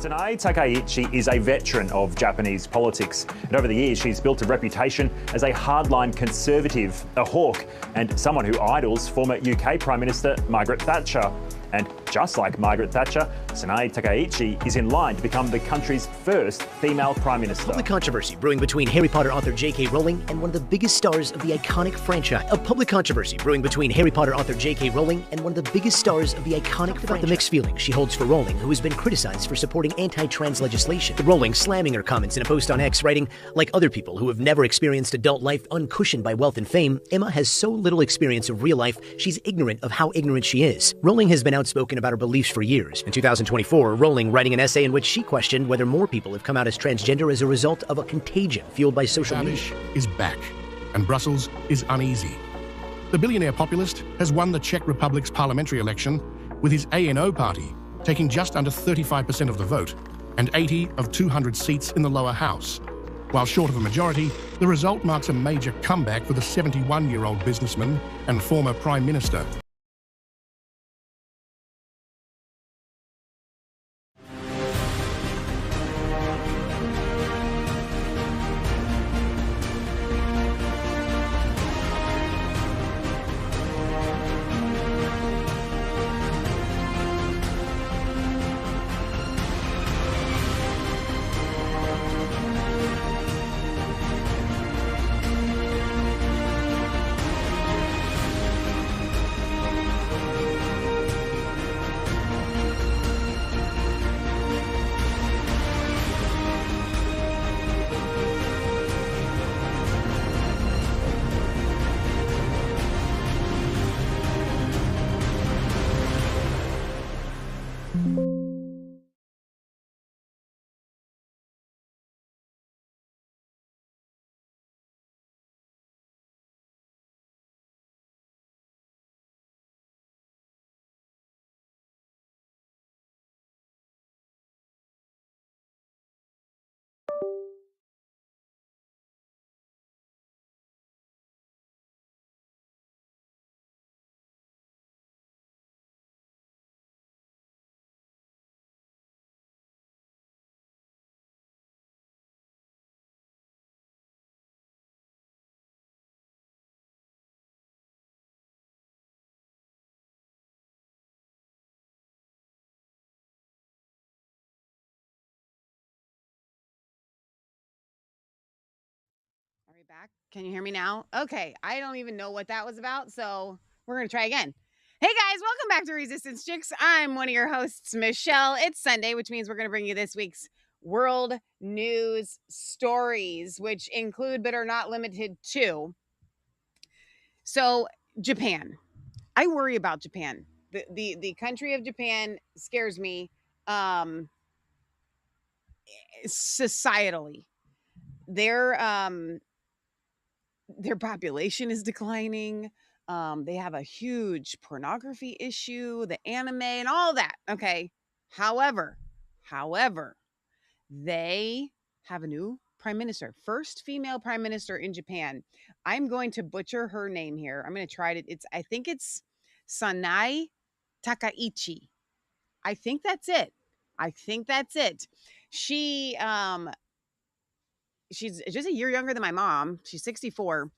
Tanae Takaichi is a veteran of Japanese politics, and over the years she's built a reputation as a hardline conservative, a hawk, and someone who idols former UK Prime Minister Margaret Thatcher. And just like Margaret Thatcher, Tanae Takaichi is in line to become the country's first female Prime Minister. Public controversy brewing between Harry Potter author J.K. Rowling and one of the biggest stars of the iconic franchise. A public controversy brewing between Harry Potter author J.K. Rowling and one of the biggest stars of the iconic franchise. The mixed feelings she holds for Rowling, who has been criticized for supporting anti-trans legislation. Rowling slamming her comments in a post on X, writing, "Like other people who have never experienced adult life uncushioned by wealth and fame, Emma has so little experience of real life, she's ignorant of how ignorant she is." Rowling has been outspoken about her beliefs for years. In 2024, Rowling writing an essay in which she questioned whether more people have come out as transgender as a result of a contagion fueled by social media. Is back, and Brussels is uneasy. The billionaire populist has won the Czech Republic's parliamentary election, with his ANO party taking just under 35% of the vote and 80 of 200 seats in the lower house. While short of a majority, the result marks a major comeback for the 71-year-old businessman and former Prime Minister. Are we back? Can you hear me now? Okay, I don't even know what that was about, so we're going to try again. Hey guys, welcome back to Resistance Chicks. I'm one of your hosts, Michelle. It's Sunday, which means we're going to bring you this week's world news stories, which include but are not limited to. So, Japan. I worry about Japan. The country of Japan scares me societally. Their population is declining. They have a huge pornography issue, the anime and all that. Okay. However, they have a new prime minister, first female prime minister in Japan. I'm going to butcher her name here. I'm going to try to, I think it's Tanae Takaichi. I think that's it. She's just a year younger than my mom. She's 64.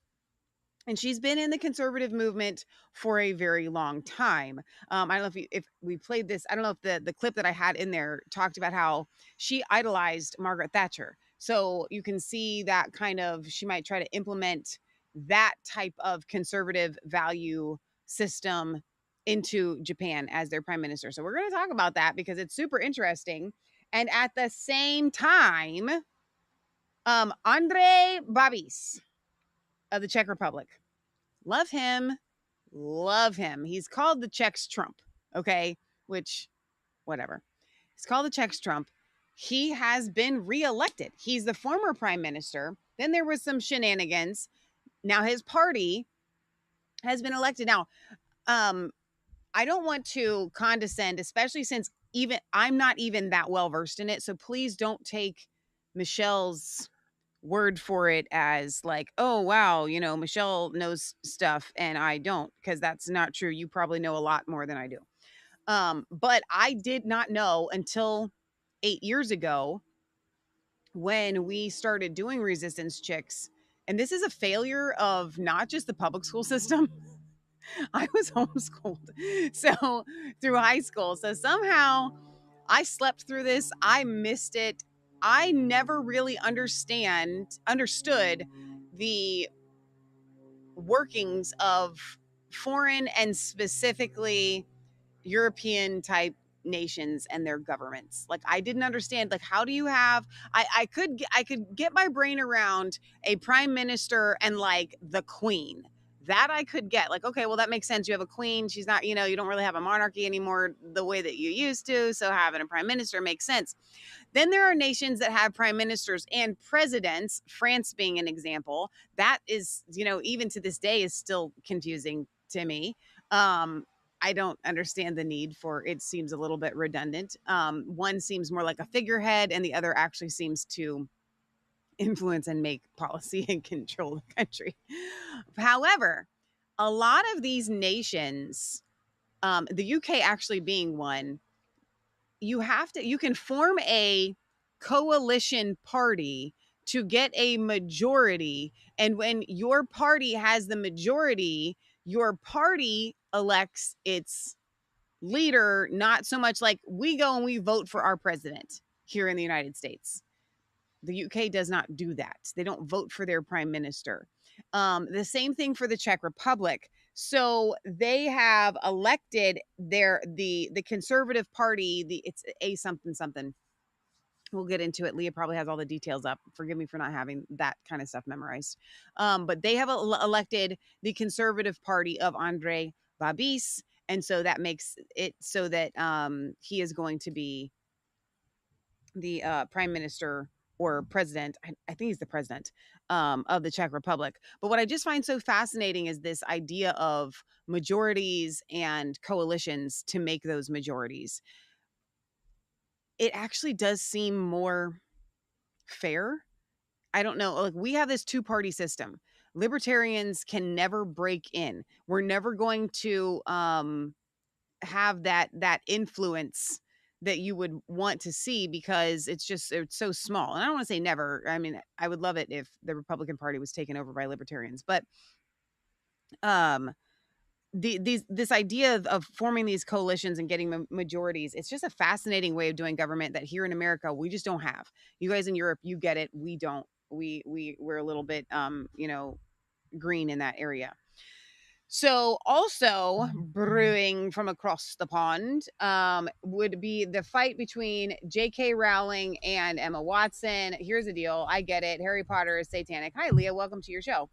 And she's been in the conservative movement for a very long time. I don't know if we played this. I don't know if the clip that I had in there talked about how she idolized Margaret Thatcher. So you can see that kind of, she might try to implement that type of conservative value system into Japan as their prime minister. So we're going to talk about that because it's super interesting. And at the same time, Andrej Babis of the Czech Republic. Love him. He's called the Czech's Trump. Okay. Which, whatever. He's called the Czech's Trump. He has been reelected. He's the former prime minister. Then there was some shenanigans. Now his party has been elected. Now, I don't want to condescend, especially since even I'm not even that well versed in it. So please don't take Michelle's word for it as like, oh, wow, Michelle knows stuff and I don't, because that's not true. You probably know a lot more than I do. But I did not know until 8 years ago when we started doing Resistance Chicks, and this is a failure of not just the public school system. I was homeschooled so through high school. So somehow I slept through this. I missed it. I never really understood the workings of foreign and specifically European type nations and their governments. Like, I didn't understand, like, how do you have, I could get my brain around a prime minister and like the queen. That I could get, like, okay, well, that makes sense. You have a queen. She's not, you don't really have a monarchy anymore the way that you used to. So having a prime minister makes sense. Then there are nations that have prime ministers and presidents, France being an example. That is, even to this day is still confusing to me. I don't understand the need for, it seems a little bit redundant. One seems more like a figurehead and the other actually seems to influence and make policy and control the country. However, a lot of these nations, the UK actually being one, you can form a coalition party to get a majority. And when your party has the majority, your party elects its leader, not so much like we go and we vote for our president here in the United States. The UK does not do that. They don't vote for their prime minister. The same thing for the Czech Republic. So they have elected the Conservative Party. It's a something something. We'll get into it. Leah probably has all the details up. Forgive me for not having that kind of stuff memorized. But they have elected the Conservative Party of André Babis. And so that makes it so that he is going to be the prime minister or president. I think he's the president of the Czech Republic. But what I just find so fascinating is this idea of majorities and coalitions to make those majorities. It actually does seem more fair. I don't know. Like, we have this two-party system. Libertarians can never break in. We're never going to have that influence that you would want to see because it's so small. And I don't want to say never. I mean, I would love it if the Republican Party was taken over by libertarians, but this idea of forming these coalitions and getting majorities, it's just a fascinating way of doing government that here in America we just don't have. You guys in Europe, you get it. We don't. We're a little bit green in that area. So also brewing from across the pond would be the fight between J.K. Rowling and Emma Watson. Here's the deal. I get it. Harry Potter is satanic. Hi, Leah. Welcome to your show.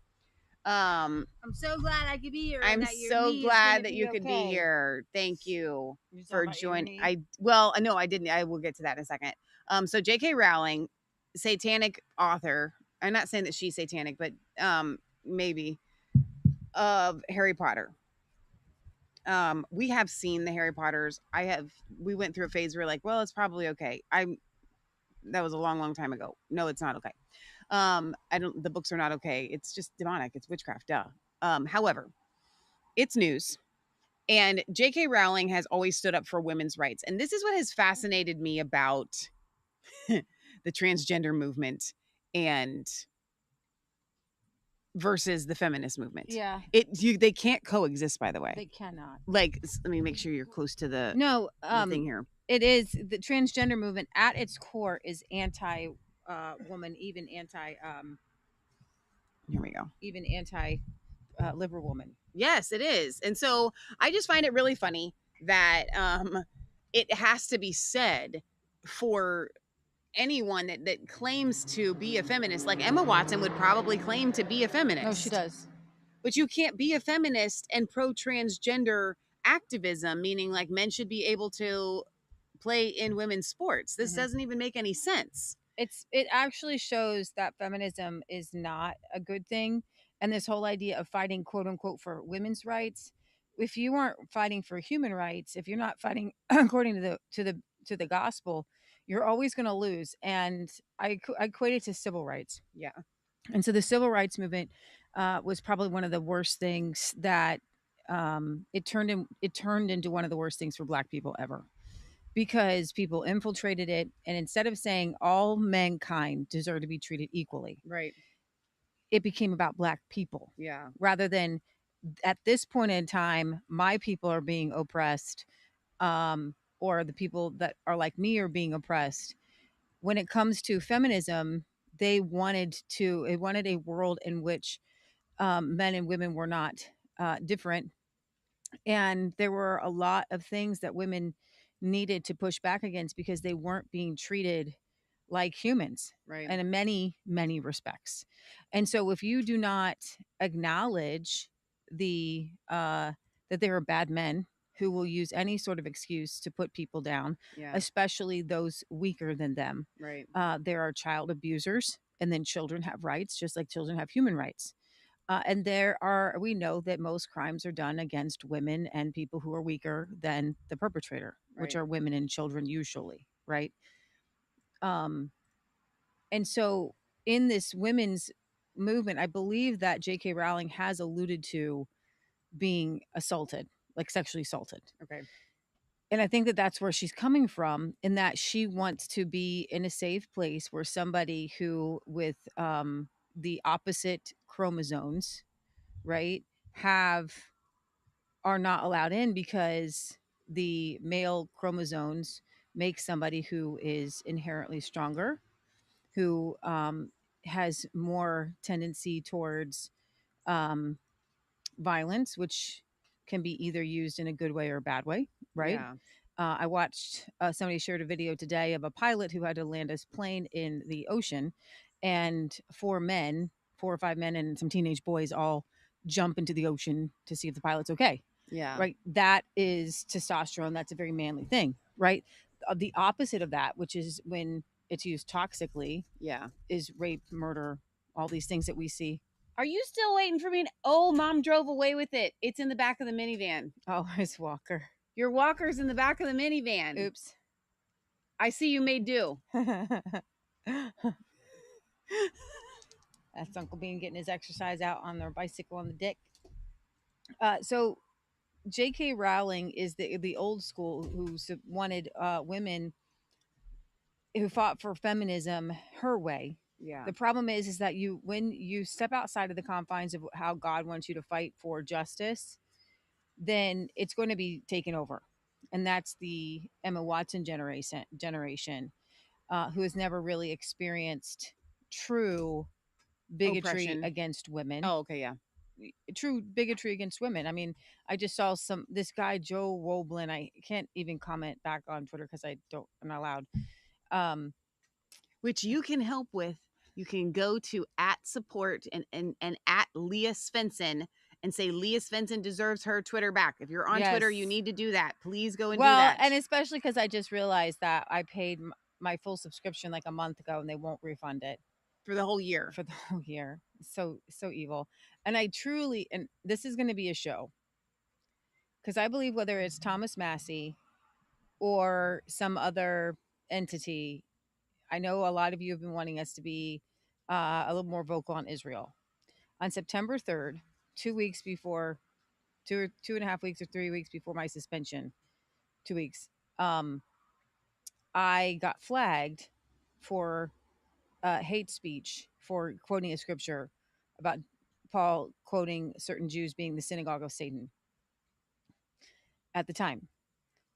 I'm so glad I could be here. I'm so glad that you could be here. Thank you for joining. No, I didn't. I will get to that in a second. So J.K. Rowling, satanic author. I'm not saying that she's satanic, but maybe. Of Harry Potter. We have seen the Harry Potters. We went through a phase where we're like, well, it's probably okay. That was a long, long time ago. No, it's not okay. The books are not okay. It's just demonic. It's witchcraft. Duh. However, it's news. And J.K. Rowling has always stood up for women's rights. And this is what has fascinated me about the transgender movement and versus the feminist movement. Yeah. They can't coexist, by the way. They cannot. Like, let me make sure you're close to the thing here. It is the transgender movement at its core is anti woman, even anti here we go. Even anti liberal woman. Yes, it is. And so I just find it really funny that it has to be said for anyone that claims to be a feminist. Like Emma Watson would probably claim to be a feminist. Oh, she does. But you can't be a feminist and pro-transgender activism, meaning like men should be able to play in women's sports. This doesn't even make any sense. It actually shows that feminism is not a good thing. And this whole idea of fighting, quote unquote, for women's rights, if you aren't fighting for human rights, if you're not fighting according to the gospel, you're always going to lose. And I equate it to civil rights. Yeah. And so the civil rights movement was probably one of the worst things that it turned into one of the worst things for Black people ever. because people infiltrated it. And instead of saying all mankind deserve to be treated equally, Right. it became about Black people Yeah. rather than at this point in time, my people are being oppressed, or the people that are like me are being oppressed. When it comes to feminism, they wanted a world in which men and women were not different, and there were a lot of things that women needed to push back against because they weren't being treated like humans, Right. and in many respects. And so if you do not acknowledge the that there are bad men who will use any sort of excuse to put people down, Yeah. especially those weaker than them. Right. There are child abusers, and then children have rights just like children have human rights. And we know that most crimes are done against women and people who are weaker than the perpetrator, which Right. are women and children usually, right? And so in this women's movement, I believe that J.K. Rowling has alluded to being assaulted, like sexually assaulted. Okay. And I think that that's where she's coming from, in that she wants to be in a safe place where somebody who with the opposite chromosomes, right, are not allowed in because the male chromosomes make somebody who is inherently stronger, who has more tendency towards um, violence, which can be either used in a good way or a bad way, right? Yeah. I watched somebody shared a video today of a pilot who had to land his plane in the ocean, and 4 or 5 men, and some teenage boys all jump into the ocean to see if the pilot's okay. Yeah. Right? That is testosterone. That's a very manly thing, right? The opposite of that, which is when it's used toxically, Yeah. is rape, murder, all these things that we see. Are you still waiting for me? Oh, Mom drove away with it. It's in the back of the minivan. Oh, it's Walker. Your walker's in the back of the minivan. Oops. I see you made do. That's Uncle Bean getting his exercise out on their bicycle on the deck. So J.K. Rowling is the old school who wanted women who fought for feminism her way. Yeah. The problem is that when you step outside of the confines of how God wants you to fight for justice, then it's going to be taken over. And that's the Emma Watson generation, who has never really experienced true bigotry Oppression. against women. Oh, okay. Yeah. True bigotry against women. I mean, I just saw this guy, Joe Roblin. I can't even comment back on Twitter because I'm not allowed. Which you can help with. You can go to @support and at Leah Svensson and say Leah Svensson deserves her Twitter back. If you're on Twitter, you Yes. need to do that. Please go and do Well, that. and especially because I just realized that I paid my full subscription like a month ago and they won't refund it for the whole year. for the whole year. So evil. And I truly, and this is going to be a show, because I believe whether it's Thomas Massey or some other entity, I know a lot of you have been wanting us to be a little more vocal on Israel. On September 3rd, 2 weeks before, 2.5 weeks or 3 weeks before my suspension, 2 weeks, I got flagged for hate speech for quoting a scripture about Paul quoting certain Jews being the synagogue of Satan. At the time,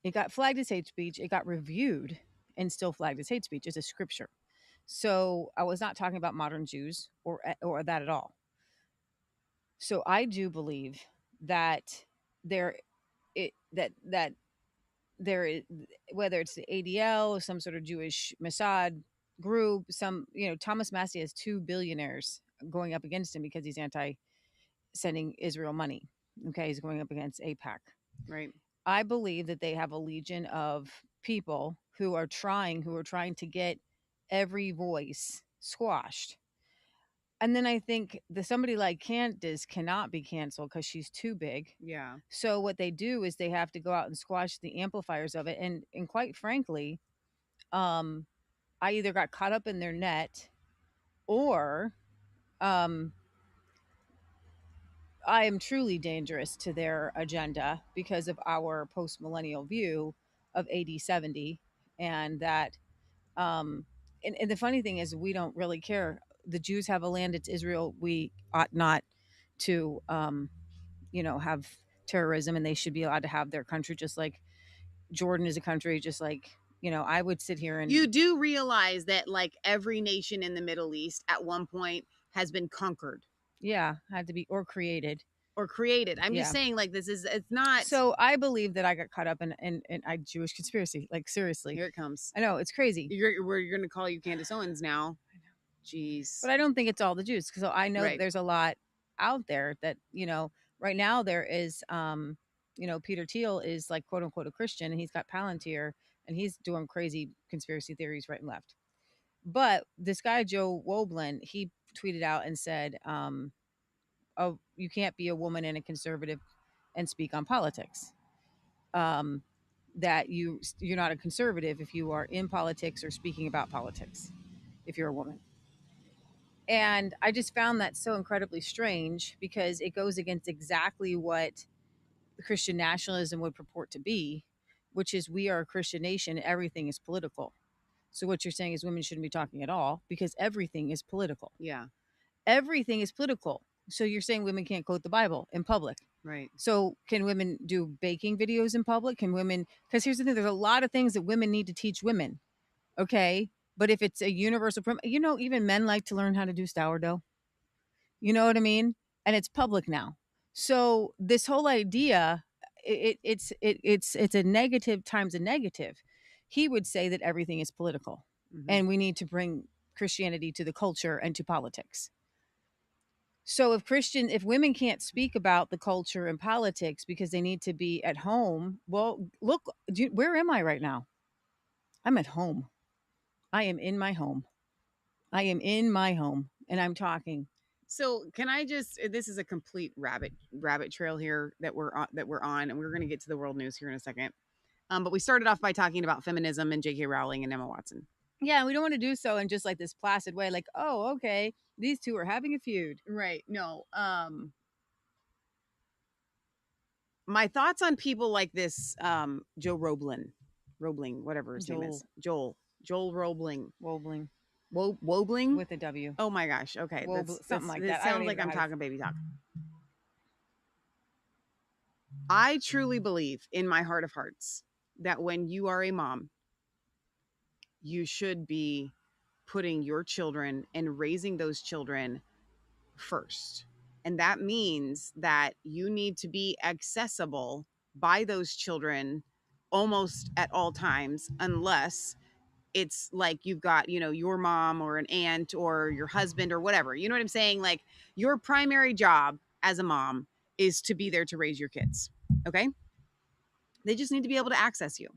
it got flagged as hate speech. It got reviewed and still flagged as hate speech. It's a scripture. So I was not talking about modern Jews or that at all. So I do believe that there is, whether it's the ADL or some sort of Jewish Mossad group, Thomas Massey has 2 billionaires going up against him because he's anti-sending Israel money. Okay, he's going up against AIPAC. Right. I believe that they have a legion of people who are trying to get every voice squashed. And then I think that somebody like Candace cannot be canceled because she's too big. Yeah. So what they do is they have to go out and squash the amplifiers of it. And quite frankly, I either got caught up in their net, or I am truly dangerous to their agenda because of our post-millennial view of AD 70, and that and the funny thing is we don't really care. The Jews have a land, it's Israel. We ought not to have terrorism, and they should be allowed to have their country, just like Jordan is a country, just like I would sit here and You do realize that like every nation in the Middle East at one point has been conquered had to be or created. I'm just saying, like, it's not. So I believe that I got caught up in a Jewish conspiracy. Like, seriously. Here it comes. I know, it's crazy. We're going to call you Candace Owens now. I know. Jeez. But I don't think it's all the Jews. So I know that there's a lot out there that, right now there is, Peter Thiel is like, quote unquote, a Christian, and he's got Palantir, and he's doing crazy conspiracy theories right and left. But this guy, Joe Woblin, he tweeted out and said, oh, you can't be a woman and a conservative and speak on politics. That you're not a conservative if you are in politics or speaking about politics, if you're a woman. And I just found that so incredibly strange, because it goes against exactly what Christian nationalism would purport to be, which is we are a Christian nation. Everything is political. So what you're saying is women shouldn't be talking at all, because everything is political. Yeah. Everything is political. So you're saying women can't quote the Bible in public. Right. So can women do baking videos in public? Can women, because here's the thing, there's a lot of things that women need to teach women. Okay. But if it's a universal, even men like to learn how to do sourdough. You know what I mean? And it's public now. So this whole idea, it's a negative times a negative. He would say that everything is political, and we need to bring Christianity to the culture and to politics. So if women can't speak about the culture and politics because they need to be at home, well, look, where am I right now? I'm at home. I am in my home. And I'm talking. So can I this is a complete rabbit trail here that we're on, and we're going to get to the world news here in a second. But we started off by talking about feminism and J.K. Rowling and Emma Watson. Yeah, we don't want to do so in just like this placid way, like, oh, okay, these two are having a feud. Right. No. My thoughts on people like this, Joe Roblin, whatever his name is. Joel Roblin. Wobling? With a W. Oh my gosh. Okay. Something like that. It sounds like I'm talking baby talk. I truly believe in my heart of hearts that when you are a mom, you should be putting your children and raising those children first. And that means that you need to be accessible by those children almost at all times, unless it's like you've got, your mom or an aunt or your husband or whatever. You know what I'm saying? Like, your primary job as a mom is to be there to raise your kids. Okay? They just need to be able to access you.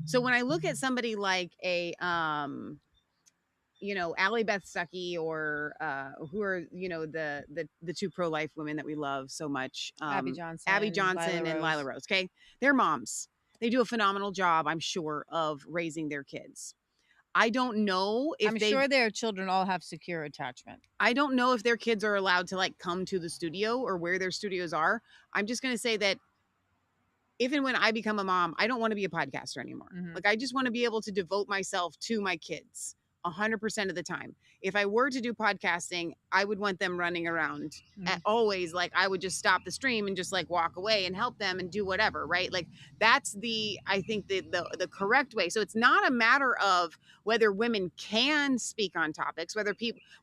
So when I look at somebody like a, Allie Beth Stuckey, or who are, the two pro-life women that we love so much. Abby Johnson and Lila Rose. Okay. They're moms. They do a phenomenal job, I'm sure, of raising their kids. I don't know if I'm sure their children all have secure attachment. I don't know if their kids are allowed to like come to the studio or where their studios are. I'm just going to say that if and when I become a mom, I don't want to be a podcaster anymore. Like, I just want to be able to devote myself to my kids 100% of the time. If I were to do podcasting, I would want them running around at always. Like, I would just stop the stream and just like walk away and help them and do whatever. Right. Like, that's I think the correct way. So it's not a matter of whether women can speak on topics, whether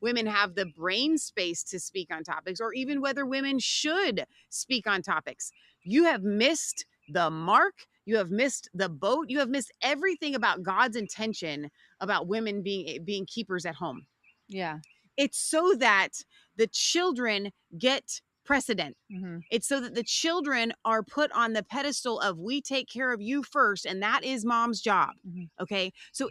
women have the brain space to speak on topics, or even whether women should speak on topics. You have missed the mark. You have missed the boat. You have missed everything about God's intention about women being keepers at home. Yeah. It's so that the children get precedent. It's so that the children are put on the pedestal of, we take care of you first, and that is mom's job. Okay. So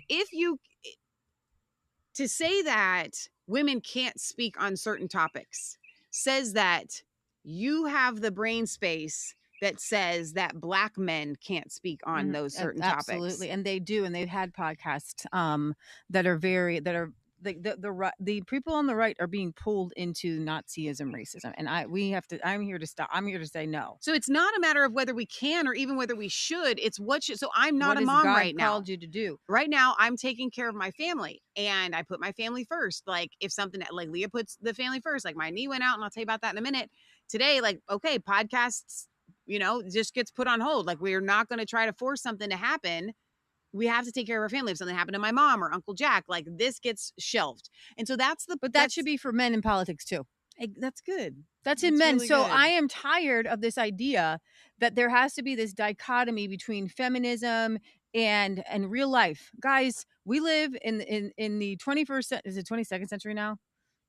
to say that women can't speak on certain topics says that you have the brain space that says that Black men can't speak on those certain topics. Absolutely. And they do. And they've had podcasts that are the people on the right are being pulled into Nazism, racism, and I'm here to stop. I'm here to say no. So it's not a matter of whether we can or even whether we should. It's what should. So I'm not What a mom God right now. called you to do right now. I'm taking care of my family, and I put my family first. Like if something like Leah puts the family first, like my knee went out, and I'll tell you about that in a minute. Today, like okay, podcasts, just gets put on hold. Like we're not going to try to force something to happen. We have to take care of our family. If something happened to my mom or Uncle Jack, like this gets shelved. And so but that should be for men in politics too. That's good. That's in men. Really so good. I am tired of this idea that there has to be this dichotomy between feminism and real life. Guys, we live in the 21st, is it 22nd century now?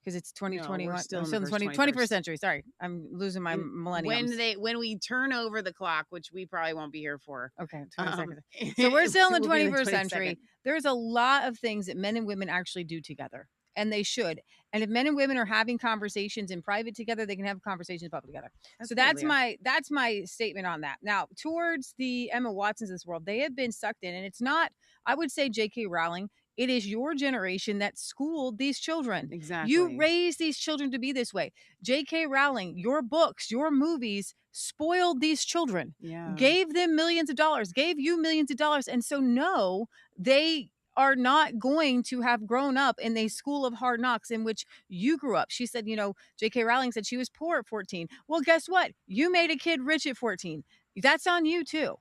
Because it's 2021. No, we're still in the the 21st century. Sorry, I'm losing my millenniums. When we turn over the clock, which we probably won't be here for. Okay, 22nd. So we're still in the 21st century. 22nd. There's a lot of things that men and women actually do together, and they should. And if men and women are having conversations in private together, they can have conversations in public together. So that's my statement on that. Now, towards the Emma Watsons of this world, they have been sucked in, and it's not, I would say, J.K. Rowling. It is your generation that schooled these children. Exactly. You raised these children to be this way. J.K. Rowling, your books, your movies spoiled these children. Yeah. Gave them millions of dollars, gave you millions of dollars. And so, no, they are not going to have grown up in a school of hard knocks in which you grew up. She said, J.K. Rowling said she was poor at 14. Well, guess what? You made a kid rich at 14. That's on you too.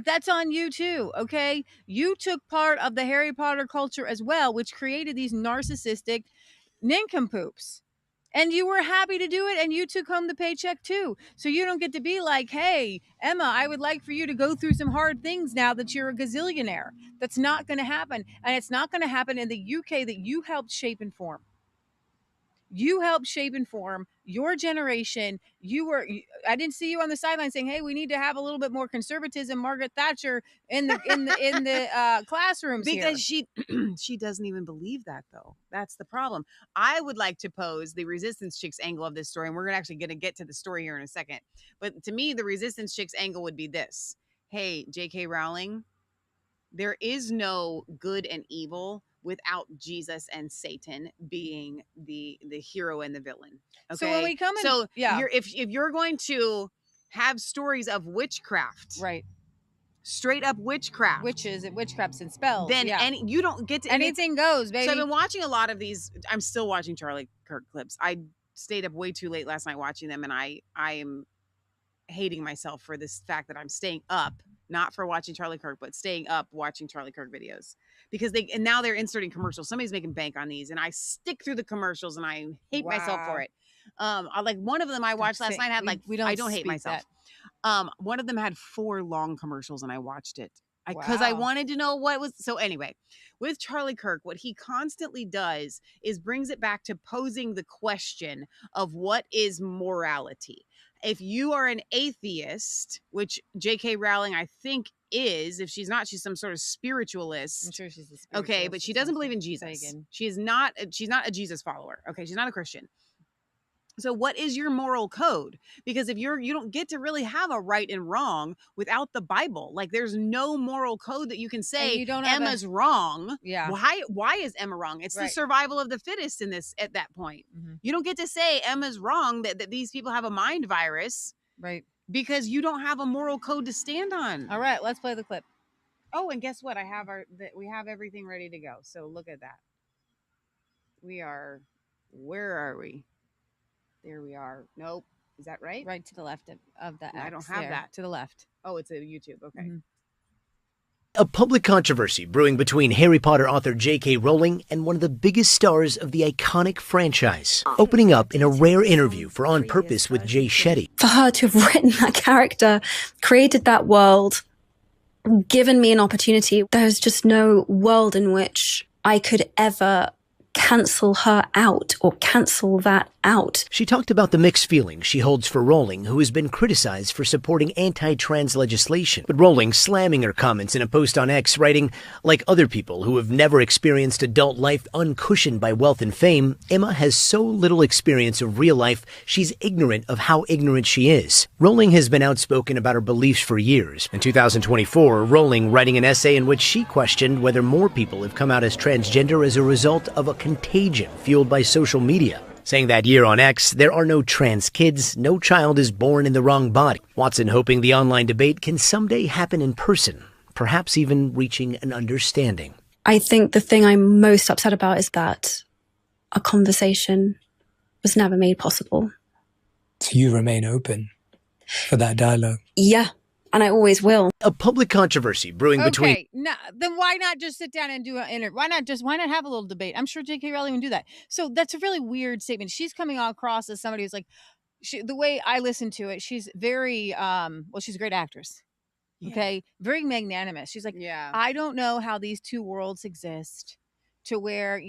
That's on you too, okay? You took part of the Harry Potter culture as well, which created these narcissistic nincompoops. And you were happy to do it, and you took home the paycheck too. So you don't get to be like, hey, Emma, I would like for you to go through some hard things now that you're a gazillionaire. That's not going to happen. And it's not going to happen in the UK that you helped shape and form. You helped shape and form your generation. I didn't see you on the sideline saying, hey, we need to have a little bit more conservatism, Margaret Thatcher in the classrooms because here. she doesn't even believe that, though. That's the problem. I would like to pose the resistance chicks angle of this story, and we're actually going to get to the story here in a second. But to me, the resistance chicks angle would be this. Hey, J.K. Rowling, there is no good and evil without Jesus and Satan being the hero and the villain. Okay. So when we come in, if you're going to have stories of witchcraft, right? Straight up witchcraft, witchcrafts and spells, then you don't get to anything goes, baby. So I've been watching a lot of these. I'm still watching Charlie Kirk clips. I stayed up way too late last night watching them, and I am hating myself for this fact that I'm staying up. Not for watching Charlie Kirk, but staying up watching Charlie Kirk videos because now they're inserting commercials. Somebody's making bank on these, and I stick through the commercials, and I hate myself for it. Like one of them I watched last night had I don't hate myself. One of them had 4 long commercials, and I watched it because I wanted to know what was. So anyway, with Charlie Kirk, what he constantly does is brings it back to posing the question of what is morality. If you are an atheist, which J.K. Rowling, I think, is, if she's not, she's some sort of spiritualist. I'm sure she's a spiritualist. Okay, but she doesn't believe in Jesus. She's not a Jesus follower. Okay, she's not a Christian. So what is your moral code? Because if you don't get to really have a right and wrong without the Bible. Like there's no moral code that you can say Emma's wrong. Yeah. Why is Emma wrong? It's the survival of the fittest at that point. Mm-hmm. You don't get to say Emma's wrong, that these people have a mind virus. Right. Because you don't have a moral code to stand on. All right, let's play the clip. Oh, and guess what? We have everything ready to go. So look at that. Where are we? There we are. Nope. Is that right? Right to the left of that. I don't have that. To the left. Oh, it's a YouTube. Okay. Mm-hmm. A public controversy brewing between Harry Potter author J.K. Rowling and one of the biggest stars of the iconic franchise, opening up in a rare interview for On Purpose with Jay Shetty. For her to have written that character, created that world, given me an opportunity, there's just no world in which I could ever cancel her out or cancel that out. She talked about the mixed feelings she holds for Rowling, who has been criticized for supporting anti-trans legislation. But Rowling slamming her comments in a post on X, writing, like other people who have never experienced adult life uncushioned by wealth and fame, Emma has so little experience of real life, she's ignorant of how ignorant she is. Rowling has been outspoken about her beliefs for years. In 2024, Rowling writing an essay in which she questioned whether more people have come out as transgender as a result of a contagion fueled by social media. Saying that year on X, there are no trans kids, no child is born in the wrong body. Watson hoping the online debate can someday happen in person, perhaps even reaching an understanding. I think the thing I'm most upset about is that a conversation was never made possible. So you remain open for that dialogue? Yeah, and I always will. A public controversy brewing between... Okay, then why not just sit down and do an interview? Why not have a little debate? I'm sure J.K. Rowling would do that. So that's a really weird statement. She's coming across as somebody who's like, the way I listen to it, she's very, she's a great actress. Okay, very magnanimous. She's like, I don't know how these two worlds exist to where,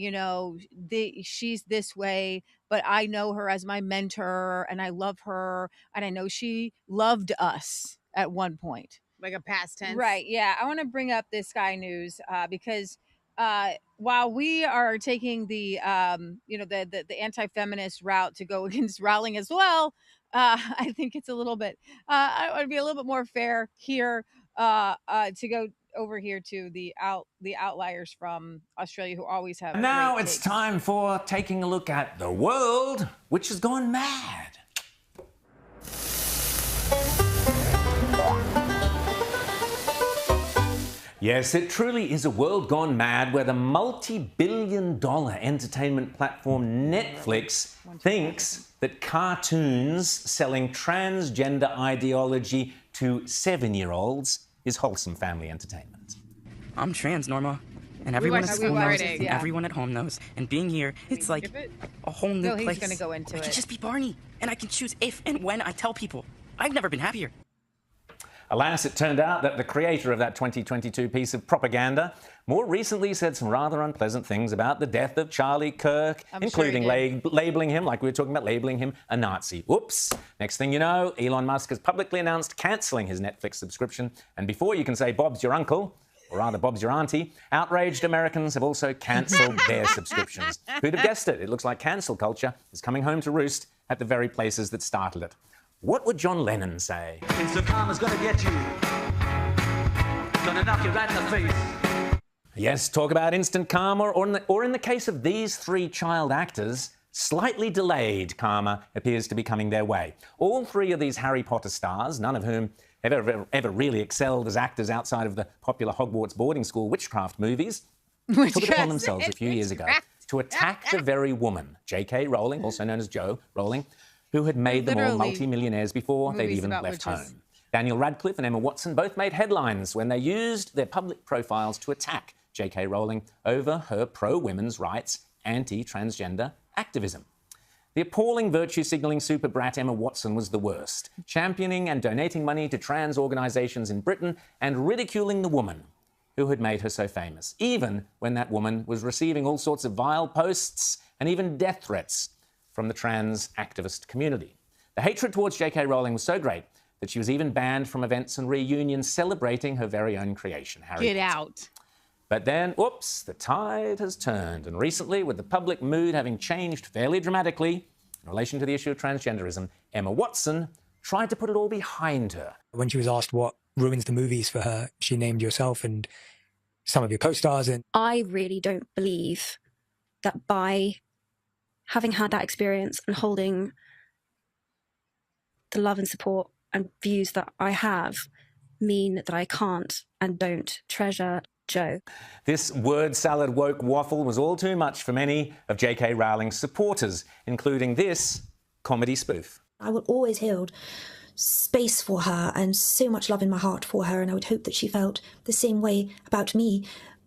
she's this way, but I know her as my mentor and I love her and I know she loved us at one point. Like a past tense. Right. Yeah. I want to bring up this Sky News because while we are taking the anti-feminist route to go against Rowling as well, I think it's a little bit, I want to be a little bit more fair here to go over here to the outliers from Australia who always have. Now it's time for taking a look at the world, which has gone mad. Yes, it truly is a world gone mad where the multi-billion-dollar entertainment platform Netflix thinks that cartoons selling transgender ideology to 7-year-olds is wholesome family entertainment. I'm trans, Norma, and everyone at school knows, and everyone at home knows. And being here, it's like a whole new place. He's gonna go into I can just be Barney, and I can choose if and when I tell people. I've never been happier. Alas, it turned out that the creator of that 2022 piece of propaganda more recently said some rather unpleasant things about the death of Charlie Kirk, including labeling him, like we were talking about, labeling him a Nazi. Whoops. Next thing you know, Elon Musk has publicly announced cancelling his Netflix subscription. And before you can say Bob's your uncle, or rather Bob's your auntie, outraged Americans have also cancelled their subscriptions. Who'd have guessed it? It looks like cancel culture is coming home to roost at the very places that started it. What would John Lennon say? Instant karma's gonna get you. Gonna knock you right in the face. Yes, talk about instant karma, or in the case of these 3 child actors, slightly delayed karma appears to be coming their way. All 3 of these Harry Potter stars, none of whom have ever really excelled as actors outside of the popular Hogwarts boarding school witchcraft movies, took it upon themselves a few years ago to attack the very woman, J.K. Rowling, also known as Jo Rowling, who had made them all multi-millionaires before they'd even left home. Daniel Radcliffe and Emma Watson both made headlines when they used their public profiles to attack J.K. Rowling over her pro-women's rights, anti-transgender activism. The appalling virtue-signalling super brat Emma Watson was the worst, championing and donating money to trans organisations in Britain and ridiculing the woman who had made her so famous, even when that woman was receiving all sorts of vile posts and even death threats from the trans activist community. The hatred towards J.K. Rowling was so great that she was even banned from events and reunions celebrating her very own creation, Harry Potter. Get out. But then, whoops, the tide has turned. And recently, with the public mood having changed fairly dramatically in relation to the issue of transgenderism, Emma Watson tried to put it all behind her. When she was asked what ruins the movies for her, she named yourself and some of your co-stars. And I really don't believe that by having had that experience and holding the love and support and views that I have mean that I can't and don't treasure Jo. This word salad woke waffle was all too much for many of J.K. Rowling's supporters, including this comedy spoof. I will always hold space for her and so much love in my heart for her, and I would hope that she felt the same way about me.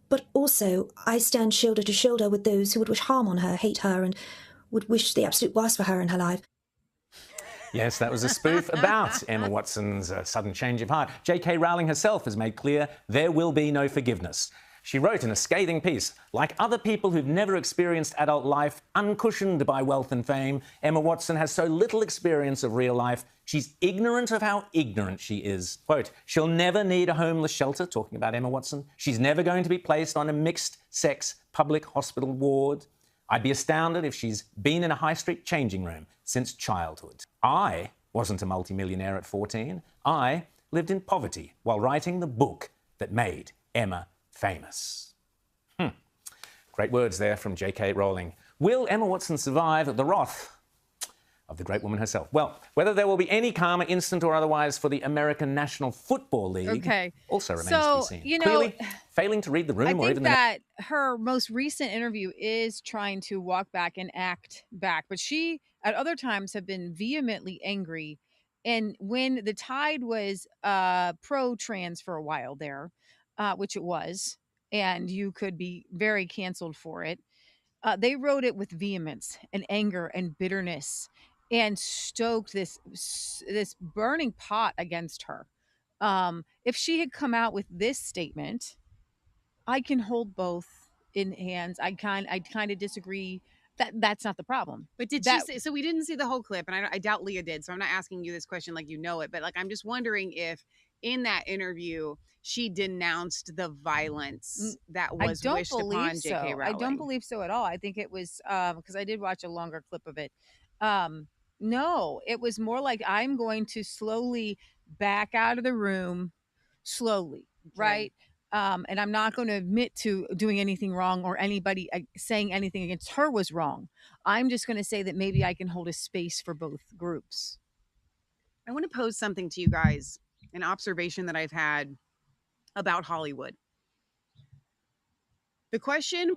But also, I stand shoulder to shoulder with those who would wish harm on her, hate her, and would wish the absolute worst for her in her life. Yes, that was a spoof about Emma Watson's sudden change of heart. J.K. Rowling herself has made clear there will be no forgiveness. She wrote in a scathing piece, like other people who've never experienced adult life, uncushioned by wealth and fame, Emma Watson has so little experience of real life, she's ignorant of how ignorant she is. Quote, she'll never need a homeless shelter, talking about Emma Watson. She's never going to be placed on a mixed-sex public hospital ward. I'd be astounded if she's been in a high street changing room since childhood. I wasn't a multimillionaire at 14. I lived in poverty while writing the book that made Emma famous. Great words there from J.K. Rowling. Will Emma Watson survive the wrath of the great woman herself? Well, whether there will be any karma, instant or otherwise, for the American National Football League also remains to be seen. You know, clearly failing to read the room, I or think even that her most recent interview is trying to walk back and act back, but she at other times have been vehemently angry. And when the tide was pro-trans for a while there, which it was, and you could be very canceled for it, they wrote it with vehemence and anger and bitterness, and stoked this burning pot against her. If she had come out with this statement, I can hold both in hands. I kind of disagree. That's not the problem. But did she say, so we didn't see the whole clip, and I doubt Leah did, so I'm not asking you this question like you know it, but like I'm just wondering if in that interview she denounced the violence that was wished upon J.K. Rowling. I don't believe so at all. I think it was because I did watch a longer clip of it. No, it was more like, I'm going to slowly back out of the room, slowly, right? And I'm not going to admit to doing anything wrong, or anybody saying anything against her was wrong. I'm just going to say that maybe I can hold a space for both groups. I want to pose something to you guys, an observation that I've had about Hollywood. The question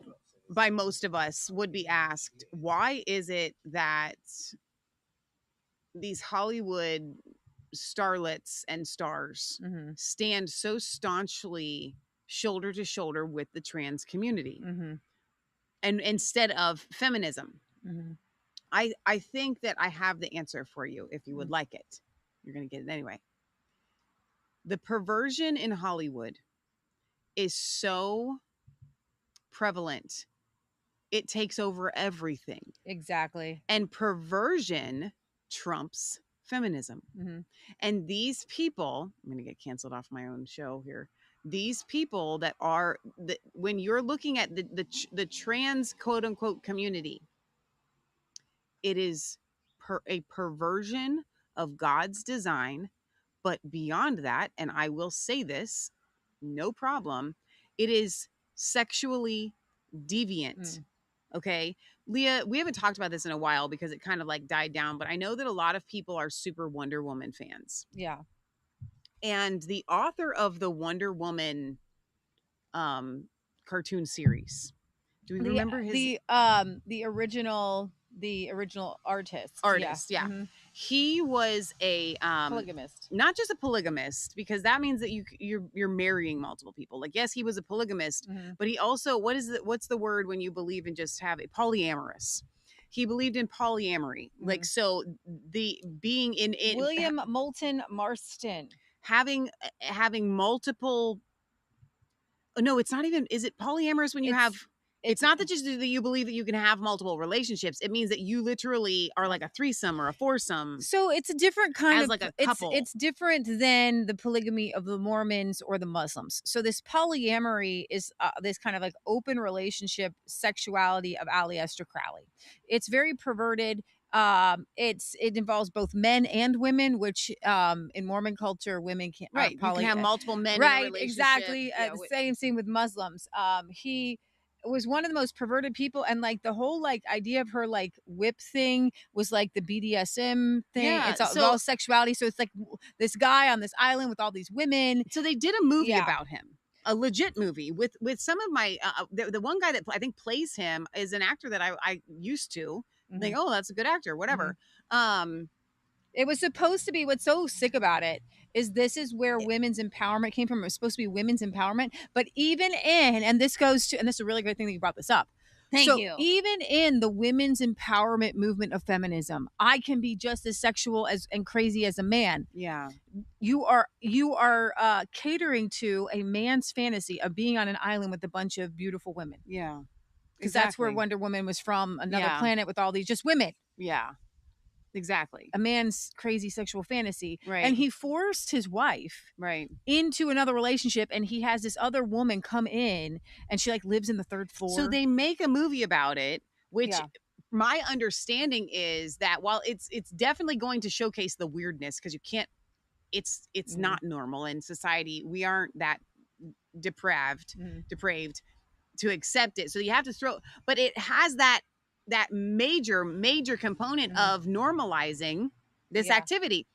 by most of us would be asked, why is it that these Hollywood starlets and stars stand so staunchly shoulder to shoulder with the trans community, and instead of feminism? I think that I have the answer for you if you would like it. You're going to get it anyway. The perversion in Hollywood is so prevalent. It takes over everything. Exactly. And perversion trumps feminism. And these people, I'm going to get canceled off my own show here. These people that are, when you're looking at the trans quote unquote community, it is a perversion of God's design. But beyond that, and I will say this, no problem, it is sexually deviant. Okay. Leah, we haven't talked about this in a while because it kind of like died down, but I know that a lot of people are super Wonder Woman fans. Yeah. And the author of the Wonder Woman cartoon series, do we remember his the original artist? Yeah. He was a polygamist. Not just a polygamist, because that means that you're marrying multiple people. Like, yes, he was a polygamist, but he also, what's the word when you believe in just have a polyamorous? He believed in polyamory. Like, so the being in William Moulton Marston, having multiple. No, it's not even. Is it polyamorous when you have? It's not that just that you believe that you can have multiple relationships. It means that you literally are like a threesome or a foursome. So it's a different kind of like a couple. It's different than the polygamy of the Mormons or the Muslims. So this polyamory is this kind of like open relationship sexuality of Aleister Crowley. It's very perverted. It involves both men and women, which in Mormon culture, women can't. Right, you can have multiple men. Right, in a exactly. Same with Muslims. He was one of the most perverted people, and like the whole like idea of her like whip thing was like the BDSM thing. Yeah, it's all sexuality. So it's like this guy on this island with all these women. So they did a movie about him, a legit movie with some of my the one guy that I think plays him is an actor that I used to think, oh, that's a good actor, whatever. It was supposed to be, what's so sick about it is this is where women's empowerment came from. It was supposed to be women's empowerment, but even in, and this is a really great thing that you brought this up. Thank you. Even in the women's empowerment movement of feminism, I can be just as sexual and crazy as a man. Yeah. You are catering to a man's fantasy of being on an island with a bunch of beautiful women. Yeah. Because that's where Wonder Woman was from, another planet with all these just women. Yeah. Exactly. A man's crazy sexual fantasy. Right. And he forced his wife into another relationship, and he has this other woman come in, and she like lives in the third floor. So they make a movie about it, which my understanding is that while it's definitely going to showcase the weirdness, because you can't, it's not normal in society. We aren't that depraved accept it. So you have to throw, but it has that major component of normalizing this activity.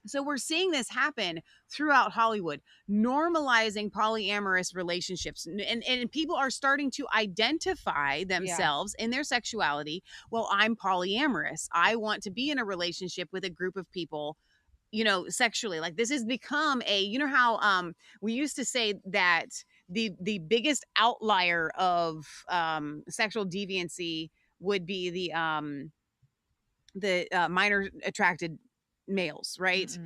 So we're seeing this happen throughout Hollywood, normalizing polyamorous relationships. And people are starting to identify themselves in their sexuality. Well, I'm polyamorous. I want to be in a relationship with a group of people, you know, sexually. Like, this has become a, you know how we used to say that the biggest outlier of sexual deviancy would be the minor attracted males, right?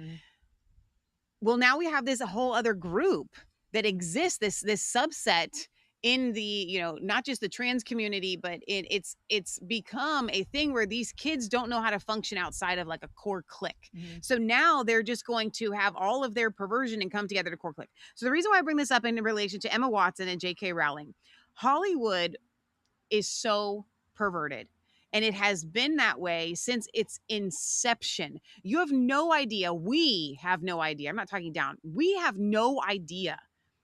Well, now we have this whole other group that exists, this subset in the, you know, not just the trans community, but it's become a thing where these kids don't know how to function outside of like a core clique. So now they're just going to have all of their perversion and come together to core clique. So the reason why I bring this up in relation to Emma Watson and J.K. Rowling, Hollywood is so perverted. And it has been that way since its inception. You have no idea. We have no idea. I'm not talking down. We have no idea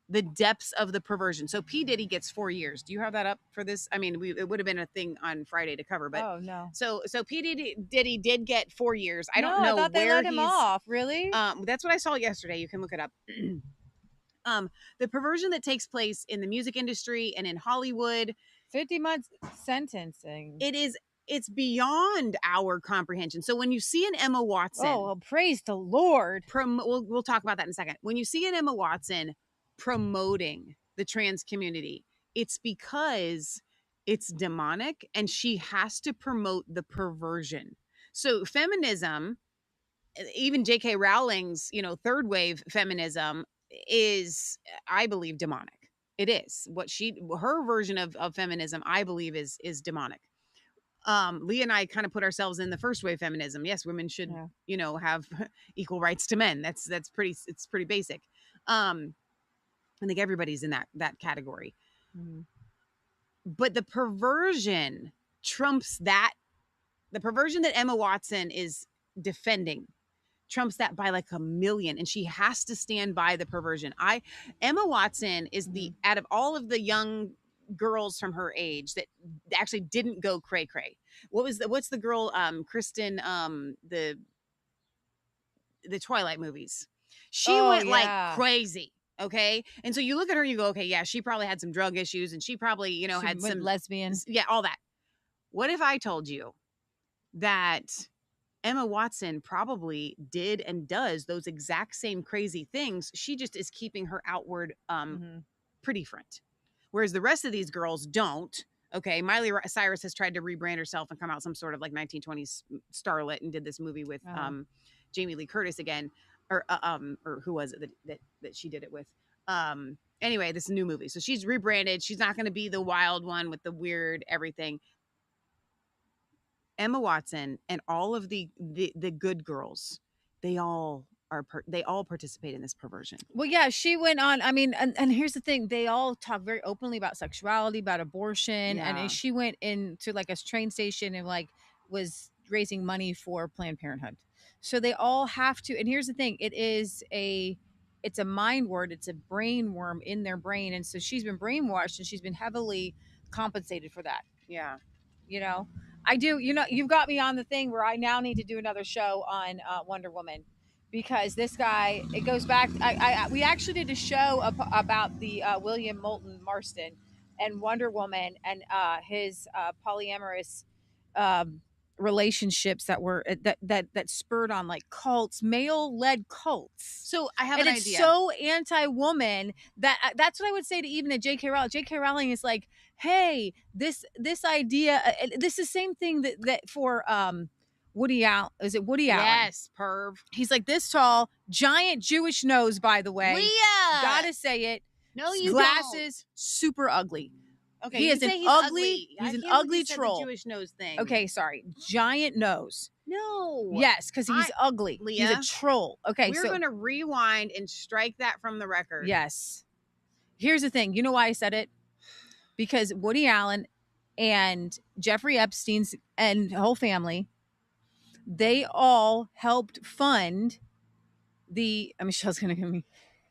the depths of the perversion. So P. Diddy gets 4 years. Do you have that up for this? I mean, it would have been a thing on Friday to cover, but oh no. So P. Diddy did get 4 years. I don't know I thought where they let him off. Really? That's what I saw yesterday. You can look it up. The perversion that takes place in the music industry and in Hollywood. 50 months sentencing. It's beyond our comprehension. So when you see an Emma Watson, oh, well, praise the Lord. We'll talk about that in a second. When you see an Emma Watson promoting the trans community, it's because it's demonic and she has to promote the perversion. So feminism, even J.K. Rowling's, you know, third wave feminism is, I believe, demonic. It is her version of feminism, I believe, is demonic. Leah and I kind of put ourselves in the first wave feminism. Yes, women should, you know, have equal rights to men. It's pretty basic. I think everybody's in that category. But the perversion trumps that. The perversion that Emma Watson is defending trumps that by like a million, and she has to stand by the perversion. Emma Watson is out of all of the young girls from her age that actually didn't go cray cray. What's the girl, Kristen, the Twilight movies? She went like crazy. Okay. And so you look at her, you go, okay, yeah, she probably had some drug issues and she probably, you know, had some lesbians. Yeah. All that. What if I told you that Emma Watson probably did and does those exact same crazy things? She just is keeping her outward pretty front. Whereas the rest of these girls don't. Okay, Miley Cyrus has tried to rebrand herself and come out some sort of like 1920s starlet and did this movie with Jamie Lee Curtis again, or who was it that she did it with? Anyway, this new movie. So she's rebranded. She's not going to be the wild one with the weird everything. Emma Watson and all of the good girls, they all participate in this perversion. Well, yeah, she went on. I mean, and here's the thing: they all talk very openly about sexuality, about abortion, and she went into like a train station and like was raising money for Planned Parenthood. So they all have to. And here's the thing: it's a mind word, it's a brain worm in their brain, and so she's been brainwashed and she's been heavily compensated for that. Yeah, you know. I do, you know, you've got me on the thing where I now need to do another show on Wonder Woman, because this guy, it goes back. We actually did a show about the William Moulton Marston and Wonder Woman and his polyamorous relationships that were that spurred on like cults, male-led cults. So I have an idea. It's so anti-woman that's what I would say to even a J.K. Rowling. J.K. Rowling is like, hey, this idea, this is the same thing that for Woody Allen. Is it Woody Allen? Yes, perv. He's like this tall, giant Jewish nose, by the way. Leah! Gotta say it. No, you glasses, don't. super ugly. Okay, he is an ugly. He's an ugly troll. The Jewish nose thing. Okay, sorry, giant nose. No. Yes, because he's ugly. Leah, he's a troll. Okay, we're going to rewind and strike that from the record. Yes. Here's the thing. You know why I said it? Because Woody Allen and Jeffrey Epstein's and whole family, they all helped fund the. Michelle's going to give me.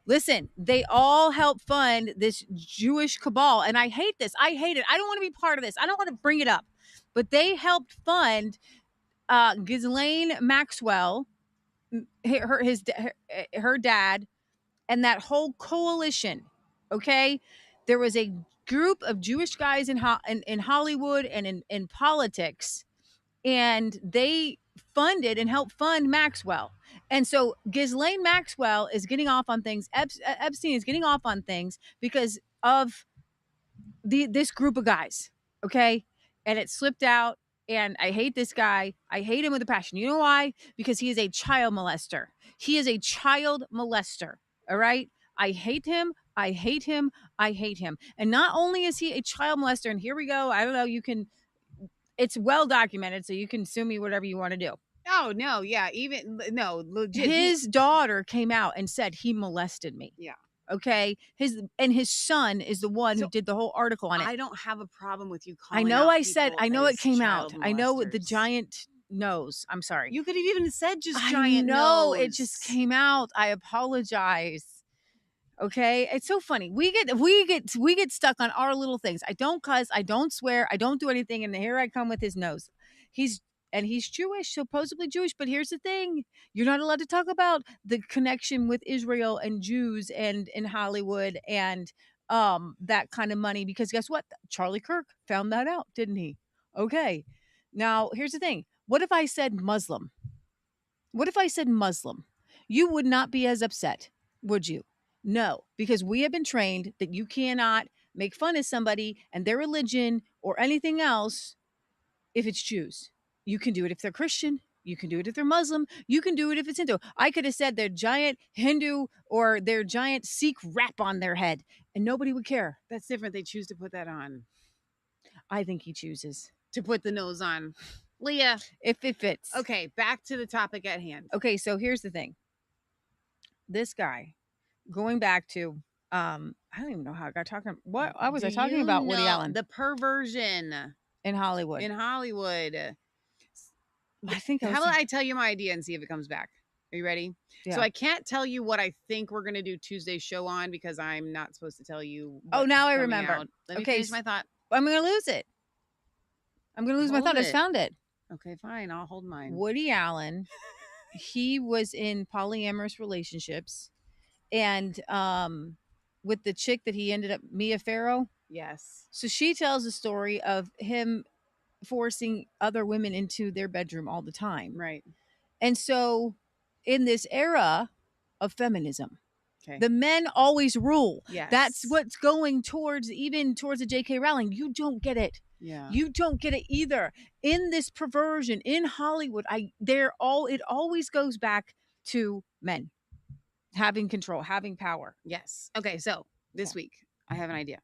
Listen, they all help fund this Jewish cabal. And I hate this. I hate it. I don't want to be part of this. I don't want to bring it up. But they helped fund Ghislaine Maxwell, her dad, and that whole coalition. Okay? There was a group of Jewish guys in Hollywood and in politics, and they funded and helped fund Maxwell. And so Ghislaine Maxwell is getting off on things. Epstein is getting off on things because of this group of guys. Okay. And it slipped out. And I hate this guy. I hate him with a passion. You know why? Because he is a child molester. He is a child molester. All right. I hate him. I hate him. I hate him. And not only is he a child molester, and here we go. I don't know. It's well documented, so you can sue me whatever you want to do. Oh, no. Yeah. Legit. His daughter came out and said he molested me. Yeah. Okay. His son is the one who did the whole article on it. I don't have a problem with you calling I know out I know it came out. child I know with the molesters. giant nose. I'm sorry. You could have even said just I giant know nose. it just came out. I apologize. Okay. It's so funny. We get stuck on our little things. I don't cuss. I don't swear. I don't do anything. And here I come with his nose. He's Jewish, supposedly Jewish. But here's the thing. You're not allowed to talk about the connection with Israel and Jews and in Hollywood and that kind of money, because guess what? Charlie Kirk found that out, didn't he? Okay. Now, here's the thing. What if I said Muslim? What if I said Muslim? You would not be as upset, would you? No, because we have been trained that you cannot make fun of somebody and their religion or anything else if it's Jews. You can do it if they're Christian. You can do it if they're Muslim. You can do it if it's Hindu. I could have said their giant Hindu or their giant Sikh wrap on their head and nobody would care. That's different. They choose to put that on. I think he chooses to put the nose on. Leah. If it fits. Okay, back to the topic at hand. Okay, so here's the thing. This guy, going back to, I don't even know how I got talking. What was I talking about? Woody Allen. The perversion. In Hollywood. I think how about I tell you my idea and see if it comes back? Are you ready? Yeah. So I can't tell you what I think we're going to do Tuesday's show on because I'm not supposed to tell you. Oh, now I remember. Out. Let me finish my thought. I'm going to lose it. I'm going to lose my thought. I just found it. Okay, fine. I'll hold mine. Woody Allen, he was in polyamorous relationships and with the chick that he ended up, Mia Farrow. Yes. So she tells the story of him forcing other women into their bedroom all the time. Right. And so in this era of feminism, okay, the men always rule. Yes. That's what's going towards the J.K. Rowling. You don't get it. Yeah. You don't get it either. In this perversion in Hollywood, it always goes back to men having control, having power. Yes. Okay, so this week I have an idea.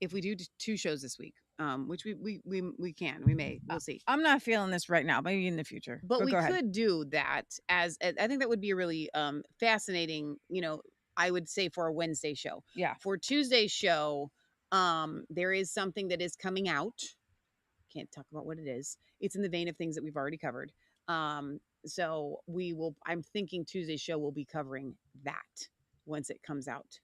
If we do 2 shows this week, which we may, we'll see. I'm not feeling this right now, maybe in the future. But we could do that as I think that would be a really fascinating, I would say for a Wednesday show. Yeah. For Tuesday's show, there is something that is coming out. Can't talk about what it is. It's in the vein of things that we've already covered. So I'm thinking Tuesday's show will be covering that once it comes out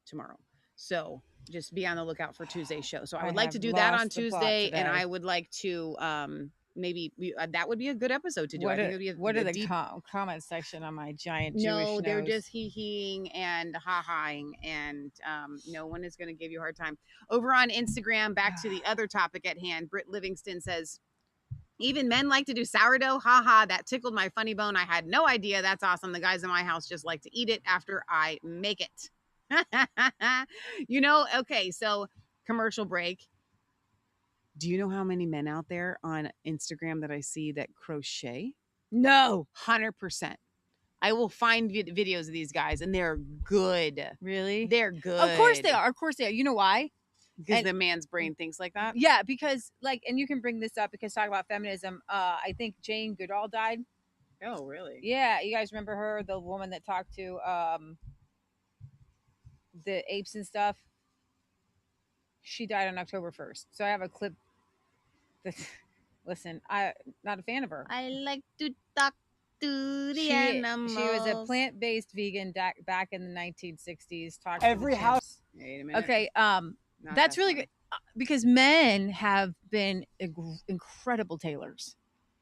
tomorrow. So just be on the lookout for Tuesday's show. So I would like to do that on Tuesday, and I would like to maybe that would be a good episode to do. I think it would be what are the comment section on my giant Jewish No, they're nose? just hee-heeing and ha-haing, and no one is going to give you a hard time. Over on Instagram, back to the other topic at hand, Britt Livingston says, even men like to do sourdough. Ha-ha, that tickled my funny bone. I had no idea. That's awesome. The guys in my house just like to eat it after I make it. Okay, so commercial break. Do you know how many men out there on Instagram that I see that crochet? No. 100%. I will find videos of these guys and they're good. Really? They're good. Of course they are. Of course they are. You know why? Because the man's brain thinks like that? Yeah, because and you can bring this up because talk about feminism. I think Jane Goodall died. Oh, really? Yeah. You guys remember her? The woman that talked to the apes and stuff. She died on October 1st. So I have a clip that, listen, I'm not a fan of her. I like to talk to the She animals. was a plant-based vegan back in the 1960s. Every house. Wait a minute. Okay, Not that's that really far. good because men have been incredible tailors.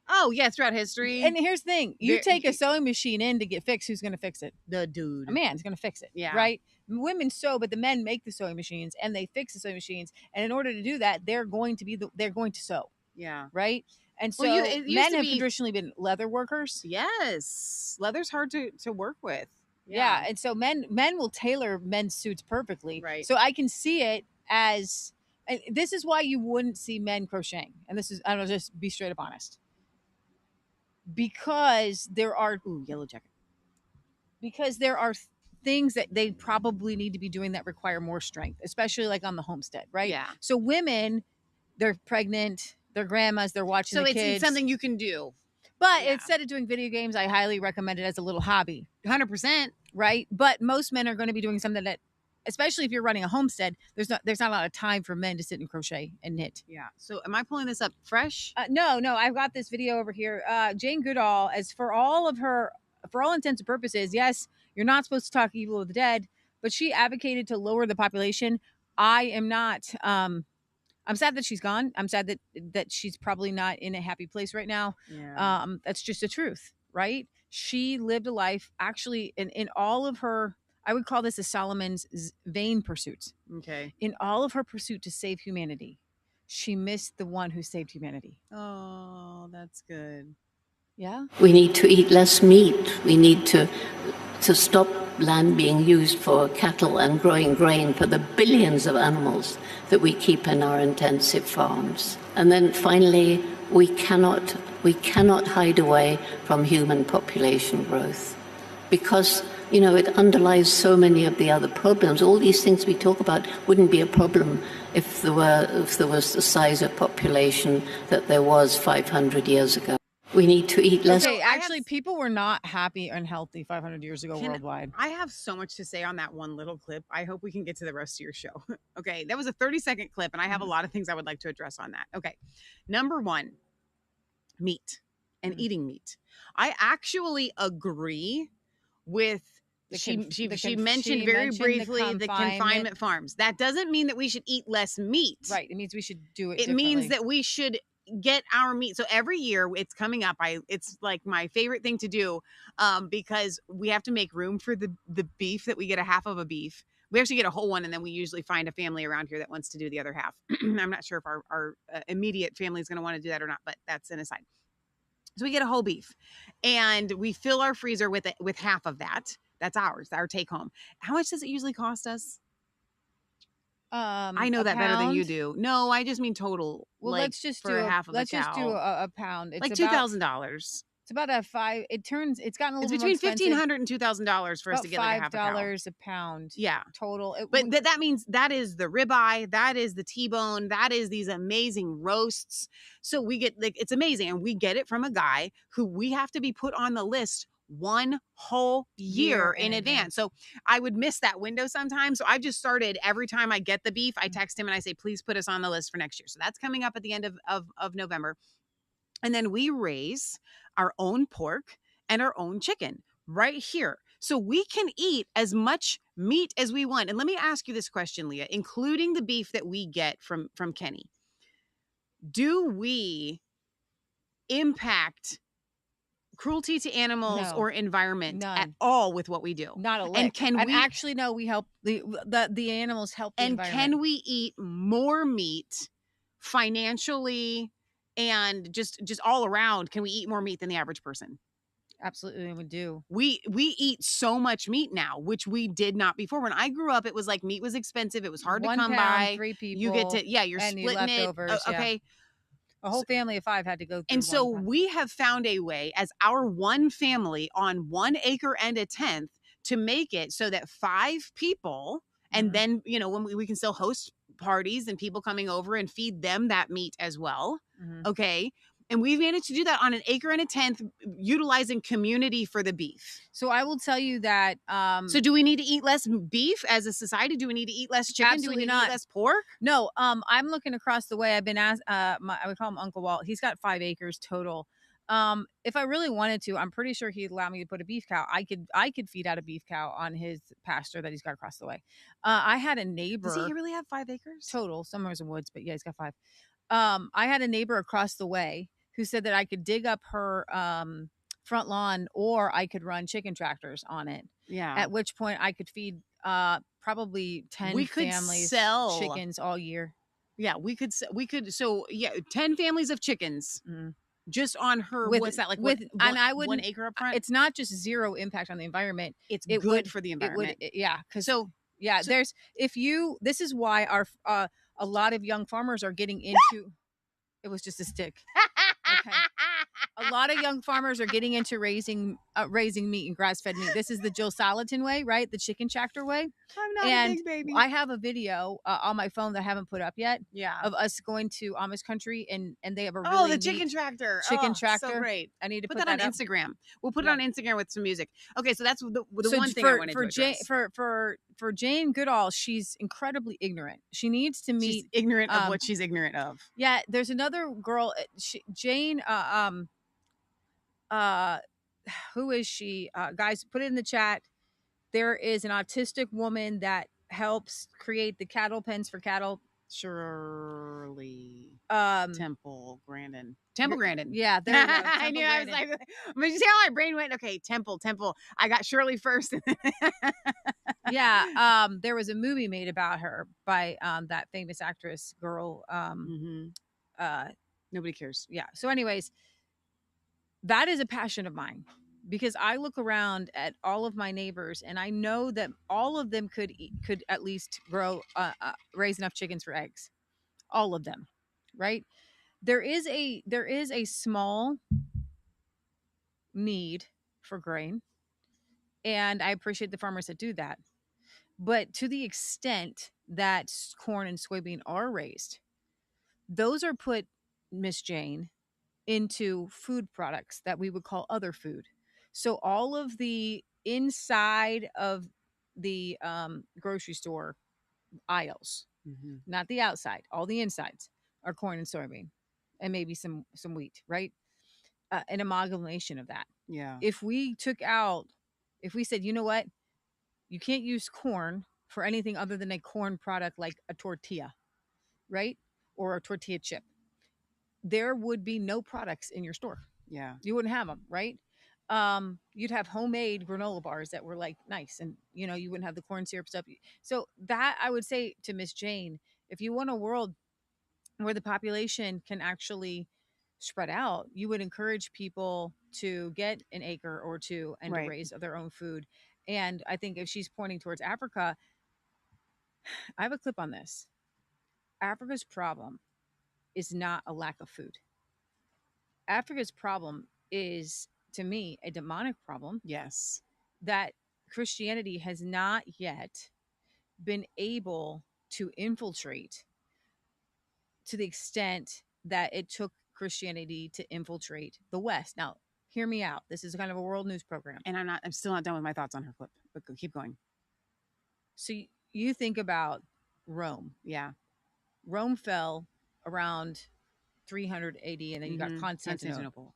Oh, yeah, throughout history. And here's the thing: you There- take a sewing machine in to get fixed. Who's going to fix it? the dude. A man's going to fix it. Yeah. Right. Women sew, but the men make the sewing machines and they fix the sewing machines. And in order to do that, they're going to sew. Yeah. Right. And so Well, it used men to have be- traditionally been leather workers. Yes. Leather's hard to work with. Yeah. And so men will tailor men's suits perfectly. Right. So I can see it as, and this is why you wouldn't see men crocheting. And this is, I don't know, just be straight up honest. Because there are yellow jacket. Because there are things that they probably need to be doing that require more strength, especially like on the homestead, right? Yeah. So women, they're pregnant, they're grandmas, they're watching So the it's kids. something you can do. But Yeah. instead of doing video games, I highly recommend it as a little hobby. 100%. Right? But most men are going to be doing something that, especially if you're running a homestead, there's not a lot of time for men to sit and crochet and knit. Yeah. So am I pulling this up fresh? No, I've got this video over here. Jane Goodall, for all intents and purposes, yes, you're not supposed to talk evil of the dead, but she advocated to lower the population. I am not. I'm sad that she's gone. I'm sad that she's probably not in a happy place right now. Yeah. That's just the truth, right? She lived a life actually in all of her, I would call this a Solomon's vain pursuits. Okay. In all of her pursuit to save humanity, she missed the one who saved humanity. Oh, that's good. Yeah. We need to eat less meat. We need to stop land being used for cattle and growing grain for the billions of animals that we keep in our intensive farms. And then finally, we cannot hide away from human population growth because, it underlies so many of the other problems. All these things we talk about wouldn't be a problem if there was the size of population that there was 500 years ago. We need to eat less. Okay, actually, people were not happy and healthy 500 years ago worldwide. I have so much to say on that one little clip. I hope we can get to the rest of your show. Okay, that was a 30-second clip, and I have a lot of things I would like to address on that. Okay, number one, meat and eating meat. I actually agree with. She mentioned very briefly the confinement farms. That doesn't mean that we should eat less meat. Right. It means we should do it. It means that we should get our meat. So every year it's coming up. It's like my favorite thing to do because we have to make room for the beef that we get a half of a beef. We actually get a whole one, and then we usually find a family around here that wants to do the other half. I'm not sure if our immediate family is going to want to do that or not, but that's an aside. So we get a whole beef, and we fill our freezer with half of that. That's ours, our take home. How much does it usually cost us? I know that better than you do. No, I just mean total. Well, like, let's just for do half of let's a cow. just do a pound. It's like about $2,000. It's about a five. It's gotten a little. It's more between expensive. $1,500 and $2,000 for us to get like a half a cow. $5 a pound. Yeah, total. But that means that is the ribeye, that is the T-bone, that is these amazing roasts. So we get it's amazing, and we get it from a guy who we have to be put on the list one whole year in advance. So I would miss that window sometimes. So I've just started, every time I get the beef, I text him and I say, please put us on the list for next year. So that's coming up at the end of November. And then we raise our own pork and our own chicken right here. So we can eat as much meat as we want. And let me ask you this question, Leah, including the beef that we get from Kenny. Do we impact cruelty to animals or environment at all with what we do? Not a lick. And can we actually no? We help the animals help the environment. Can we eat more meat financially and just all around? Can we eat more meat than the average person? Absolutely, we do. We eat so much meat now, which we did not before. When I grew up, it was like meat was expensive. It was hard to come by. 3 people. You get to you're and splitting leftovers, it. Okay. A whole family of 5 had to go through. And so we have found a way as our one family on 1 acre and a tenth to make it so that 5 people, and then, when we can still host parties and people coming over and feed them that meat as well. Okay. And we've managed to do that on 1 acre and a tenth, utilizing community for the beef. So I will tell you that. So do we need to eat less beef as a society? Do we need to eat less chicken? Absolutely Do we need not. to eat less pork? No. I'm looking across the way. I've been asked. I would call him Uncle Walt. He's got 5 acres total. If I really wanted to, I'm pretty sure he'd allow me to put a beef cow. I could feed out a beef cow on his pasture that he's got across the way. I had a neighbor. Does he really have 5 acres? Total. Somewhere's in woods, but yeah, he's got 5. I had a neighbor across the way who said that I could dig up her front lawn, or I could run chicken tractors on it. Yeah. At which point I could feed probably 10 We could families sell chickens all year. Yeah, we could. So yeah, 10 families of chickens just on her. What's that like? And I would 1 acre up front. It's not just zero impact on the environment. It's good for the environment. Yeah, because there's this is why our a lot of young farmers are getting into. It was just a stick. Okay. A lot of young farmers are getting into raising meat and grass-fed meat. This is the Jill Salatin way, right? The chicken tractor way. I'm not a big baby. I have a video on my phone that I haven't put up yet. Yeah. Of us going to Amish country and they have a really the chicken tractor. Chicken tractor. So great. I need to put that on Instagram. We'll put it on Instagram with some music. Okay, so that's the one thing I wanted to address. For Jane Goodall, she's incredibly ignorant. She needs to meet. She's ignorant of what she's ignorant of. Yeah, there's another girl, Jane. Who is she? Guys, put it in the chat. There is an autistic woman that helps create the cattle pens for cattle. Shirley Temple Grandin. Yeah, there you go. I knew. I was like, but you see how my brain went? Okay, Temple. I got Shirley first. Yeah. There was a movie made about her by that famous actress girl. Nobody cares. Yeah. So, anyways, that is a passion of mine because I look around at all of my neighbors and I know that all of them could at least raise enough chickens for eggs. All of them, right? There is a small need for grain, and I appreciate the farmers that do that. But to the extent that corn and soybean are raised, those are put, Miss Jane, into food products that we would call other food. So all of the inside of the grocery store aisles, not the outside, all the insides are corn and soybean and maybe some wheat, right? An amalgamation of that. Yeah. If we said, you know what, you can't use corn for anything other than a corn product like a tortilla, right? Or a tortilla chip, there would be no products in your store. Yeah. You wouldn't have them, right? You'd have homemade granola bars that were like nice and, you wouldn't have the corn syrup stuff. So that I would say to Miss Jane, if you want a world where the population can actually spread out, you would encourage people to get an acre or two and to raise their own food. And I think if she's pointing towards Africa, I have a clip on this. Africa's problem is not a lack of food. Africa's problem is, to me, a demonic problem. Yes. That Christianity has not yet been able to infiltrate to the extent that it took Christianity to infiltrate the West. Now, hear me out. This is kind of a world news program. And I'm still not done with my thoughts on her clip, but keep going. So you think about Rome. Yeah. Rome fell around 300 AD, and then you got Constantinople.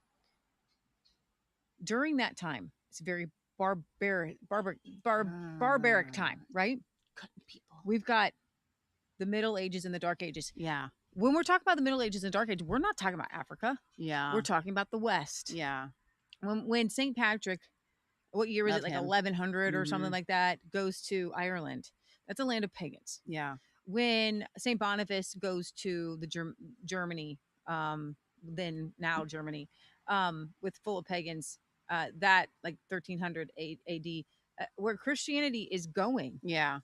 During that time, it's a very barbaric time, right? Cutting people. We've got the Middle Ages and the Dark Ages. Yeah. When we're talking about the Middle Ages and Dark Ages, we're not talking about Africa. Yeah. We're talking about the West. Yeah. When St. Patrick, what year was it? Like 1100 or something like that, goes to Ireland. That's a land of pagans. Yeah. When St. Boniface goes to the Germany, then now Germany, with full of pagans, that like 1300 AD, where Christianity is going. Yeah.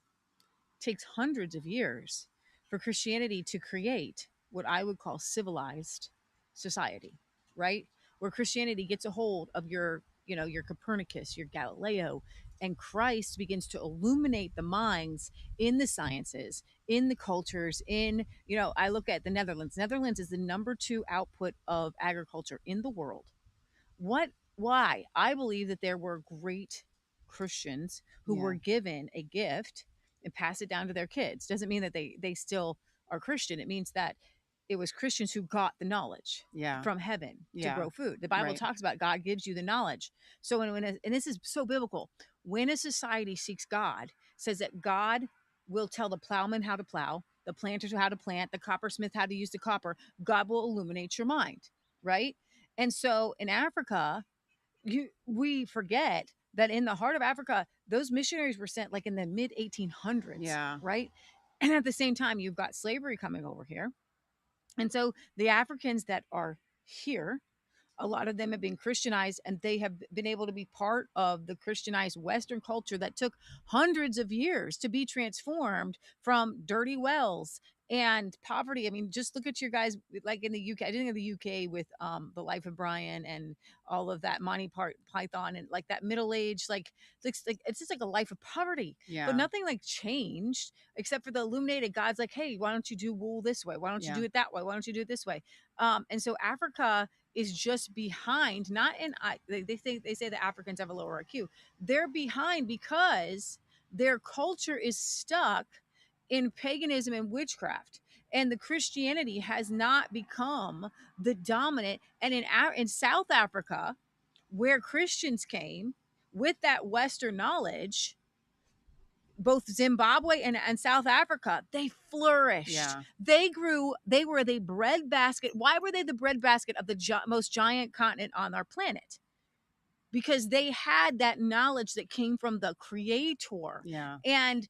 Takes hundreds of years for Christianity to create what I would call civilized society, right? Where Christianity gets a hold of your Copernicus, your Galileo, and Christ begins to illuminate the minds in the sciences, in the cultures, I look at the Netherlands. Netherlands is the number 2 output of agriculture in the world. Why? I believe that there were great Christians who were given a gift and pass it down to their kids. Doesn't mean that they still are Christian. It means that it was Christians who got the knowledge from heaven to grow food. The Bible talks about God gives you the knowledge. So and this is so biblical. When a society seeks God, says that God will tell the plowman how to plow, the planters how to plant, the coppersmith how to use the copper. God will illuminate your mind, right? And so in Africa, we forget that in the heart of Africa, those missionaries were sent like in the mid 1800s, right? And at the same time, you've got slavery coming over here. And so the Africans that are here, a lot of them have been Christianized, and they have been able to be part of the Christianized Western culture that took hundreds of years to be transformed from dirty wells and poverty. I mean, just look at your guys like in the UK. I think in the UK with The Life of Brian and all of that Monty Python and like that middle age, like it's just like a life of poverty. But nothing like changed except for the illuminated God's like, hey, why don't you do wool this way? Why don't you do it that way? Why don't you do it this way? And so Africa is just behind, not in, they say the Africans have a lower IQ. They're behind because their culture is stuck in paganism and witchcraft. And the Christianity has not become the dominant. And in South Africa, where Christians came with that Western knowledge, both Zimbabwe and South Africa, they flourished. They grew. They were the breadbasket. Why were they the breadbasket of the most giant continent on our planet? Because they had that knowledge that came from the Creator. And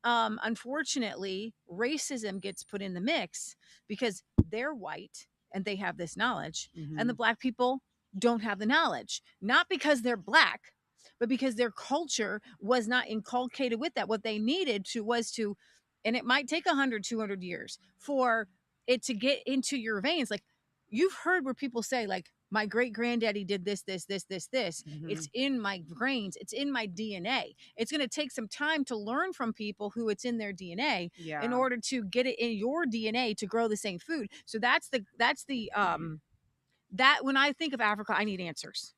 unfortunately, racism gets put in the mix because they're white and they have this knowledge, and the Black people don't have the knowledge. Not because they're Black, but because their culture was not inculcated with that. What they needed was to, and it might take 100, 200 years for it to get into your veins. Like you've heard where people say like, my great granddaddy did this. It's in my grains. It's in my DNA. It's going to take some time to learn from people who it's in their DNA in order to get it in your DNA to grow the same food. So that's the that when I think of Africa, I need answers.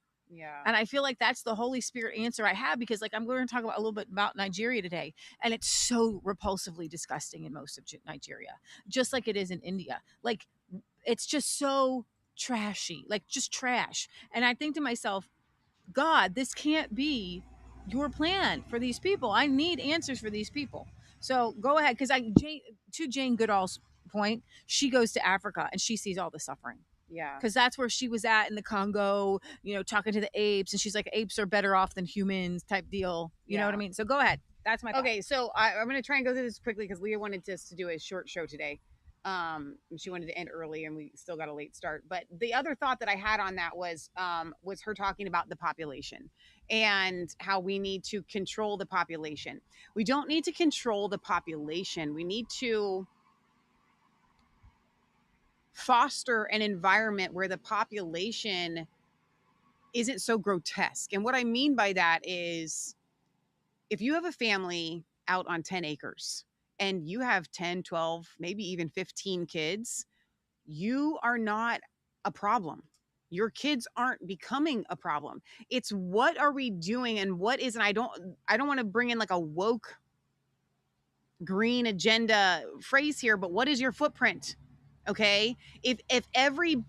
And I feel like that's the Holy Spirit answer I have, because like I'm going to talk about a little bit about Nigeria today, and it's so repulsively disgusting in most of Nigeria, just like it is in India. Like it's just so trashy, like just trash. And I think to myself, God, this can't be your plan for these people. I need answers for these people. So go ahead, because to Jane Goodall's point, she goes to Africa and she sees all the suffering. Because that's where she was at in the Congo, talking to the apes, and she's like, apes are better off than humans type deal. You know what I mean? So go ahead. That's my thought. Okay, so I'm going to try and go through this quickly because Leah wanted us to do a short show today. She wanted to end early and we still got a late start. But the other thought that I had on that was her talking about the population and how we need to control the population. We don't need to control the population. We need to foster an environment where the population isn't so grotesque. And what I mean by that is if you have a family out on 10 acres, and you have 10, 12, maybe even 15 kids, you are not a problem. Your kids aren't becoming a problem. It's what are we doing and what isn't. I don't want to bring in like a woke green agenda phrase here, but what is your footprint? Okay? If every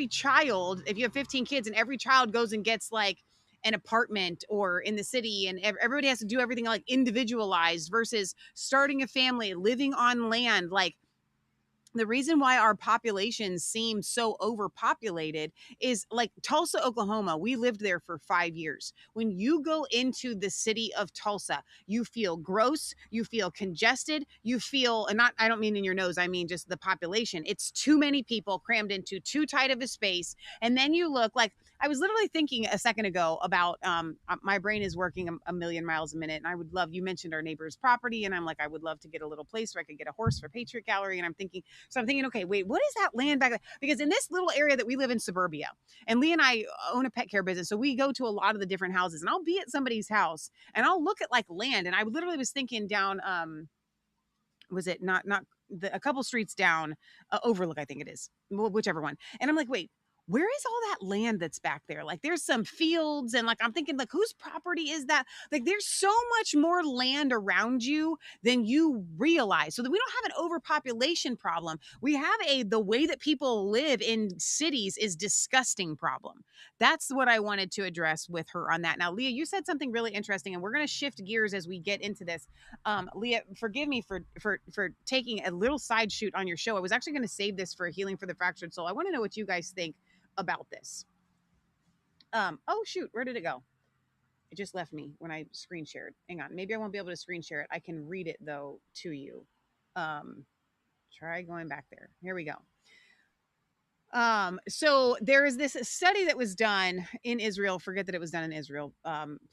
child, if you have 15 kids and every child goes and gets like an apartment or in the city and everybody has to do everything like individualized versus starting a family, living on land, like the reason why our populations seem so overpopulated is like Tulsa, Oklahoma. We lived there for 5 years. When you go into the city of Tulsa, you feel gross, you feel congested, you feel, and I don't mean in your nose, I mean just the population. It's too many people crammed into too tight of a space. And then you look like, I was literally thinking a second ago about, my brain is working a million miles a minute. And I would love, you mentioned our neighbor's property. And I'm like, I would love to get a little place where I could get a horse for Patriot Gallery. And I'm thinking, okay, wait, what is that land back there? Because in this little area that we live in, suburbia, and Lee and I own a pet care business. So we go to a lot of the different houses, and I'll be at somebody's house and I'll look at like land. And I literally was thinking down, was it not a couple streets down, Overlook, I think it is, whichever one. And I'm like, wait, where is all that land that's back there? Like there's some fields and like, I'm thinking like, whose property is that? Like there's so much more land around you than you realize. So that we don't have an overpopulation problem. We have the way that people live in cities is disgusting problem. That's what I wanted to address with her on that. Now, Leah, you said something really interesting and we're going to shift gears as we get into this. Leah, forgive me for taking a little side shoot on your show. I was actually going to save this for Healing for the Fractured Soul. I want to know what you guys think about this. Oh shoot, where did it go? It just left me when I screen shared. Hang on, maybe I won't be able to screen share it. I can read it though to you. Try going back there. Here we go. So there is this study that was done in Israel. Forget that it was done in Israel,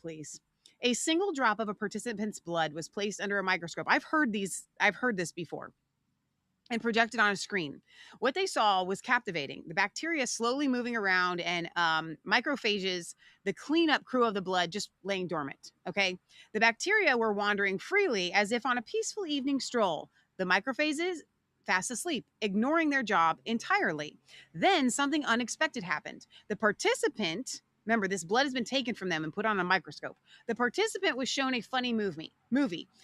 please. A single drop of a participant's blood was placed under a microscope. I've heard this before. And projected on a screen. What they saw was captivating. The bacteria slowly moving around and macrophages, the cleanup crew of the blood just laying dormant, okay? The bacteria were wandering freely as if on a peaceful evening stroll. The macrophages fast asleep, ignoring their job entirely. Then something unexpected happened. The participant, remember this blood has been taken from them and put on a microscope. The participant was shown a funny movie.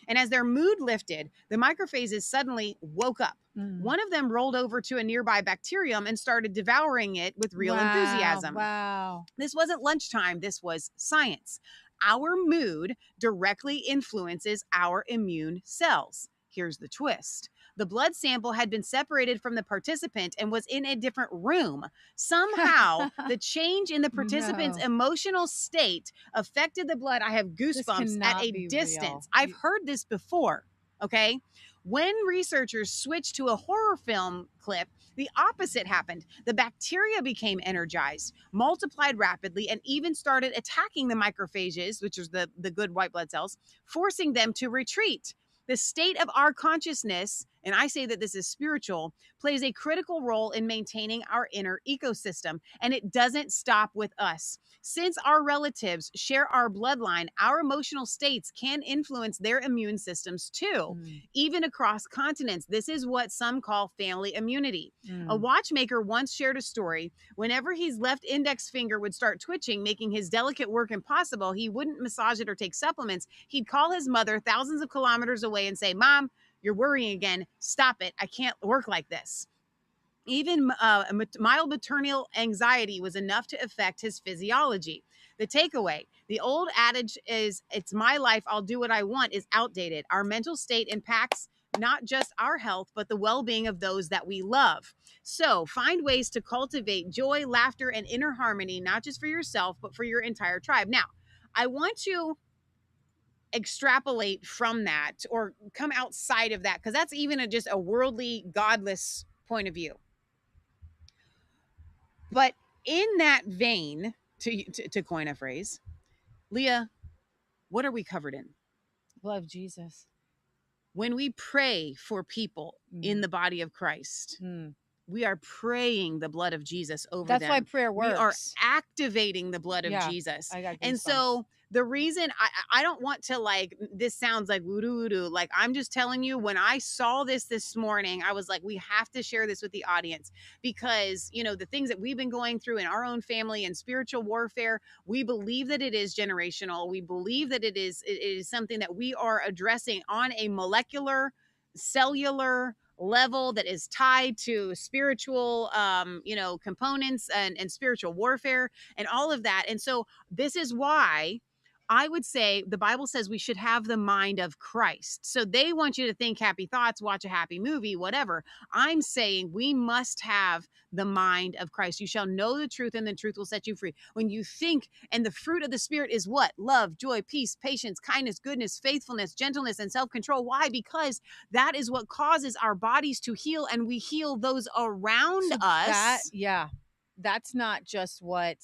And as their mood lifted, the macrophages suddenly woke up. One of them rolled over to a nearby bacterium and started devouring it with real enthusiasm. Wow. This wasn't lunchtime. This was science. Our mood directly influences our immune cells. Here's the twist. The blood sample had been separated from the participant and was in a different room. Somehow, the change in the participant's emotional state affected the blood. I have goosebumps at a distance. Real. I've heard this before, okay? When researchers switched to a horror film clip, the opposite happened. The bacteria became energized, multiplied rapidly, and even started attacking the macrophages, which is the good white blood cells, forcing them to retreat. The state of our consciousness, and I say that this is spiritual, plays a critical role in maintaining our inner ecosystem, and it doesn't stop with us. Since our relatives share our bloodline, our emotional states can influence their immune systems too, even across continents. This is what some call family immunity. A watchmaker once shared a story. Whenever his left index finger would start twitching, making his delicate work impossible, he wouldn't massage it or take supplements. He'd call his mother thousands of kilometers away and say, "Mom, you're worrying again. Stop it. I can't work like this." Even mild maternal anxiety was enough to affect his physiology. The takeaway, the old adage is, "It's my life, I'll do what I want," is outdated. Our mental state impacts not just our health, but the well-being of those that we love. So find ways to cultivate joy, laughter, and inner harmony, not just for yourself, but for your entire tribe. Now, I want to extrapolate from that or come outside of that, because that's even just a worldly, godless point of view. But in that vein, to coin a phrase, Leah, what are we covered in? Blood of Jesus. When we pray for people in the body of Christ, we are praying the blood of Jesus over them. That's why prayer works. We are activating the blood of Jesus. And so the reason I don't want to, like, this sounds like voodoo. Like, I'm just telling you, when I saw this morning, I was like, we have to share this with the audience, because, you know, the things that we've been going through in our own family and spiritual warfare, we believe that it is generational. We believe that it is something that we are addressing on a molecular, cellular level that is tied to spiritual, components and spiritual warfare and all of that. And so this is why I would say the Bible says we should have the mind of Christ. So they want you to think happy thoughts, watch a happy movie, whatever. I'm saying we must have the mind of Christ. You shall know the truth, and the truth will set you free. When you think, and the fruit of the Spirit is what? Love, joy, peace, patience, kindness, goodness, faithfulness, gentleness, and self-control. Why? Because that is what causes our bodies to heal, and we heal those around us. That's not just what...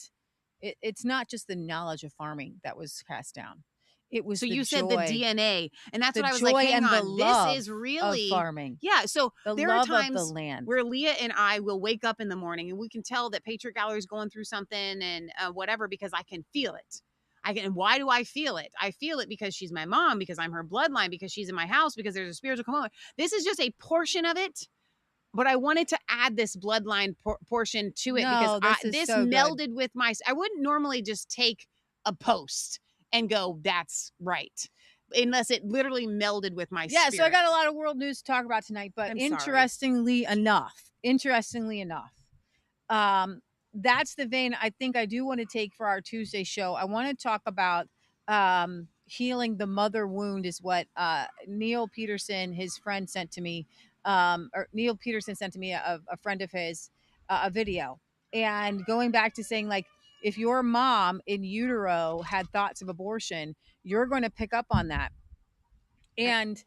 It's not just the knowledge of farming that was passed down. It was so the you joy, said the DNA, and that's what I was joy like, hang and on, the love this is really of farming. Yeah, so the there love are times of the land where Leah and I will wake up in the morning and we can tell that Patriot Gallery is going through something and whatever, because I can feel it. And why do I feel it? I feel it because she's my mom, because I'm her bloodline, because she's in my house, because there's a spiritual component. This is just a portion of it. but I wanted to add this bloodline portion to it No, because this is this so good. melded with I wouldn't normally just take a post and go, that's right. Unless it literally melded with my Yeah, spirit. so I got a lot of world news to talk about tonight, but I'm sorry. interestingly enough, that's the vein I think I do want to take for our Tuesday show. I want to talk about healing the mother wound is what Neil Peterson, his friend, sent to me. Or Neil Peterson sent to me a friend of his, a video. And going back to saying, like, if your mom in utero had thoughts of abortion, you're going to pick up on that. And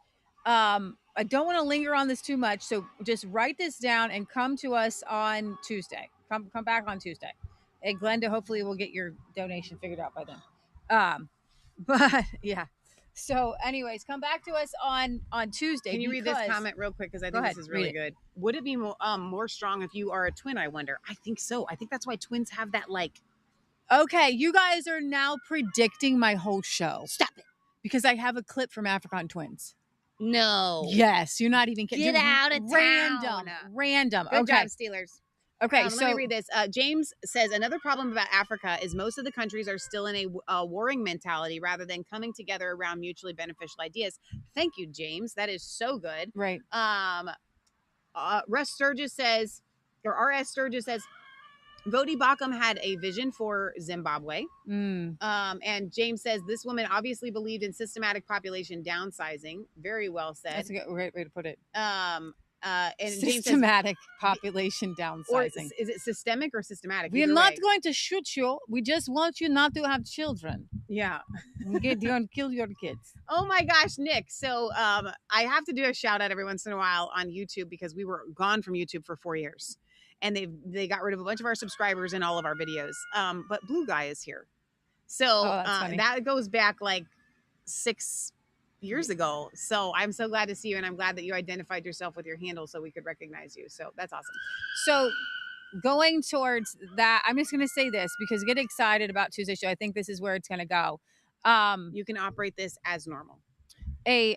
I don't want to linger on this too much, so just write this down and come to us on Tuesday. Come back on Tuesday. And Glenda, hopefully we'll get your donation figured out by then. But yeah. So anyways, come back to us on Tuesday. Can you read this comment real quick? Because I think this is really good. Would it be more strong if you are a twin, I wonder? I think so. I think that's why twins have that, like... Okay, you guys are now predicting my whole show. Stop it. Because I have a clip from African Twins. No. Yes, you're not even kidding. Get out of town. Random. Good Okay. job, Steelers. Okay, so let me read this. James says, another problem about Africa is most of the countries are still in a warring mentality rather than coming together around mutually beneficial ideas. Thank you, James. That is so good. Right. Russ Sturgis says, or R.S. Sturgis says, Vodi Bakum had a vision for Zimbabwe. And James says, this woman obviously believed in systematic population downsizing. Very well said. That's a good way to put it. And Systematic population downsizing. Or is it systemic or systematic? We're not going to shoot you. We just want you not to have children. Yeah. You're going to kill your kids. Oh my gosh, Nick. So I have to do a shout out every once in a while on YouTube because we were gone from YouTube for 4 years. And they got rid of a bunch of our subscribers in all of our videos. But Blue Guy is here. So that goes back like 6 years ago. So I'm so glad to see you. And I'm glad that you identified yourself with your handle so we could recognize you. So that's awesome. So going towards that, I'm just going to say this because get excited about Tuesday show. I think this is where it's going to go. You can operate this as normal. A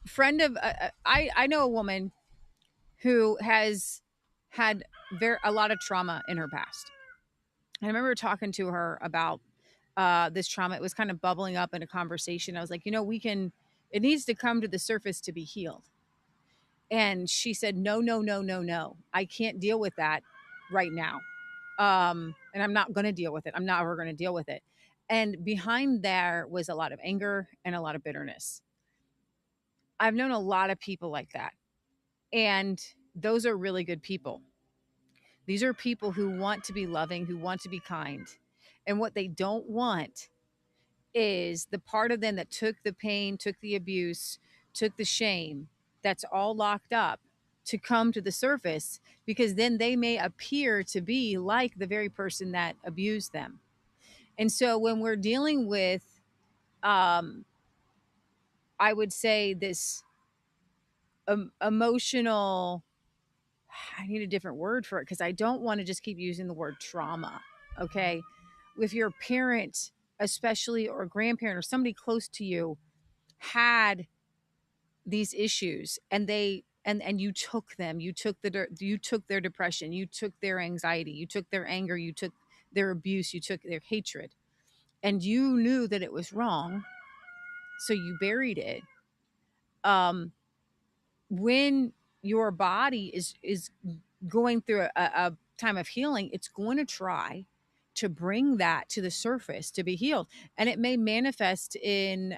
friend of, I know a woman who has had a lot of trauma in her past. I remember talking to her about this trauma. It was kind of bubbling up in a conversation. I was like, it needs to come to the surface to be healed. And she said, no. I can't deal with that right now. And I'm not going to deal with it. I'm not ever going to deal with it. And behind there was a lot of anger and a lot of bitterness. I've known a lot of people like that. And those are really good people. These are people who want to be loving, who want to be kind. And what they don't want is the part of them that took the pain, took the abuse, took the shame, that's all locked up to come to the surface, because then they may appear to be like the very person that abused them. And so when we're dealing with, I would say this emotional, I need a different word for it because I don't want to just keep using the word trauma. Okay. If your parent, especially, or a grandparent or somebody close to you had these issues and you took them, you took their depression, you took their anxiety, you took their anger, you took their abuse, you took their hatred, and you knew that it was wrong. So you buried it. When your body is going through a time of healing, it's going to try to bring that to the surface to be healed. And it may manifest in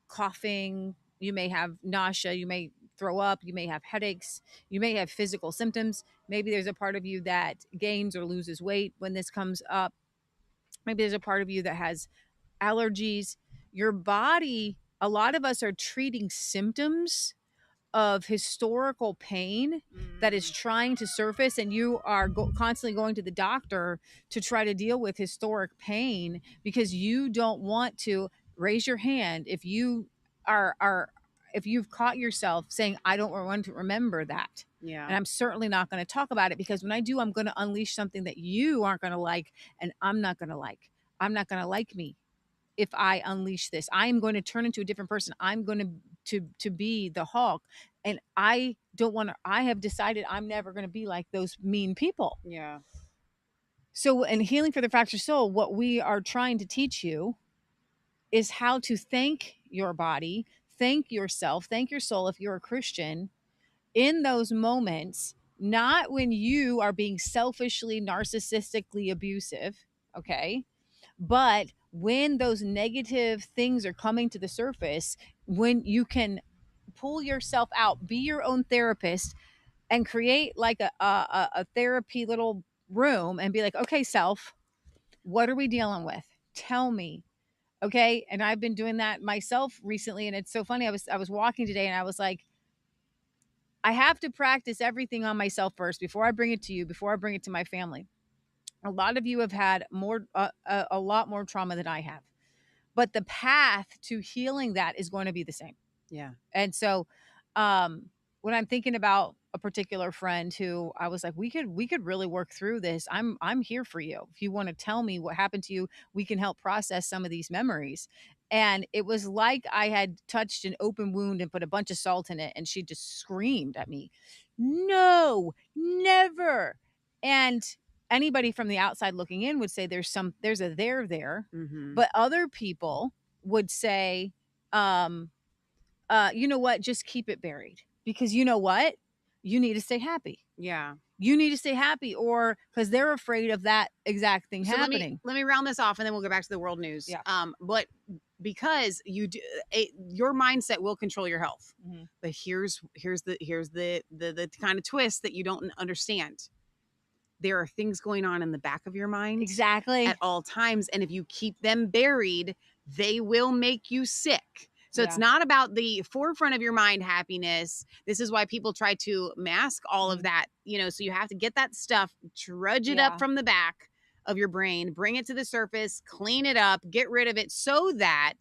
coughing. You may have nausea. You may throw up. You may have headaches. You may have physical symptoms. Maybe there's a part of you that gains or loses weight when this comes up. Maybe there's a part of you that has allergies. Your body, a lot of us are treating symptoms of historical pain that is trying to surface, and you are constantly going to the doctor to try to deal with historic pain because you don't want to raise your hand if you if you've caught yourself saying, I don't want to remember that. Yeah. And I'm certainly not going to talk about it, because when I do, I'm going to unleash something that you aren't going to like, and I'm not going to like. I'm not going to like me if I unleash this. I'm going to turn into a different person. I'm going to be the Hulk. And I don't want to. I have decided I'm never going to be like those mean people. Yeah. So in Healing for the Fractured Soul, what we are trying to teach you is how to thank your body, thank yourself, thank your soul if you're a Christian in those moments, not when you are being selfishly, narcissistically abusive, okay? But when those negative things are coming to the surface, when you can pull yourself out, be your own therapist, and create like a therapy little room and be like, okay, self, what are we dealing with? Tell me. Okay. And I've been doing that myself recently. And it's so funny. I was walking today and I was like, I have to practice everything on myself first before I bring it to you, before I bring it to my family. A lot of you have had a lot more trauma than I have, but the path to healing that is going to be the same. Yeah. And so, when I'm thinking about a particular friend who I was like, we could really work through this. I'm here for you. If you want to tell me what happened to you, we can help process some of these memories. And it was like I had touched an open wound and put a bunch of salt in it. And she just screamed at me, no, never. And anybody from the outside looking in would say there's a there there. Mm-hmm. But other people would say, you know what, just keep it buried, because you know what, you need to stay happy. Yeah. You need to stay happy, or because they're afraid of that exact thing happening. Let me round this off and then we'll go back to the world news. Yeah. But because you do, your mindset will control your health. Mm-hmm. But here's the kind of twist that you don't understand. There are things going on in the back of your mind Exactly. at all times, and if you keep them buried, they will make you sick. So it's not about the forefront of your mind happiness. This is why people try to mask all of that, so you have to get that stuff, trudge it up from the back of your brain, bring it to the surface, clean it up, get rid of it, so that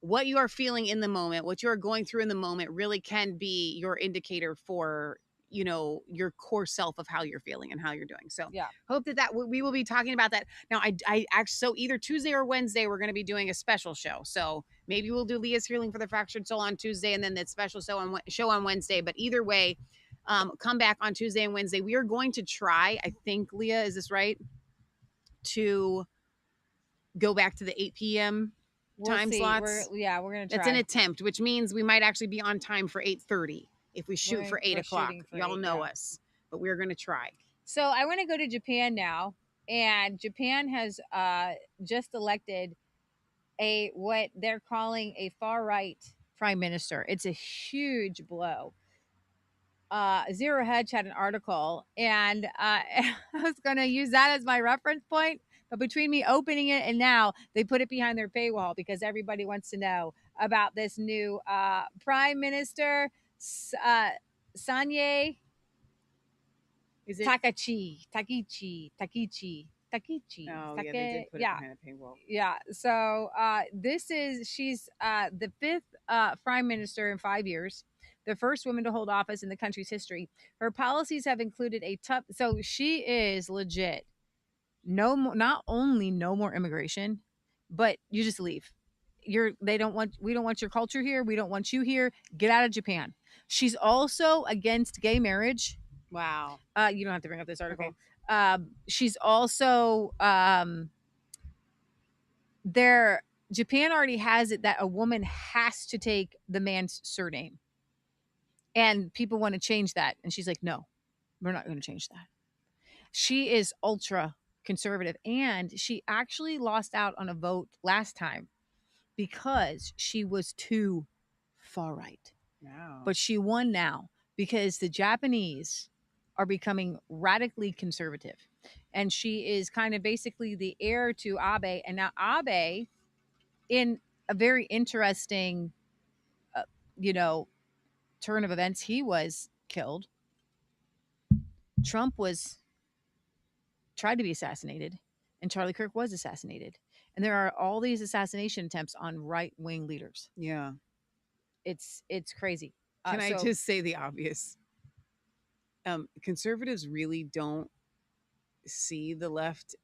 what you are feeling in the moment, what you are going through in the moment, really can be your indicator for your core self of how you're feeling and how you're doing. So hope that we will be talking about that. Now, I actually, so either Tuesday or Wednesday, we're going to be doing a special show. So maybe we'll do Leah's Healing for the Fractured Soul on Tuesday and then that special show on Wednesday. But either way, come back on Tuesday and Wednesday. We are going to try, I think, Leah, is this right? To go back to the 8 p.m. time slots. We're going to try. It's an attempt, which means we might actually be on time for 8:30. If we shoot for 8 o'clock, y'all know us, but we're going to try. So I want to go to Japan now, and Japan has just elected what they're calling a far right prime minister. It's a huge blow. Zero Hedge had an article, and I was going to use that as my reference point. But between me opening it and now, they put it behind their paywall because everybody wants to know about this new prime minister. Sanye is it Takichi. Oh, yeah, they did put it behind a paywall. Yeah. So she's the fifth prime minister in 5 years, the first woman to hold office in the country's history. Her policies have included so she is legit. Not only no more immigration, but you just leave. We don't want your culture here. We don't want you here. Get out of Japan. She's also against gay marriage. Wow. You don't have to bring up this article. Okay. She's also Japan already has it that a woman has to take the man's surname. And people want to change that. And she's like, no, we're not going to change that. She is ultra conservative. And she actually lost out on a vote last time because she was too far right. Wow. But she won now because the Japanese are becoming radically conservative. And she is kind of basically the heir to Abe. And now Abe, in a very interesting, turn of events, he was killed. Trump tried to be assassinated, and Charlie Kirk was assassinated. And there are all these assassination attempts on right-wing leaders. Yeah. It's crazy. Can I just say the obvious? Conservatives really don't see the left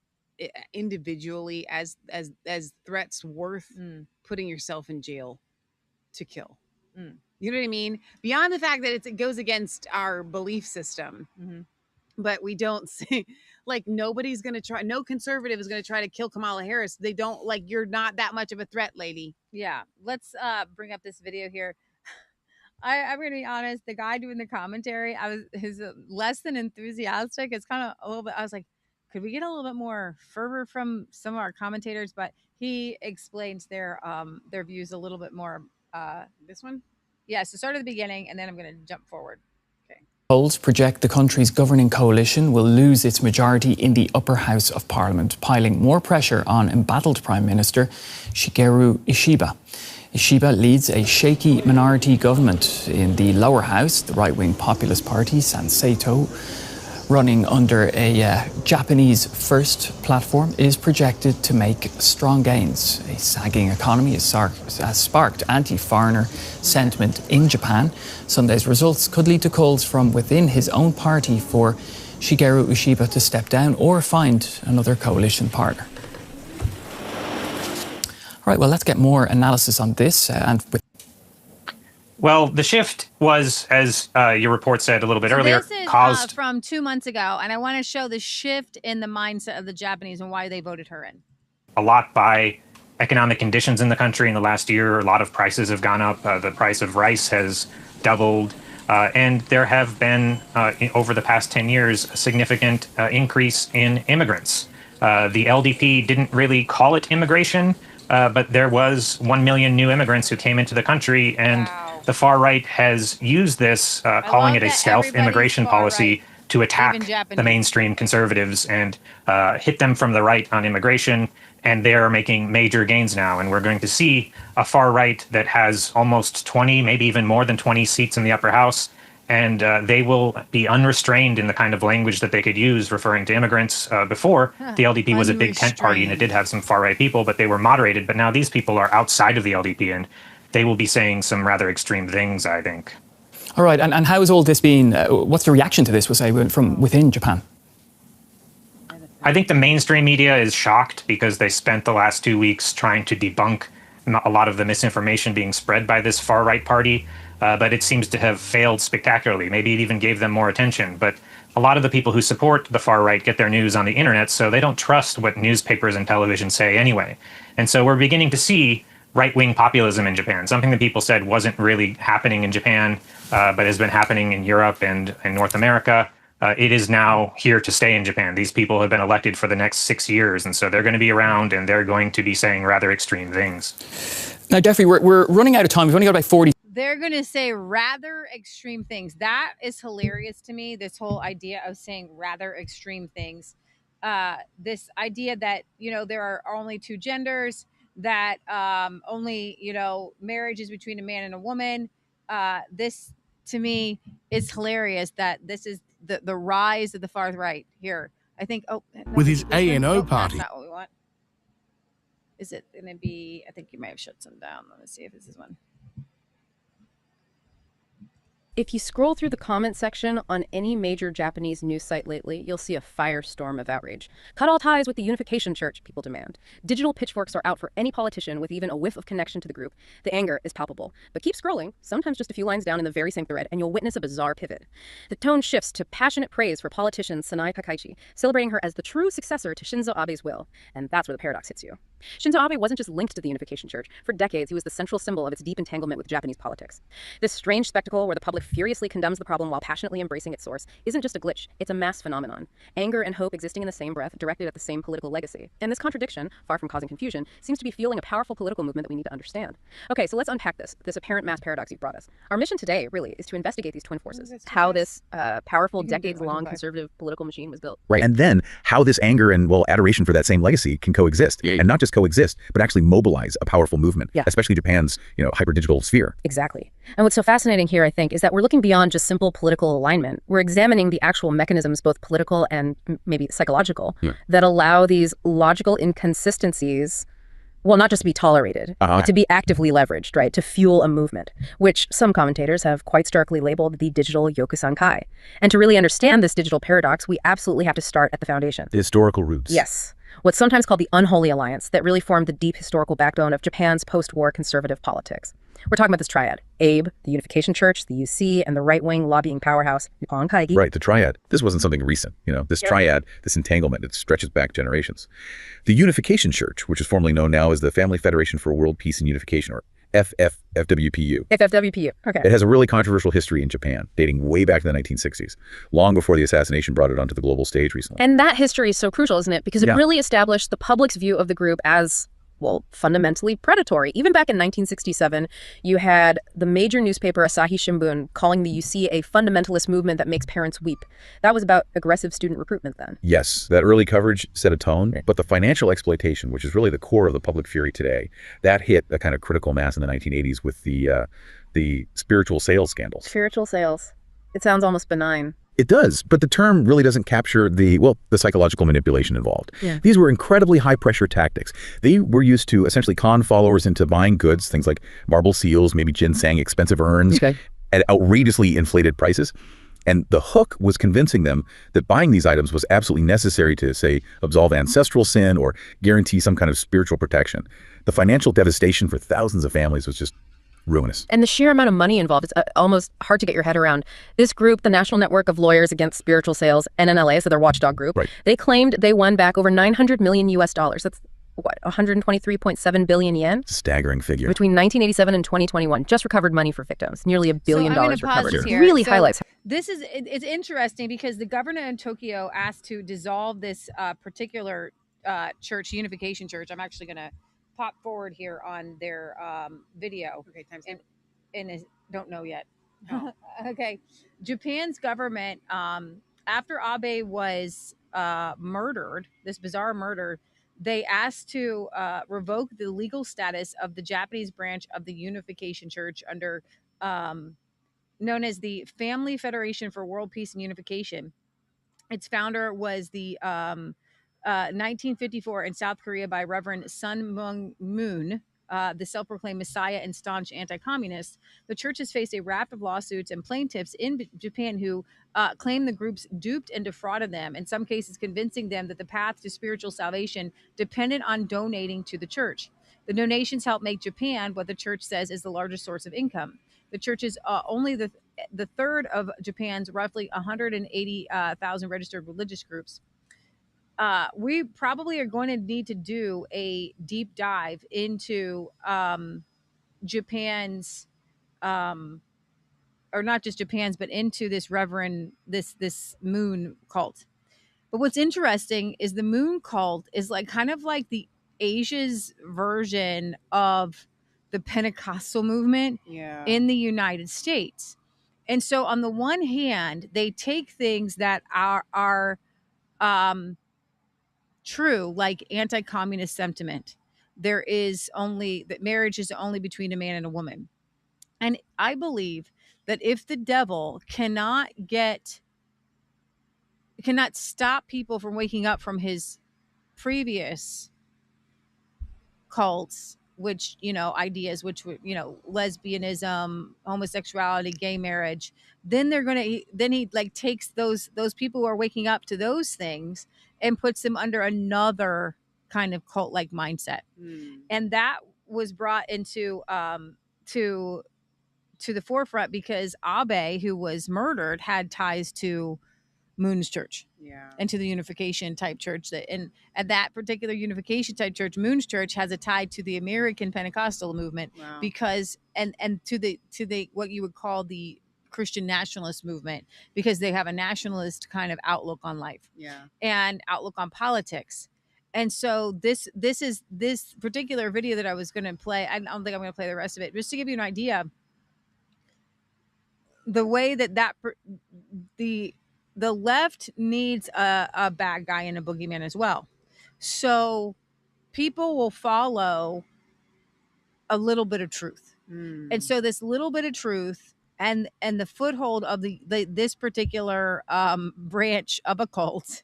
individually as threats worth putting yourself in jail to kill. You know what I mean? Beyond the fact that it goes against our belief system, but we don't see, like, nobody's going to try, no conservative is going to try to kill Kamala Harris. They don't, like, you're not that much of a threat, lady. Yeah. Let's bring up this video here. I'm going to be honest, the guy doing the commentary, his less than enthusiastic. It's kind of a little bit, I was like, could we get a little bit more fervor from some of our commentators? But he explains their views a little bit more. This one? Yeah, so start at the beginning, and then I'm going to jump forward. Okay. Polls project the country's governing coalition will lose its majority in the upper house of parliament, piling more pressure on embattled Prime Minister Shigeru Ishiba. Ishiba leads a shaky minority government. In the lower house, the right-wing populist party, Sanseito, running under a Japanese first platform, is projected to make strong gains. A sagging economy has sparked anti-foreigner sentiment in Japan. Sunday's results could lead to calls from within his own party for Shigeru Ishiba to step down or find another coalition partner. All right, well, let's get more analysis on this. Well, the shift was, as your report said a little bit earlier, this is, caused from 2 months ago, and I want to show the shift in the mindset of the Japanese and why they voted her in. a lot by economic conditions in the country in the last year. A lot of prices have gone up. The price of rice has doubled. And there have been, over the past 10 years, a significant increase in immigrants. The LDP didn't really call it immigration, but there was 1 million new immigrants who came into the country, and the far right has used this, calling it a stealth immigration policy, to attack the mainstream conservatives and hit them from the right on immigration. And they are making major gains now. And we're going to see a far right that has almost 20, maybe even more than 20 seats in the upper house. And they will be unrestrained in the kind of language that they could use referring to immigrants. Before, the LDP was a big tent party and it did have some far right people, but they were moderated. But now these people are outside of the LDP and they will be saying some rather extreme things, I think. All right. And how has all this been? What's the reaction to this, we'll say, from within Japan? I think the mainstream media is shocked because they spent the last 2 weeks trying to debunk a lot of the misinformation being spread by this far right party. But it seems to have failed spectacularly. Maybe it even gave them more attention. But a lot of the people who support the far right get their news on the internet, so they don't trust what newspapers and television say anyway. And so we're beginning to see right-wing populism in Japan, something that people said wasn't really happening in Japan, but has been happening in Europe and in North America. It is now here to stay in Japan. These people have been elected for the next 6 years, and so they're going to be around and they're going to be saying rather extreme things. Now, Jeffrey, we're running out of time. We've only got about 40. They're going to say rather extreme things. That is hilarious to me, this whole idea of saying rather extreme things. This idea that, you know, there are only two genders, that only, you know, marriage is between a man and a woman. This, to me, is hilarious that this is the rise of the far right here. I think, no, with his A&O party. That's not what we want. Is it going to be, I think you might have shut some down. Let me see if this is one. If you scroll through the comment section on any major Japanese news site lately, you'll see a firestorm of outrage. Cut all ties with the Unification Church, people demand. Digital pitchforks are out for any politician with even a whiff of connection to the group. The anger is palpable. But keep scrolling, sometimes just a few lines down in the very same thread, and you'll witness a bizarre pivot. The tone shifts to passionate praise for politician Sanae Takaichi, celebrating her as the true successor to Shinzo Abe's will. And that's where the paradox hits you. Shinzo Abe wasn't just linked to the Unification Church. For decades, he was the central symbol of its deep entanglement with Japanese politics. This strange spectacle where the public furiously condemns the problem while passionately embracing its source isn't just a glitch, it's a mass phenomenon. Anger and hope existing in the same breath, directed at the same political legacy. And this contradiction, far from causing confusion, seems to be fueling a powerful political movement that we need to understand. Okay, so let's unpack this apparent mass paradox you've brought us. Our mission today, really, is to investigate these twin forces, how this powerful, decades-long conservative political machine was built. Right, and then how this anger and, well, adoration for that same legacy can coexist. And not just coexist, but actually mobilize a powerful movement, especially Japan's, hyper-digital sphere. Exactly. And what's so fascinating here, I think, is that we're looking beyond just simple political alignment. We're examining the actual mechanisms, both political and maybe psychological, that allow these logical inconsistencies, well, not just to be tolerated, to be actively leveraged, right, to fuel a movement, which some commentators have quite starkly labeled the digital Yokusankai. And to really understand this digital paradox, we absolutely have to start at the foundation. The historical roots. Yes. what's sometimes called the Unholy Alliance that really formed the deep historical backbone of Japan's post-war conservative politics. We're talking about this triad: Abe, the Unification Church, the UC, and the right-wing lobbying powerhouse, Nippon Kaigi. Right, the triad. This wasn't something recent. This triad, this entanglement, it stretches back generations. The Unification Church, which is formerly known now as the Family Federation for World Peace and Unification, or FFWPU. FFWPU, okay. It has a really controversial history in Japan, dating way back to the 1960s, long before the assassination brought it onto the global stage recently. And that history is so crucial, isn't it? Because it really established the public's view of the group as, well, fundamentally predatory. Even back in 1967, you had the major newspaper Asahi Shimbun calling the UC a fundamentalist movement that makes parents weep. That was about aggressive student recruitment then. Yes, that early coverage set a tone, but the financial exploitation, which is really the core of the public fury today, that hit a kind of critical mass in the 1980s with the spiritual sales scandals. Spiritual sales. It sounds almost benign. It does, but the term really doesn't capture the psychological manipulation involved. Yeah. These were incredibly high-pressure tactics. They were used to essentially con followers into buying goods, things like marble seals, maybe ginseng, expensive urns, at outrageously inflated prices. And the hook was convincing them that buying these items was absolutely necessary to, say, absolve ancestral sin or guarantee some kind of spiritual protection. The financial devastation for thousands of families was just ruinous. And the sheer amount of money involved is almost hard to get your head around. This group, the National Network of Lawyers Against Spiritual Sales, NNLA, so their watchdog group, they claimed they won back over $900 million US. That's what, 123.7 billion yen? Staggering figure. Between 1987 and 2021, just recovered money for victims. Nearly $1 billion recovered. Here. Really so highlights. It's interesting because the governor in Tokyo asked to dissolve this particular church, Unification Church. I'm actually going to pop forward here on their video. Okay, time's and don't know yet. Oh. Okay. Japan's government, after Abe was murdered, this bizarre murder, they asked to revoke the legal status of the Japanese branch of the Unification Church under known as the Family Federation for World Peace and Unification. Its founder was the 1954 in South Korea by Reverend Sun Myung Moon, the self-proclaimed messiah and staunch anti-communist. The church has faced a raft of lawsuits and plaintiffs in Japan who claim the groups duped and defrauded them, in some cases convincing them that the path to spiritual salvation depended on donating to the church. The donations help make Japan what the church says is the largest source of income. The church is only the third of Japan's roughly 180,000 registered religious groups. We probably are going to need to do a deep dive into Japan's, or not just Japan's, but into this this moon cult. But what's interesting is the moon cult is like kind of like the Asia's version of the Pentecostal movement in the United States. And so on the one hand, they take things that are true, like anti-communist sentiment. There is only that marriage is only between a man and a woman. And I believe that if the devil cannot stop people from waking up from his previous cults, which, ideas, which were, lesbianism, homosexuality, gay marriage, then he like takes those people who are waking up to those things and puts them under another kind of cult-like mindset. And that was brought into to the forefront because Abe, who was murdered, had ties to Moon's church and to the Unification type church. And that particular Unification type church, Moon's church, has a tie to the American Pentecostal movement because and to the what you would call the Christian nationalist movement, because they have a nationalist kind of outlook on life and outlook on politics. And so this particular video that I was going to play, I don't think I'm going to play the rest of it, just to give you an idea the way that the left needs a bad guy and a boogeyman as well. So people will follow a little bit of truth. And so this little bit of truth and the foothold of this particular branch of a cult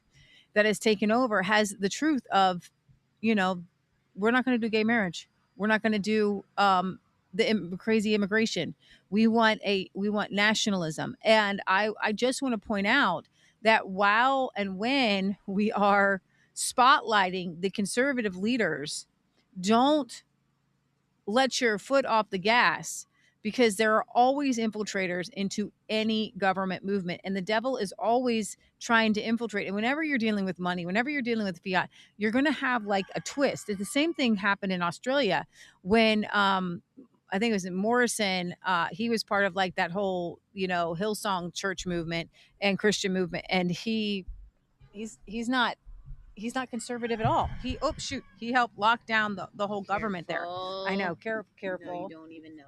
that has taken over has the truth of, we're not going to do gay marriage. We're not going to do the crazy immigration. We want nationalism. And I just want to point out that while and when we are spotlighting the conservative leaders. Don't let your foot off the gas, because there are always infiltrators into any government movement, and the devil is always trying to infiltrate. And whenever you're dealing with money, whenever you're dealing with fiat, you're going to have like a twist. The same thing happened in Australia when I think it was in Morrison. He was part of like that whole, Hillsong church movement and Christian movement, and he's not conservative at all. He helped lock down the whole government there. I know. Careful. No, you don't even know.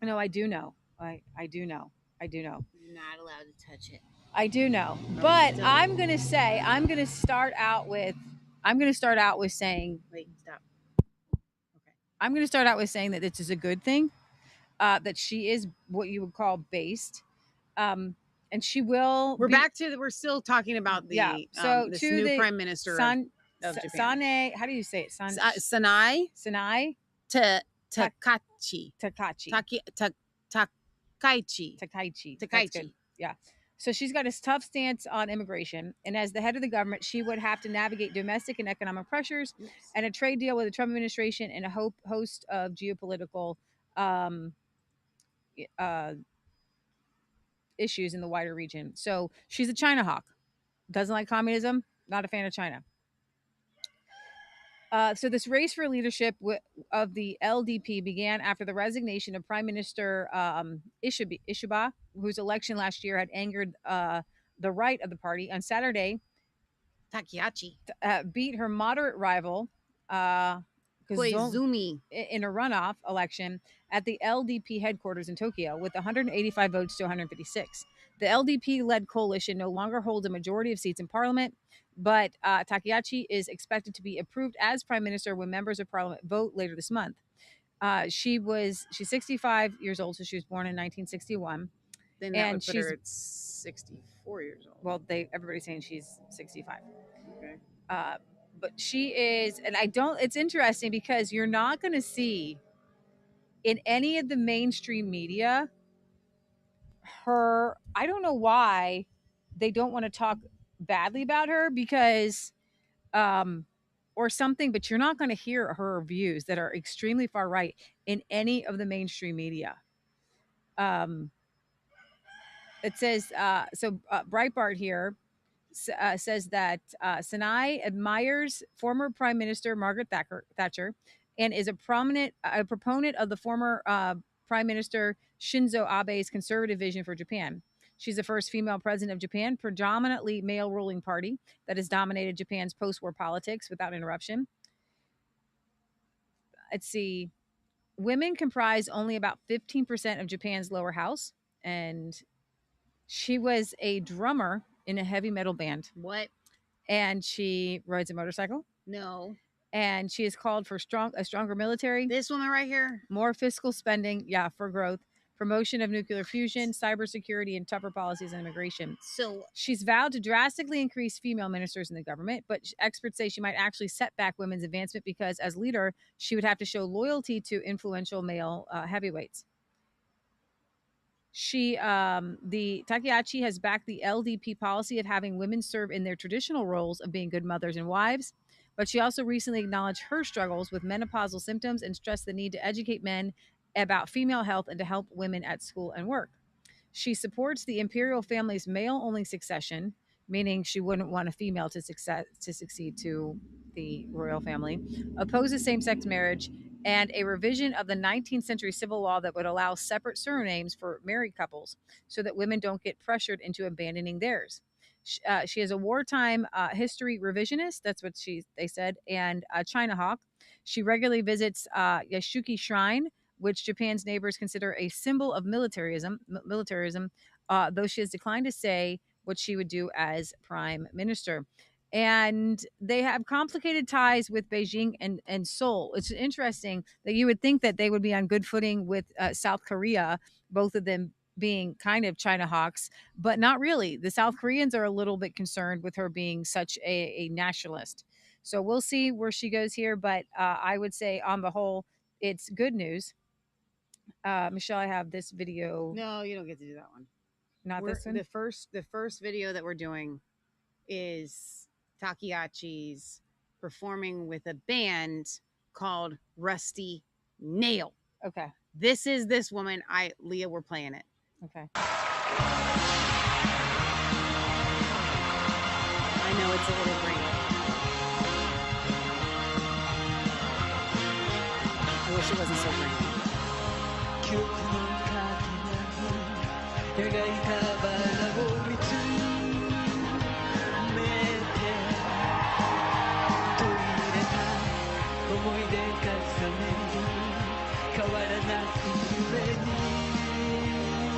No, I do know. I do know. You're not allowed to touch it. I do know. But I'm going to start out with saying, wait, stop. Okay. I'm going to start out with saying that this is a good thing, that she is what you would call based. And she will. We're still talking about the this new prime minister of Japan. How do you say it? Sanai Takaichi. Yeah. So she's got a tough stance on immigration, and as the head of the government, she would have to navigate domestic and economic pressures, and a trade deal with the Trump administration, and a host of geopolitical issues in the wider region. So she's a China hawk. Doesn't like communism. Not a fan of China. So this race for leadership of the LDP began after the resignation of Prime Minister Ishiba, whose election last year had angered the right of the party. On Saturday, Takehachi beat her moderate rival Koizumi in a runoff election at the LDP headquarters in Tokyo with 185 votes to 156. The LDP-led coalition no longer holds a majority of seats in parliament, but Takehachi is expected to be approved as prime minister when members of parliament vote later this month. She's 65 years old, so she was born in 1961. Then that would put her at 64 years old. Well, everybody's saying she's 65. Okay. But she is, and it's interesting because you're not going to see in any of the mainstream media I don't know why they don't want to talk badly about her because, or something, but you're not going to hear her views that are extremely far right in any of the mainstream media. It says, Breitbart here says that Sinai admires former Prime Minister Margaret Thatcher and is a proponent of the former Prime Minister Shinzo Abe's conservative vision for Japan. She's the first female president of Japan, predominantly male ruling party that has dominated Japan's post-war politics without interruption. Let's see. Women comprise only about 15% of Japan's lower house, and she was a drummer in a heavy metal band. What? And she rides a motorcycle. No. And she has called for a stronger military. This woman right here. More fiscal spending, for growth, promotion of nuclear fusion, cybersecurity, and tougher policies on immigration. So she's vowed to drastically increase female ministers in the government, but experts say she might actually set back women's advancement because as leader, she would have to show loyalty to influential male heavyweights. The Takehachi has backed the LDP policy of having women serve in their traditional roles of being good mothers and wives, but she also recently acknowledged her struggles with menopausal symptoms and stressed the need to educate men about female health and to help women at school and work. She supports the imperial family's male-only succession, meaning she wouldn't want a female to succeed to the royal family, opposes same-sex marriage, and a revision of the 19th century civil law that would allow separate surnames for married couples so that women don't get pressured into abandoning theirs. She is a wartime history revisionist, that's what they said, and a China hawk. She regularly visits Yasuki Shrine, which Japan's neighbors consider a symbol of militarism, though she has declined to say what she would do as prime minister. And they have complicated ties with Beijing and Seoul. It's interesting that you would think that they would be on good footing with South Korea, both of them being kind of China hawks, but not really. The South Koreans are a little bit concerned with her being such a nationalist. So we'll see where she goes here, but I would say on the whole, it's good news. Michelle, I have this video. No, you don't get to do that one. Not this one? The first video that we're doing is Takehachi's performing with a band called Rusty Nail. Okay. This is this woman. Leah, we're playing it. Okay. I know it's a little green. I wish it wasn't so green.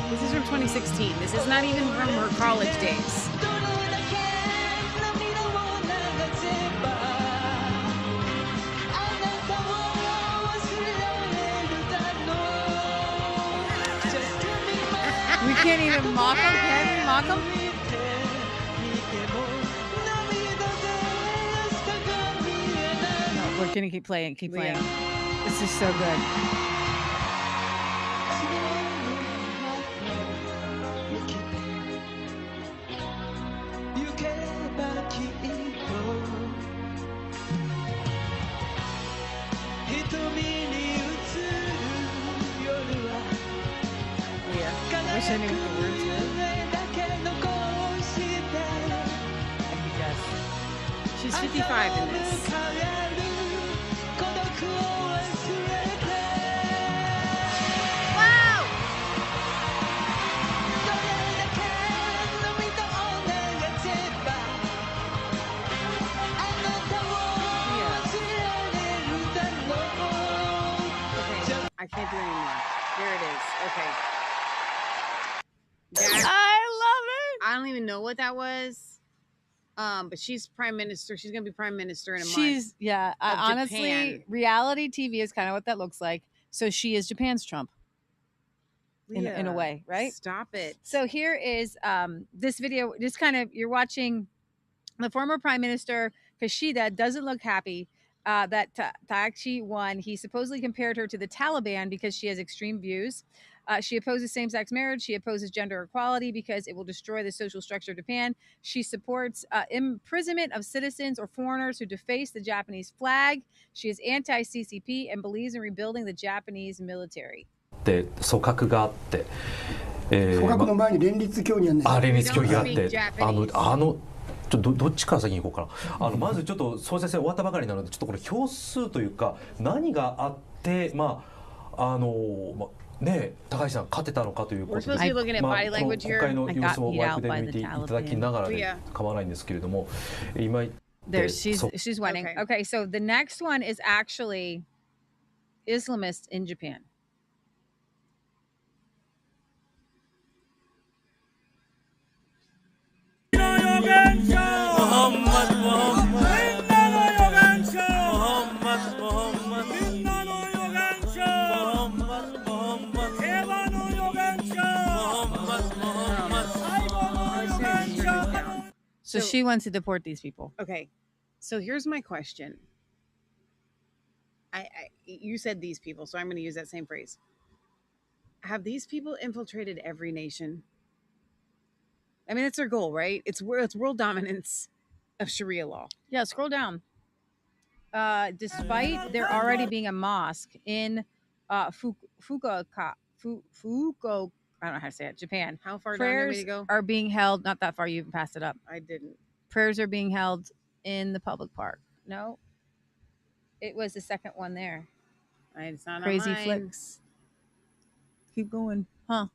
This is from 2016. This is not even from her college days. We can't even mock him. Can we mock him? No, we're gonna keep playing. Keep playing. Yeah. This is so good. I wish I knew what the words were. I could guess. She's 55 in this. Wow! Okay, I can't do it anymore. There it is. Okay. I love it. I don't even know what that was. But she's prime minister. She's gonna be prime minister in a month. Honestly, Japan. reality TV is kind of what that looks like. So she is Japan's Trump. In a way, right? Stop it. So here is this video. Just kind of, you're watching the former prime minister Kishida doesn't look happy that Taakchi won. He supposedly compared her to the Taliban because she has extreme views. She opposes same-sex marriage. She opposes gender equality because it will destroy the social structure of Japan. She supports imprisonment of citizens or foreigners who deface the Japanese flag. She is anti-CCP and believes in rebuilding the Japanese military. 組閣があって、組閣の前に連立協議なんですよ。連立協議があって、どっちから先に行こうかな。まずちょっと総裁選終わったばかりなので、ちょっとこれ票数というか何があって、ね、高橋さん勝てたのかということで、国会の様子もワイプで見ていただきながらで構わないんですけれども、今 she's winning. Okay, so the next one is actually Islamists in Japan. So she wants to deport these people. Okay, so here's my question. You said these people, so I'm going to use that same phrase. Have these people infiltrated every nation? I mean, it's their goal, right? It's world dominance of Sharia law. Yeah, scroll down. Despite there already being a mosque in Fukuoka, I don't know how to say it, Japan. How far down do you want me to go? Are being held, not that far, you even passed it up. I didn't. Prayers are being held in the public park. No, it was the second one there. It's not Crazy flicks. Keep going. Huh.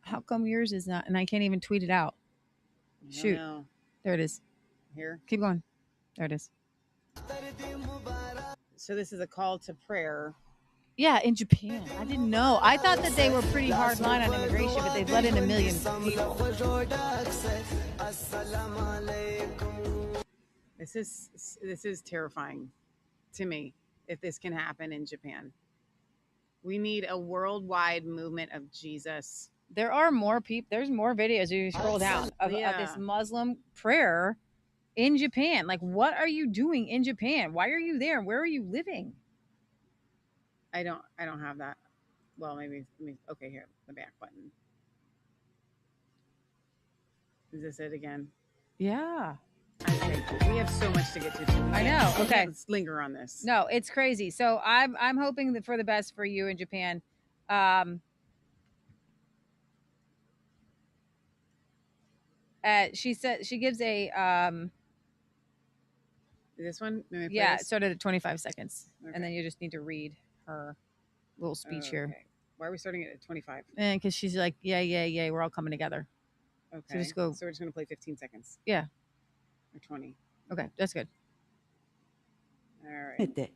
How come yours is not? And I can't even tweet it out. Shoot. There it is. Here. Keep going. There it is. So this is a call to prayer. Yeah, in Japan. I didn't know. I thought that they were pretty hard line on immigration, but they've let in 1 million people. This is terrifying to me if this can happen in Japan. We need a worldwide movement of Jesus. There are more people. There's more videos you scroll down of this Muslim prayer in Japan. Like, what are you doing in Japan? Why are you there? Where are you living? I don't have that. Well, maybe okay, here, the back button. Is this it again? Yeah. Okay, we have so much to get to. I know. Okay. Let's linger on this. No, it's crazy. So I'm hoping that for the best for you in Japan. She said she gives a this one. Yeah, it started at 25 seconds, and then you just need to read her little speech here. Okay. Why are we starting it at 25? And because she's like, yeah, we're all coming together. Okay. So just go. So we're just gonna play 15 seconds. Yeah. Or 20. Okay, that's good. All right. And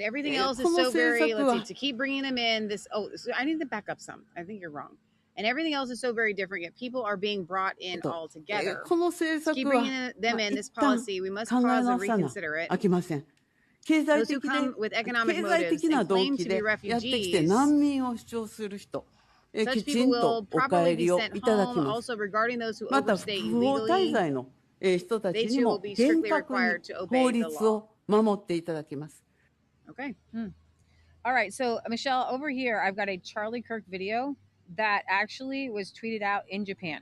everything else is so very, let's see, to keep bringing them in. So I need to back up some. I think you're wrong. And everything else is so very different, yet people are being brought in all together. To keep bringing them in, this policy, we must pause and reconsider it. Those who come with economic motives and claim to be refugees, such people will probably be sent home. Also, regarding those who overstay illegally, they too will be strictly required to obey the law. Okay. All right. So, Michelle, over here, I've got a Charlie Kirk video that actually was tweeted out in Japan.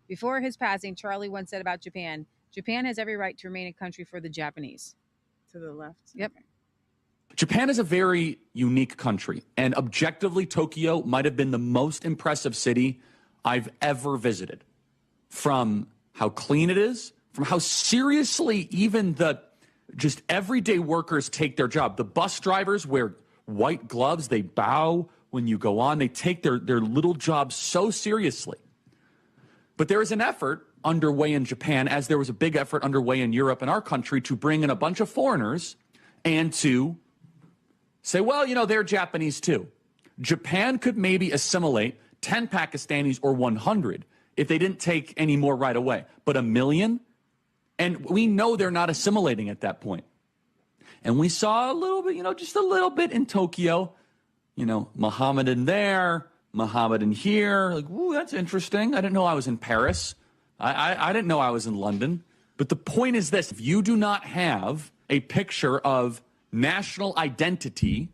Before his passing, Charlie once said about Japan, Japan has every right to remain a country for the Japanese. To the left? Yep. Okay. Japan is a very unique country, and objectively, Tokyo might have been the most impressive city I've ever visited. From how clean it is, from how seriously even the just everyday workers take their job. The bus drivers wear white gloves, they bow when you go on, they take their little jobs so seriously. But there is an effort underway in Japan, as there was a big effort underway in Europe and our country, to bring in a bunch of foreigners and to say, well, you know, they're Japanese too. Japan could maybe assimilate 10 Pakistanis or 100 if they didn't take any more right away. But 1 million? And we know they're not assimilating at that point. And we saw a little bit, you know, just a little bit in Tokyo, you know, Mohammedan there, Mohammedan here. Like, ooh, that's interesting. I didn't know I was in Paris. I didn't know I was in London. But the point is this: if you do not have a picture of national identity,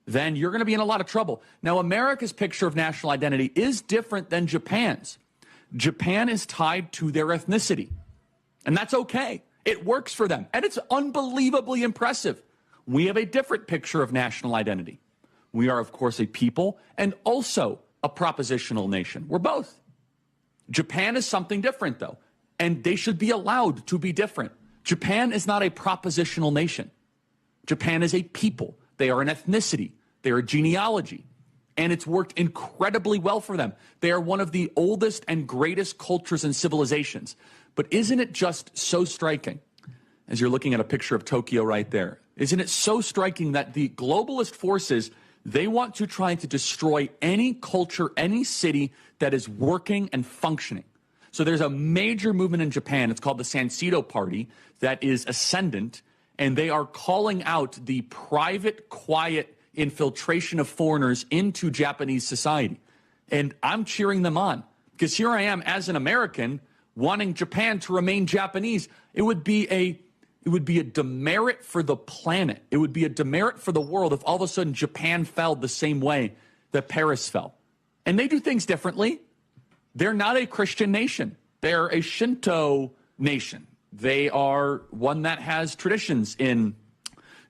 then you're going to be in a lot of trouble. Now, America's picture of national identity is different than Japan's. Japan is tied to their ethnicity, and that's okay. It works for them, and it's unbelievably impressive. We have a different picture of national identity. We are, of course, a people and also a propositional nation. We're both. Japan is something different, though, and they should be allowed to be different. Japan is not a propositional nation. Japan is a people. They are an ethnicity. They are a genealogy. And it's worked incredibly well for them. They are one of the oldest and greatest cultures and civilizations. But isn't it just so striking, as you're looking at a picture of Tokyo right there, isn't it so striking that the globalist forces, they want to try to destroy any culture, any city that is working and functioning. So there's a major movement in Japan. It's called the Sanseido Party that is ascendant, and they are calling out the private, quiet infiltration of foreigners into Japanese society. And I'm cheering them on, because here I am as an American wanting Japan to remain Japanese. It would be a demerit for the planet. It would be a demerit for the world if all of a sudden Japan fell the same way that Paris fell. And they do things differently. They're not a Christian nation. They're a Shinto nation. They are one that has traditions in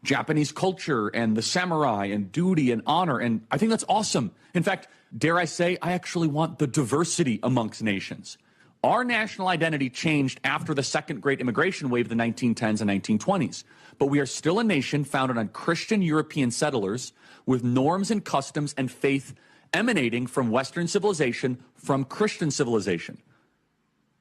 Japanese culture and the samurai and duty and honor. And I think that's awesome. In fact, dare I say, I actually want the diversity amongst nations. Our national identity changed after the second great immigration wave of the 1910s and 1920s. But we are still a nation founded on Christian European settlers with norms and customs and faith emanating from Western civilization, from Christian civilization.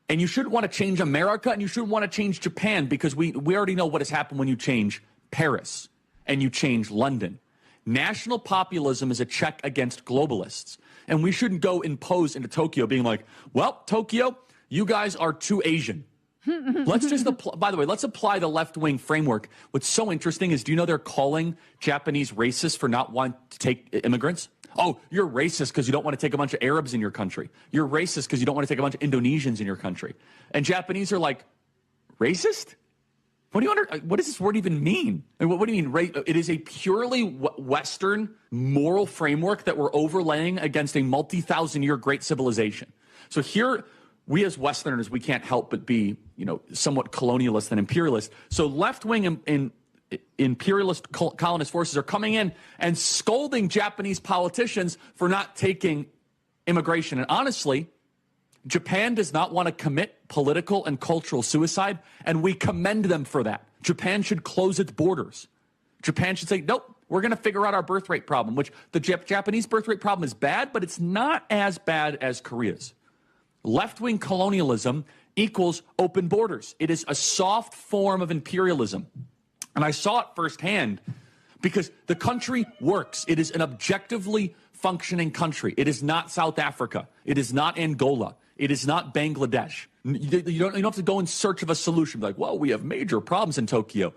And you shouldn't want to change America, and you shouldn't want to change Japan, because we already know what has happened when you change Paris and you change London. National populism is a check against globalists. And we shouldn't go impose into Tokyo being like, well, Tokyo, you guys are too Asian. Let's just apply, by the way, let's apply the left-wing framework. What's so interesting is, do you know they're calling Japanese racist for not wanting to take immigrants? Oh, you're racist because you don't want to take a bunch of Arabs in your country. You're racist because you don't want to take a bunch of Indonesians in your country. And Japanese are like, racist? What does this word even mean? What do you mean? It is a purely Western moral framework that we're overlaying against a multi-thousand-year great civilization. So here, we as Westerners, we can't help but be, somewhat colonialist and imperialist. So left-wing imperialist colonist forces are coming in and scolding Japanese politicians for not taking immigration. And honestly, Japan does not want to commit political and cultural suicide, and we commend them for that. Japan should close its borders. Japan should say, nope, we're going to figure out our birth rate problem, which the Japanese birth rate problem is bad, but it's not as bad as Korea's. Left-wing colonialism equals open borders. It is a soft form of imperialism. And I saw it firsthand because the country works. It is an objectively functioning country. It is not South Africa. It is not Angola. It is not Bangladesh. You don't have to go in search of a solution. Like, well, we have major problems in Tokyo.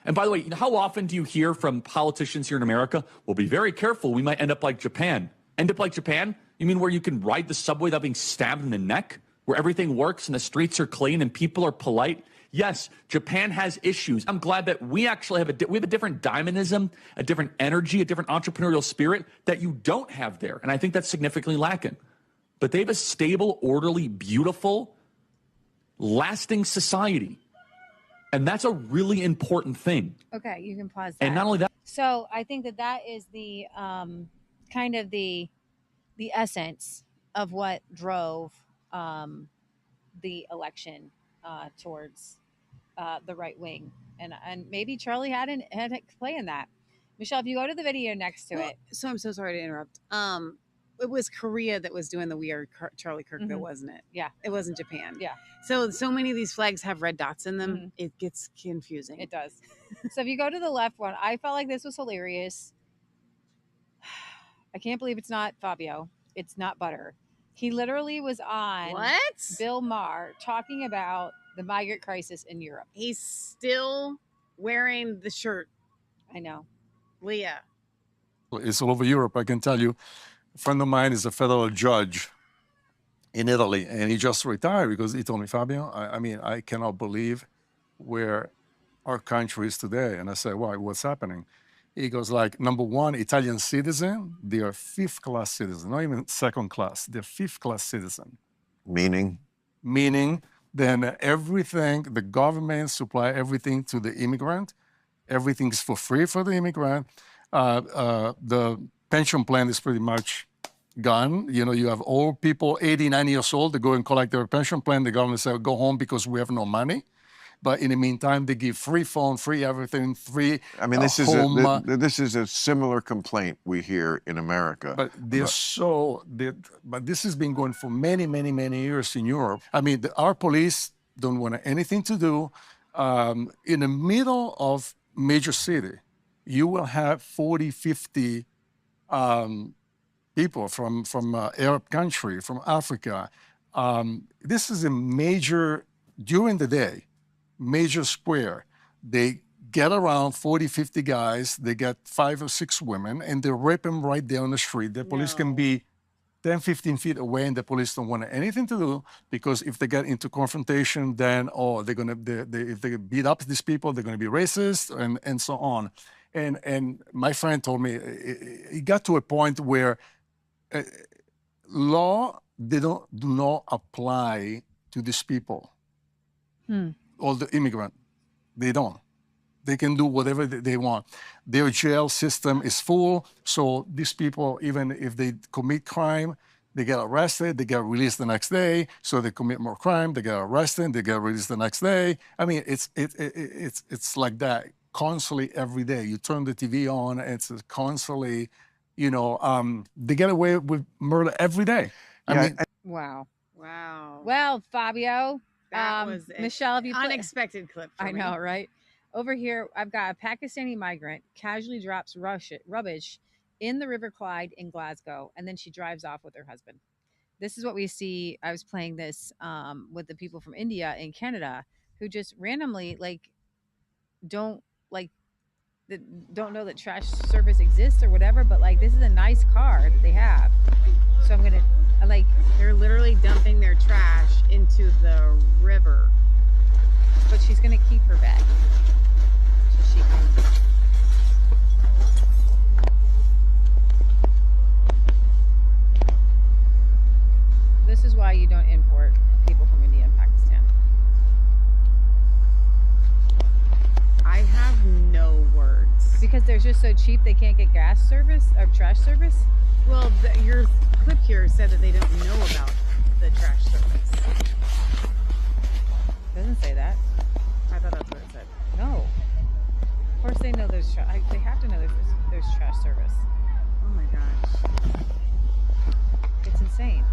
And by the way, how often do you hear from politicians here in America, well, be very careful, we might end up like Japan. End up like Japan? You mean where you can ride the subway without being stabbed in the neck? Where everything works and the streets are clean and people are polite? Yes, Japan has issues. I'm glad that we actually have a different dynamism, a different energy, a different entrepreneurial spirit that you don't have there. And I think that's significantly lacking. But they have a stable, orderly, beautiful, lasting society. And that's a really important thing. Okay, you can pause that. And not only that. So I think that is the kind of the essence of what drove the election towards the right wing, and maybe Charlie had a play in that. Michelle, if you go to the video next to it. So I'm so sorry to interrupt. It was Korea that was doing the weird Charlie Kirk, though, wasn't it? Yeah, it wasn't Japan. Yeah. So many of these flags have red dots in them. It gets confusing. It does. So if you go to the left one, I felt like this was hilarious. I can't believe it's not Fabio. It's not Butter. He literally was on Bill Maher talking about the migrant crisis in Europe. He's still wearing the shirt. I know. Leah. It's all over Europe, I can tell you. A friend of mine is a federal judge in Italy, and he just retired because he told me, Fabio, I cannot believe where our country is today. And I said, why? What's happening? He goes like, number one, Italian citizen, they are fifth-class citizen, not even second class. They're fifth-class citizen. Meaning? Meaning, then everything, the government supply everything to the immigrant. Everything's for free for the immigrant. The pension plan is pretty much gone. You have old people, 89 years old, they go and collect their pension plan. The government says, go home because we have no money. But in the meantime, they give free phone, free everything, free home. This is a similar complaint we hear in America. But but this has been going for many, many, many years in Europe. Our police don't want anything to do. In the middle of major city, you will have 40, 50 people from Arab country, from Africa. This is a major, during the day, major square. They get around 40, 50 guys, they get 5 or 6 women, and they rape them right there on the street. The police can be 10, 15 feet away, and the police don't want anything to do, because if they get into confrontation, then, if they beat up these people, they're going to be racist, and so on. And my friend told me, it got to a point where law, do not apply to these people. All the immigrant, they don't. They can do whatever they want. Their jail system is full, so these people, even if they commit crime, they get arrested, they get released the next day. So they commit more crime, they get arrested, they get released the next day. It's like that constantly every day. You turn the TV on, it's constantly, they get away with murder every day. Wow. Wow. Well, Fabio. That was Michelle, if you unexpected clip for I me. know, right? Over here, I've got a Pakistani migrant casually drops rubbish in the River Clyde in Glasgow, and then she drives off with her husband. This is what we see. I was playing this with the people from India and Canada who just randomly don't know that trash service exists or whatever, but this is a nice car that they have. So I'm gonna they're literally dumping their trash into the river. But she's gonna keep her bag. So she can. This is why you don't import because they're just so cheap they can't get gas service or trash service? Well, your clip here said that they don't know about the trash service. Doesn't say that. I thought that's what it said. No. Of course they know there's they have to know there's trash service. Oh my gosh. It's insane.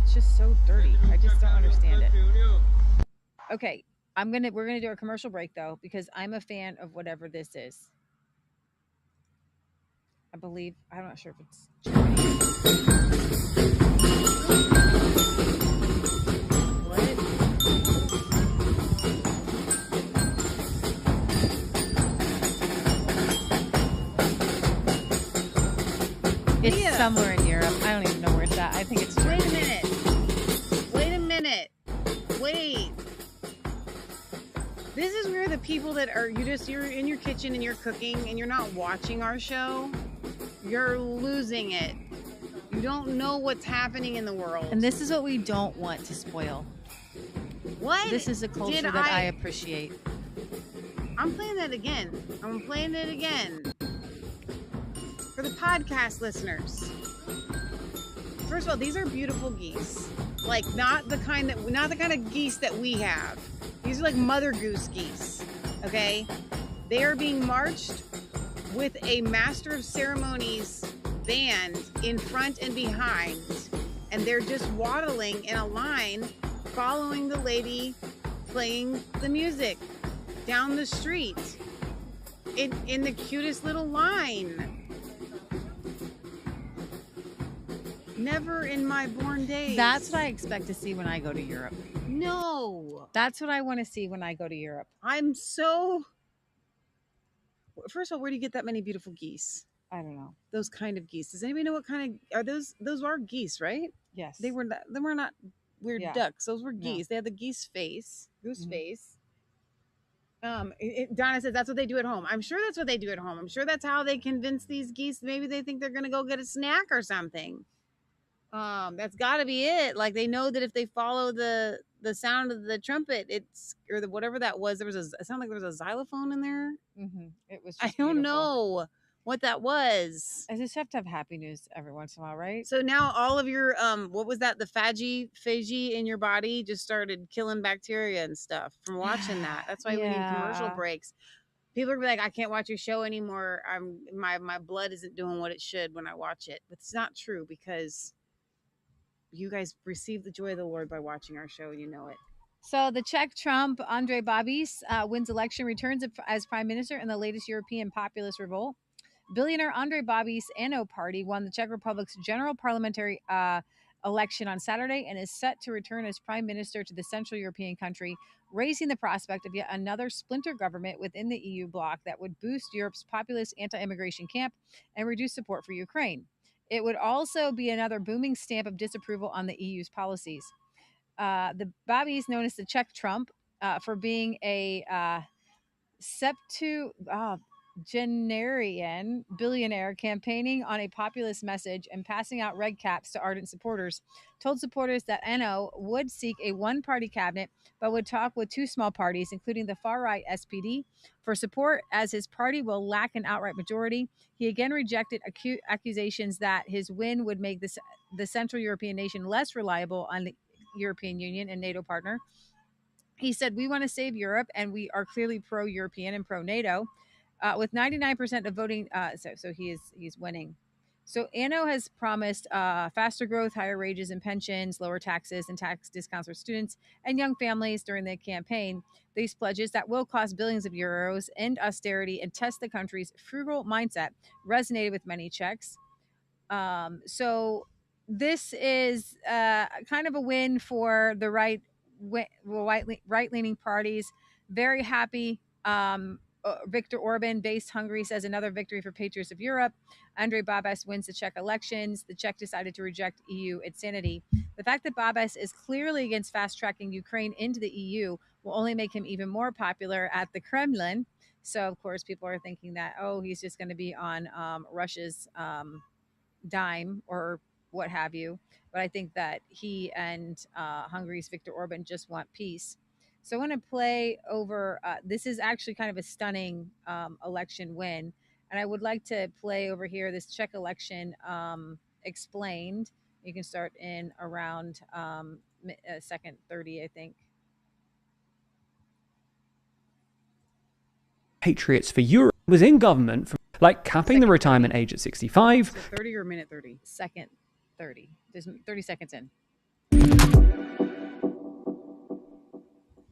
It's just so dirty. I just don't understand it. Okay, we're gonna do a commercial break though, because I'm a fan of whatever this is. I believe, I'm not sure if it's It's somewhere in Europe. I don't even know where it's at. I think it's Germany. Wait a minute. Wait. This is where the people that are, you're in your kitchen and you're cooking and you're not watching our show. You're losing it. You don't know what's happening in the world. And this is what we don't want to spoil. What? This is a culture that I appreciate. I'm playing that again. I'm playing it again. For the podcast listeners. First of all, these are beautiful geese. Like not the kind of geese that we have. These are like mother goose geese. Okay? They are being marched with a master of ceremonies band in front and behind. And they're just waddling in a line following the lady playing the music down the street in the cutest little line. Never in my born days. That's what I expect to see when I go to Europe. No. That's what I want to see when I go to Europe. First of all, where do you get that many beautiful geese? I don't know. Those kind of geese. Does anybody know what kind of are those? Those are geese, right? Yes. They were not weird ducks. Those were geese. No. They had the goose face. Donna says that's what they do at home. I'm sure that's what they do at home. I'm sure that's how they convince these geese. Maybe they think they're gonna go get a snack or something. That's got to be it. Like they know that if they follow the sound of the trumpet, or whatever that was. It sounded like there was a xylophone in there. Mm-hmm. It was. I don't know what that was. I just have to have happy news every once in a while, right? So now all of your what was that? The phagy in your body just started killing bacteria and stuff from watching that. That's why we need commercial breaks. People are like, I can't watch your show anymore. My blood isn't doing what it should when I watch it. But it's not true because you guys receive the joy of the Lord by watching our show. You know it. So the Czech Trump, Andrej Babis, wins election, returns as prime minister in the latest European populist revolt. Billionaire Andrej Babis' ANO party won the Czech Republic's general parliamentary election on Saturday and is set to return as prime minister to the Central European country, raising the prospect of yet another splinter government within the EU bloc that would boost Europe's populist anti-immigration camp and reduce support for Ukraine. It would also be another booming stamp of disapproval on the EU's policies. The Babis, known as the Czech Trump, for being a septuagenarian billionaire campaigning on a populist message and passing out red caps to ardent supporters, told supporters that ANO would seek a one-party cabinet but would talk with two small parties, including the far-right SPD, for support as his party will lack an outright majority. He again rejected accusations that his win would make the Central European nation less reliable on the European Union and NATO partner. He said, "We want to save Europe, and we are clearly pro-European and pro-NATO." With 99% of voting, so he's winning. So ANO has promised faster growth, higher wages and pensions, lower taxes, and tax discounts for students and young families during the campaign. These pledges that will cost billions of euros, end austerity, and test the country's frugal mindset resonated with many Czechs. So this is kind of a win for the right-leaning parties. Very happy. Viktor Orban, based Hungary, says another victory for patriots of Europe. Andrej Babis wins the Czech elections. The Czech decided to reject EU insanity. The fact that Babis is clearly against fast-tracking Ukraine into the EU will only make him even more popular at the Kremlin. So, of course, people are thinking that, he's just going to be on Russia's dime or what have you. But I think that he and Hungary's Viktor Orban just want peace. So I want to play over. This is actually kind of a stunning election win. And I would like to play over here this Czech election explained. You can start in around second 30, I think. Patriots for Europe was in government from like capping the retirement age at 65. So 30 or minute 30? Second 30. There's 30 seconds in.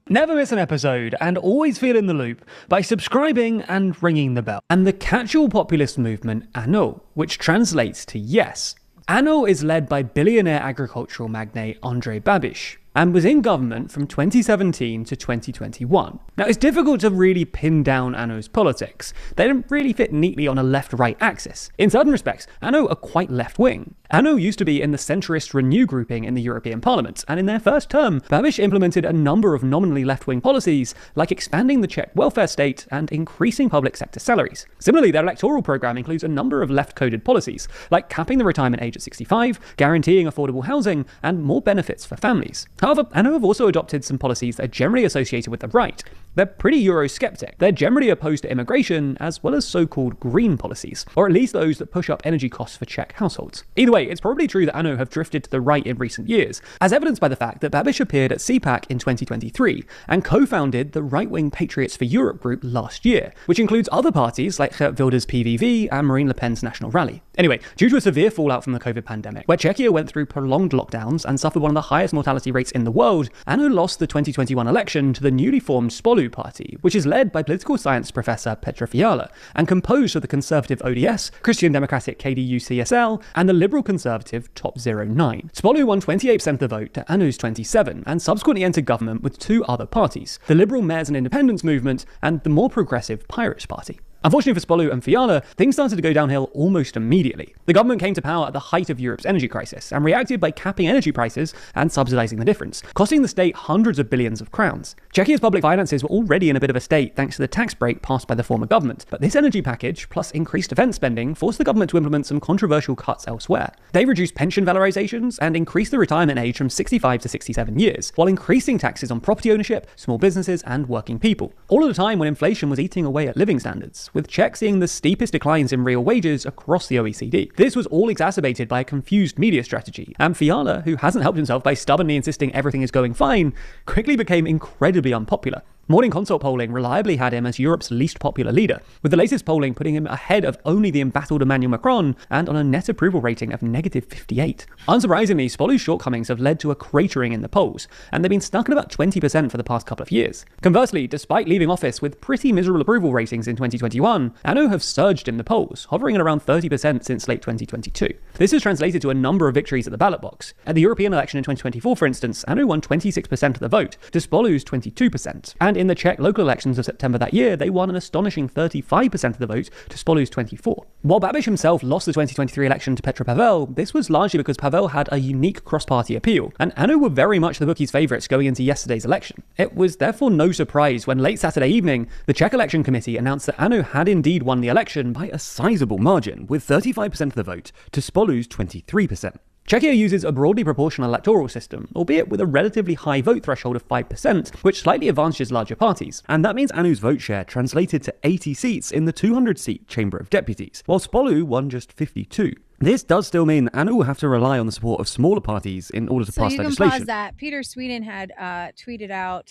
Never miss an episode and always feel in the loop by subscribing and ringing the bell. And the catch-all populist movement, ANO, which translates to yes. ANO is led by billionaire agricultural magnate Andrej Babiš and was in government from 2017 to 2021. Now, it's difficult to really pin down ANO's politics. They don't really fit neatly on a left-right axis. In certain respects, ANO are quite left-wing. ANO used to be in the centrist Renew grouping in the European Parliament, and in their first term, Babiš implemented a number of nominally left-wing policies, like expanding the Czech welfare state and increasing public sector salaries. Similarly, their electoral program includes a number of left-coded policies, like capping the retirement age at 65, guaranteeing affordable housing, and more benefits for families. However, ANO have also adopted some policies that are generally associated with the right. They're pretty Eurosceptic. They're generally opposed to immigration, as well as so-called green policies, or at least those that push up energy costs for Czech households. Either way, it's probably true that ANO have drifted to the right in recent years, as evidenced by the fact that Babiš appeared at CPAC in 2023 and co-founded the right-wing Patriots for Europe group last year, which includes other parties like Geert Wilders' PVV and Marine Le Pen's National Rally. Anyway, due to a severe fallout from the COVID pandemic, where Czechia went through prolonged lockdowns and suffered one of the highest mortality rates in the world, ANO lost the 2021 election to the newly formed Spolu party, which is led by political science professor Petra Fiala and composed of the conservative ODS, Christian Democratic KDU-CSL, and the liberal conservative Top 09. Spolu won 28% of the vote to ANO's 27% and subsequently entered government with two other parties, the Liberal Mayors and Independents movement and the more progressive Pirates Party. Unfortunately for Spolu and Fiala, things started to go downhill almost immediately. The government came to power at the height of Europe's energy crisis and reacted by capping energy prices and subsidising the difference, costing the state hundreds of billions of crowns. Czechia's public finances were already in a bit of a state thanks to the tax break passed by the former government, but this energy package, plus increased defence spending, forced the government to implement some controversial cuts elsewhere. They reduced pension valorisations and increased the retirement age from 65 to 67 years, while increasing taxes on property ownership, small businesses and working people. All at a time when inflation was eating away at living standards, with Czech seeing the steepest declines in real wages across the OECD. This was all exacerbated by a confused media strategy, and Fiala, who hasn't helped himself by stubbornly insisting everything is going fine, quickly became incredibly unpopular. Morning Consult polling reliably had him as Europe's least popular leader, with the latest polling putting him ahead of only the embattled Emmanuel Macron and on a net approval rating of -58. Unsurprisingly, Spolu's shortcomings have led to a cratering in the polls, and they've been stuck at about 20% for the past couple of years. Conversely, despite leaving office with pretty miserable approval ratings in 2021, ANO have surged in the polls, hovering at around 30% since late 2022. This has translated to a number of victories at the ballot box. At the European election in 2024, for instance, ANO won 26% of the vote, to Spolu's 22%. And in the Czech local elections of September that year, they won an astonishing 35% of the vote to Spolu's 24%. While Babiš himself lost the 2023 election to Petr Pavel, this was largely because Pavel had a unique cross-party appeal, and ANO were very much the bookies' favourites going into yesterday's election. It was therefore no surprise when late Saturday evening, the Czech Election Committee announced that ANO had indeed won the election by a sizable margin, with 35% of the vote to Spolu's 23%. Czechia uses a broadly proportional electoral system, albeit with a relatively high vote threshold of 5%, which slightly advantages larger parties. And that means ANO's vote share translated to 80 seats in the 200-seat Chamber of Deputies, while Spolu won just 52. This does still mean that ANO will have to rely on the support of smaller parties in order to pass legislation. So you can pause that. Peter Sweden had tweeted out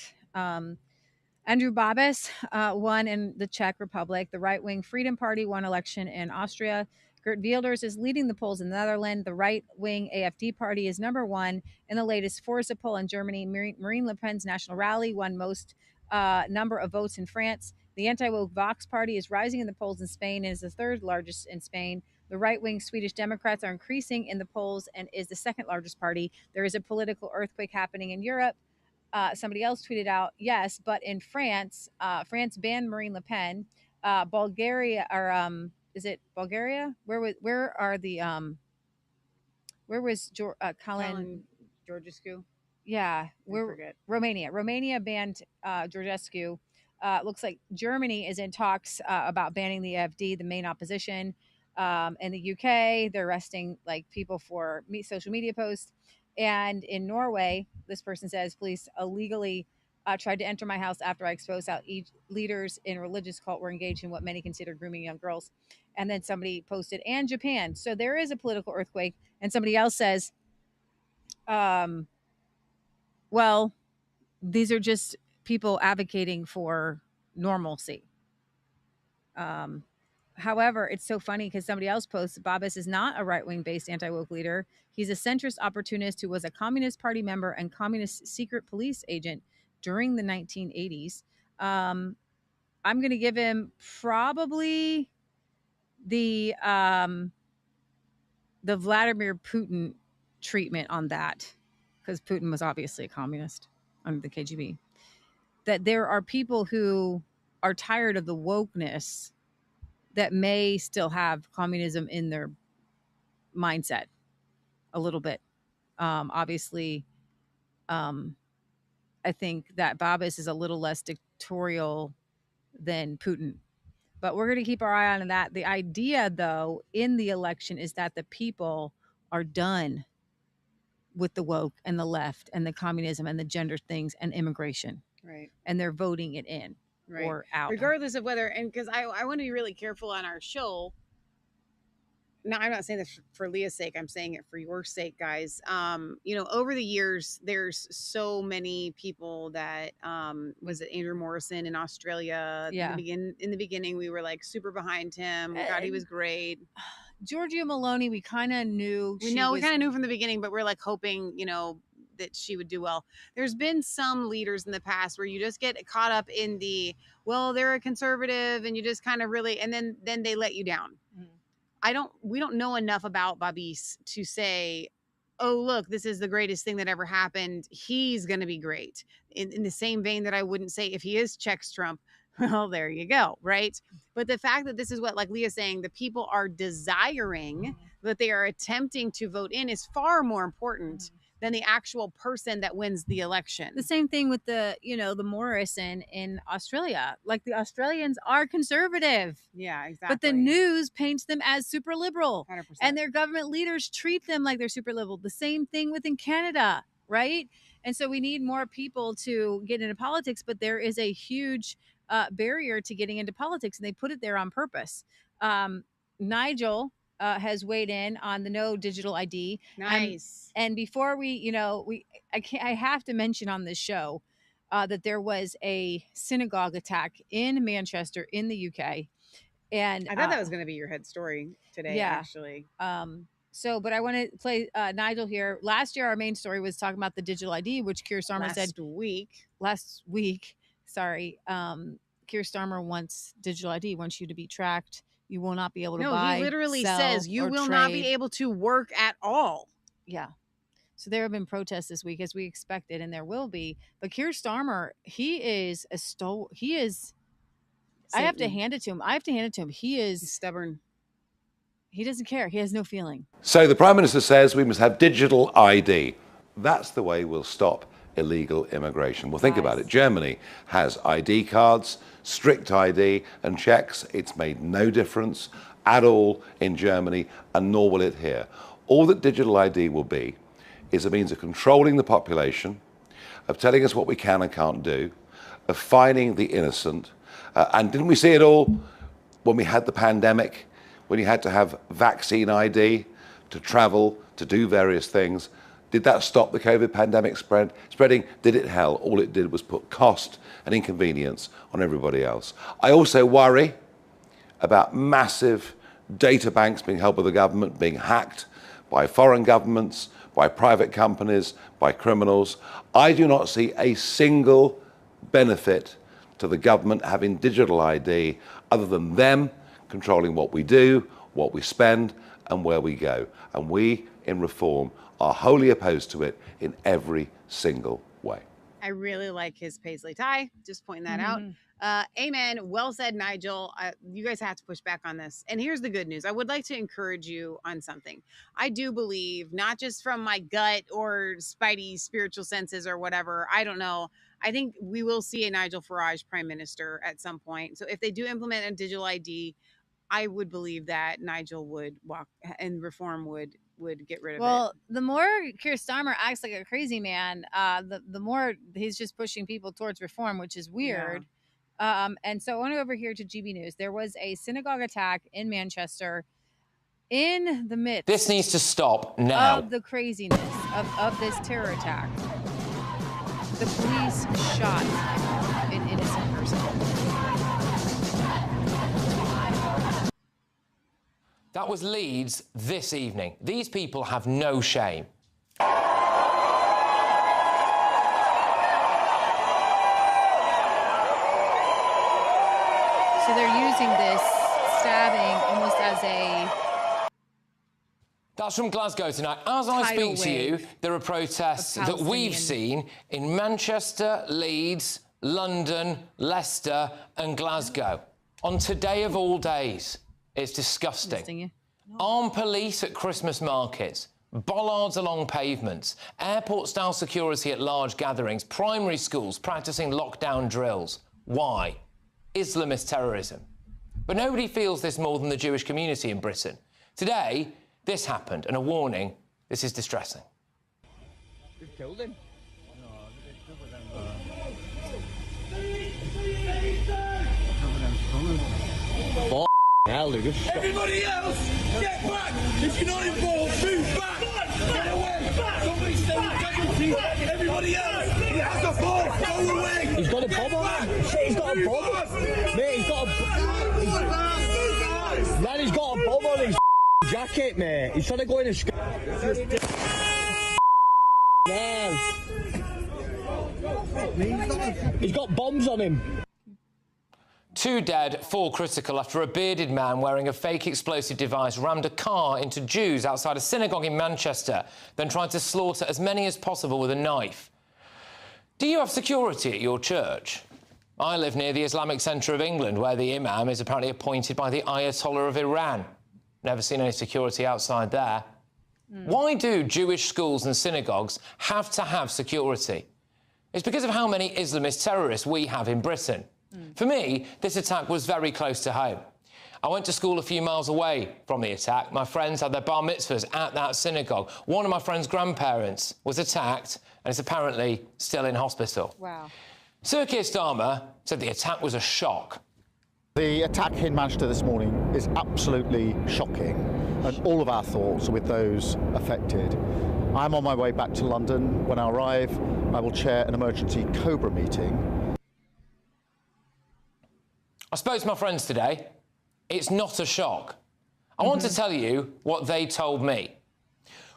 Andrew Babis won in the Czech Republic. The right-wing Freedom Party won election in Austria. Geert Wilders is leading the polls in the Netherlands. The right-wing AFD party is number one in the latest Forza poll in Germany. Marine Le Pen's National Rally won most number of votes in France. The anti-woke Vox party is rising in the polls in Spain and is the third largest in Spain. The right-wing Swedish Democrats are increasing in the polls and is the second largest party. There is a political earthquake happening in Europe. Somebody else tweeted out, yes, but in France, France banned Marine Le Pen. Bulgaria, or is it Bulgaria? Where was Colin Georgescu? Yeah, Romania banned Georgescu. Looks like Germany is in talks about banning the AfD, the main opposition. In the UK, they're arresting like people for social media posts. And in Norway, this person says police illegally tried to enter my house after I exposed how leaders in a religious cult were engaged in what many consider grooming young girls. And then somebody posted, and Japan. So there is a political earthquake. And somebody else says, well, these are just people advocating for normalcy. However, it's so funny because somebody else posts, Babis is not a right-wing based anti-woke leader. He's a centrist opportunist who was a Communist Party member and communist secret police agent during the 1980s. I'm going to give him probably the Vladimir Putin treatment on that, because Putin was obviously a communist under the KGB. That there are people who are tired of the wokeness that may still have communism in their mindset a little bit. Obviously, I think that Babis is a little less dictatorial than Putin. But we're going to keep our eye on that. The idea, though, in the election is that the people are done with the woke and the left and the communism and the gender things and immigration. Right. And they're voting it in or out. Regardless of whether, and because I want to be really careful on our show. No, I'm not saying this for Leah's sake. I'm saying it for your sake, guys. Over the years, there's so many people that, was it Andrew Morrison in Australia? Yeah. In the beginning, we were like super behind him. We thought he was great. Giorgia Meloni, we kind of knew. We kind of knew from the beginning, but we're like hoping, that she would do well. There's been some leaders in the past where you just get caught up in they're a conservative and you just kind of really, and then they let you down. We don't know enough about Babis to say, oh, look, this is the greatest thing that ever happened. He's going to be great. In the same vein that I wouldn't say if he is Czech's Trump, well, there you go, right? But the fact that this is what, like Leah's saying, the people are desiring, that they are attempting to vote in is far more important than the actual person that wins the election. The same thing with the Morrison in Australia. Like, the Australians are conservative. Yeah, exactly. But the news paints them as super liberal. 100%. And their government leaders treat them like they're super liberal. The same thing within Canada, right? And so we need more people to get into politics, but there is a huge barrier to getting into politics, and they put it there on purpose. Nigel has weighed in on the no digital ID. Nice. And before I have to mention on this show that there was a synagogue attack in Manchester in the UK. And I thought that was going to be your head story today, actually. But I want to play Nigel here. Last year, our main story was talking about the digital ID, which Keir Starmer said last week. Sorry. Keir Starmer wants digital ID, wants you to be tracked. You will not be able to buy. No, he literally sell, says you will not be able to work at all. Yeah. So there have been protests this week, as we expected, and there will be. But Keir Starmer, he is a he is. Satan. I have to hand it to him. He's stubborn. He doesn't care. He has no feeling. So the Prime Minister says we must have digital ID. That's the way we'll stop illegal immigration. Well, think about it. Germany has ID cards, strict ID and checks. It's made no difference at all in Germany, and nor will it here. All that digital ID will be is a means of controlling the population, of telling us what we can and can't do, of fining the innocent. And didn't we see it all when we had the pandemic, when you had to have vaccine ID to travel, to do various things? Did that stop the COVID pandemic spreading? Did it hell? All it did was put cost and inconvenience on everybody else. I also worry about massive data banks being held by the government, being hacked by foreign governments, by private companies, by criminals. I do not see a single benefit to the government having digital ID other than them controlling what we do, what we spend, and where we go. And we, in Reform, are wholly opposed to it in every single way. I really like his paisley tie. Just pointing that out. Amen. Well said, Nigel. You guys have to push back on this. And here's the good news. I would like to encourage you on something. I do believe, not just from my gut or spidey spiritual senses or whatever, I don't know. I think we will see a Nigel Farage prime minister at some point. So if they do implement a digital ID, I would believe that Nigel would walk and Reform would would get rid of it. Well, the more Keir Starmer acts like a crazy man, the more he's just pushing people towards reform, which is weird. Yeah. And so I want to go over here to GB News. There was a synagogue attack in Manchester in the midst. This needs to stop now. Of the craziness of this terror attack. The police shot an innocent person. That was Leeds this evening. These people have no shame. So they're using this stabbing almost as a... That's from Glasgow tonight. As I speak to you, there are protests that we've seen in Manchester, Leeds, London, Leicester and Glasgow. On today of all days. It's disgusting. Armed police at Christmas markets, bollards along pavements, airport-style security at large gatherings, primary schools practising lockdown drills. Why? Islamist terrorism. But nobody feels this more than the Jewish community in Britain. Today, this happened, and a warning, this is distressing. They've killed him. Hell, Lucas. Everybody else, get back! If you're not involved, move back! Get away! Somebody stay with everybody else! He has a bomb! Go away! He's got a bomb on him! He's got a bomb! Mate, he's got a... Man, he's got a bomb on his jacket, mate! He's trying to go in a... He's got bombs on him! 2 dead, 4 critical after a bearded man wearing a fake explosive device rammed a car into Jews outside a synagogue in Manchester, then tried to slaughter as many as possible with a knife. Do you have security at your church? I live near the Islamic Centre of England, where the imam is apparently appointed by the Ayatollah of Iran. Never seen any security outside there. Why do Jewish schools and synagogues have to have security? It's because of how many Islamist terrorists we have in Britain. For me, this attack was very close to home. I went to school a few miles away from the attack. My friends had their bar mitzvahs at that synagogue. One of my friend's grandparents was attacked and is apparently still in hospital. Wow. Sir Keir Starmer said the attack was a shock. The attack in Manchester this morning is absolutely shocking, and all of our thoughts are with those affected. I'm on my way back to London. When I arrive, I will chair an emergency COBRA meeting. I spoke to my friends today. It's not a shock. I want to tell you what they told me.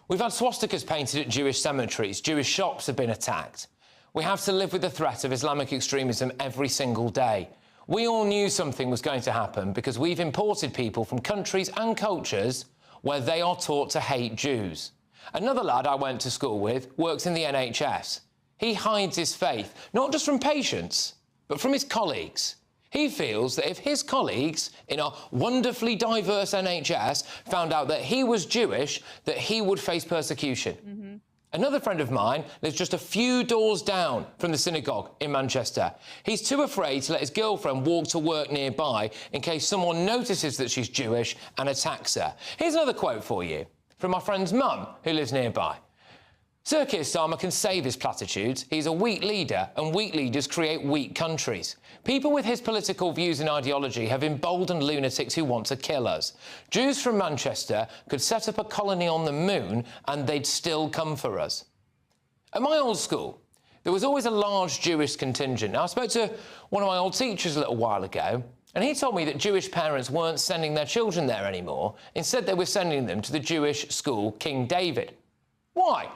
We've had swastikas painted at Jewish cemeteries. Jewish shops have been attacked. We have to live with the threat of Islamic extremism every single day. We all knew something was going to happen because we've imported people from countries and cultures where they are taught to hate Jews. Another lad I went to school with works in the NHS. He hides his faith, not just from patients, but from his colleagues. He feels that if his colleagues in a wonderfully diverse NHS found out that he was Jewish, that he would face persecution. Another friend of mine lives just a few doors down from the synagogue in Manchester. He's too afraid to let his girlfriend walk to work nearby in case someone notices that she's Jewish and attacks her. Here's another quote for you from my friend's mum, who lives nearby. Sir Keir Starmer can save his platitudes. He's a weak leader, and weak leaders create weak countries. People with his political views and ideology have emboldened lunatics who want to kill us. Jews from Manchester could set up a colony on the moon, and they'd still come for us. At my old school, there was always a large Jewish contingent. Now, I spoke to one of my old teachers a little while ago, and he told me that Jewish parents weren't sending their children there anymore. Instead, they were sending them to the Jewish school King David. Why?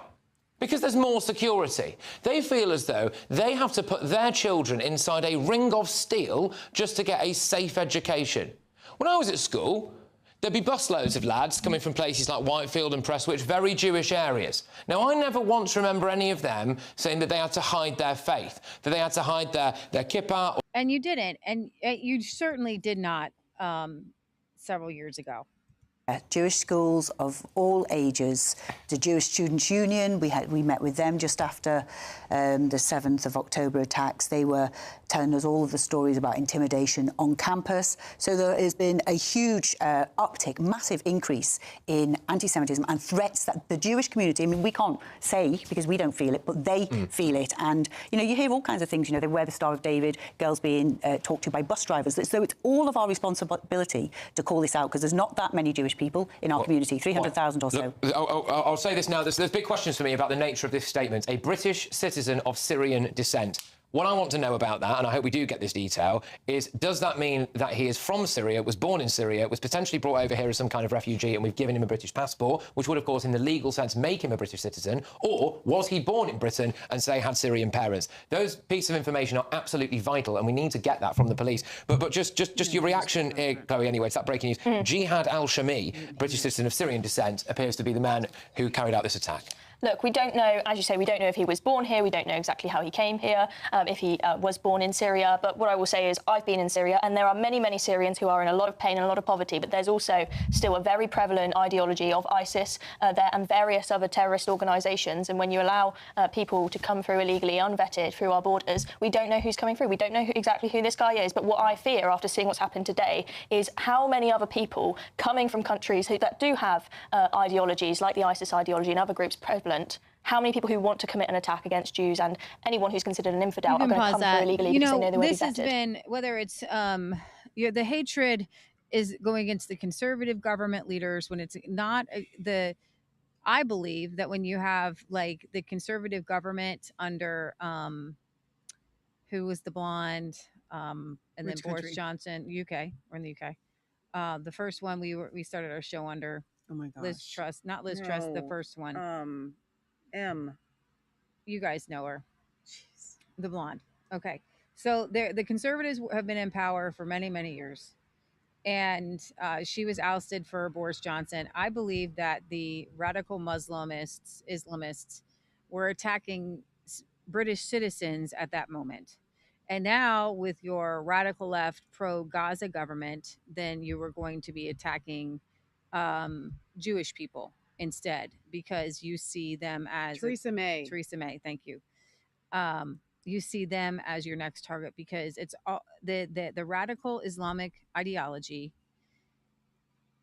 Because there's more security. They feel as though they have to put their children inside a ring of steel just to get a safe education. When I was at school, there'd be busloads of lads coming from places like Whitefield and Prestwich, very Jewish areas. Now, I never once remember any of them saying that they had to hide their faith, that they had to hide their kippah. And you didn't, and you certainly did not several years ago. Jewish schools of all ages, the Jewish Students' Union, we met with them just after the 7th of October attacks. They were telling us all of the stories about intimidation on campus. So there has been a huge uptick, massive increase in anti-Semitism and threats that the Jewish community, I mean, we can't say because we don't feel it, but they feel it. And, you know, you hear all kinds of things, you know, they wear the Star of David, girls being talked to by bus drivers. So it's all of our responsibility to call this out because there's not that many Jewish people in our community, 300,000 or so. Look, I'll say this now. There's big questions for me about the nature of this statement. A British citizen of Syrian descent. What I want to know about that, and I hope we do get this detail, is does that mean that he is from Syria, was born in Syria, was potentially brought over here as some kind of refugee and we've given him a British passport, which would, of course, in the legal sense, make him a British citizen, or was he born in Britain and, say, had Syrian parents? Those pieces of information are absolutely vital and we need to get that from the police. But just your reaction, Chloe, anyway, to that breaking news. Jihad al-Shami, British citizen of Syrian descent, appears to be the man who carried out this attack. Look, we don't know, as you say, we don't know if he was born here, we don't know exactly how he came here, if he was born in Syria, but what I will say is I've been in Syria and there are many, many Syrians who are in a lot of pain and a lot of poverty, but there's also still a very prevalent ideology of ISIS there and various other terrorist organisations, and when you allow people to come through illegally, unvetted, through our borders, we don't know who's coming through, we don't know exactly who this guy is, but what I fear after seeing what's happened today is how many other people coming from countries that do have ideologies like the ISIS ideology and other groups prevalent, how many people who want to commit an attack against Jews and anyone who's considered an infidel are going to come through illegally because they know they won't be vetted. This has been, whether it's the hatred is going against the conservative government leaders when it's not I believe that when you have like the conservative government under who was the blonde and then Boris Johnson, UK, we're in the UK. The first one we started our show under. Oh my gosh. Liz Truss, not Liz Truss, the first one. You guys know her. Jeez. The blonde. Okay. So the conservatives have been in power for many, many years. And she was ousted for Boris Johnson. I believe that the radical Islamists were attacking British citizens at that moment. And now with your radical left pro-Gaza government, then you were going to be attacking Jewish people instead, because you see them as Theresa May, thank you. You see them as your next target because it's all, the radical Islamic ideology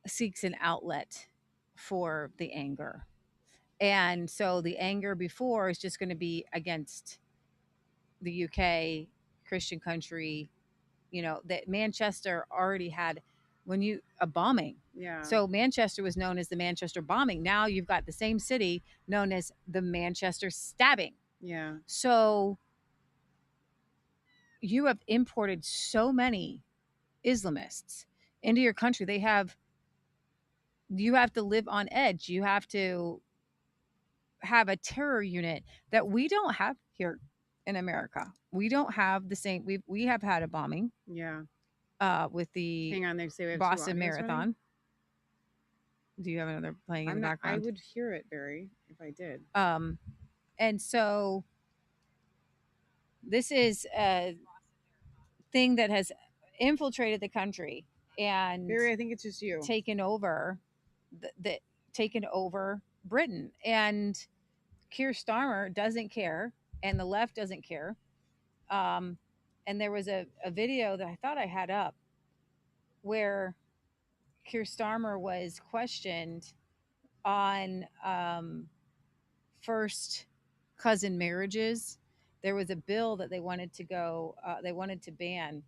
seeks an outlet for the anger. And so the anger before is just going to be against the UK, Christian country, you know, that Manchester already had a bombing. Yeah. So Manchester was known as the Manchester bombing. Now you've got the same city known as the Manchester stabbing. Yeah. So you have imported so many Islamists into your country. You have to live on edge. You have to have a terror unit that we don't have here in America. We don't have the same. We have had a bombing. Yeah. With the Hang on, they say we have Boston Marathon. Do you have another playing in the background? I would hear it, Barry, if I did. And so this is a thing that has infiltrated the country and Barry, I think it's just you taken over taken over Britain. And Keir Starmer doesn't care, and the left doesn't care. And there was a video that I thought I had up where Keir Starmer was questioned on first cousin marriages. There was a bill that they wanted to ban.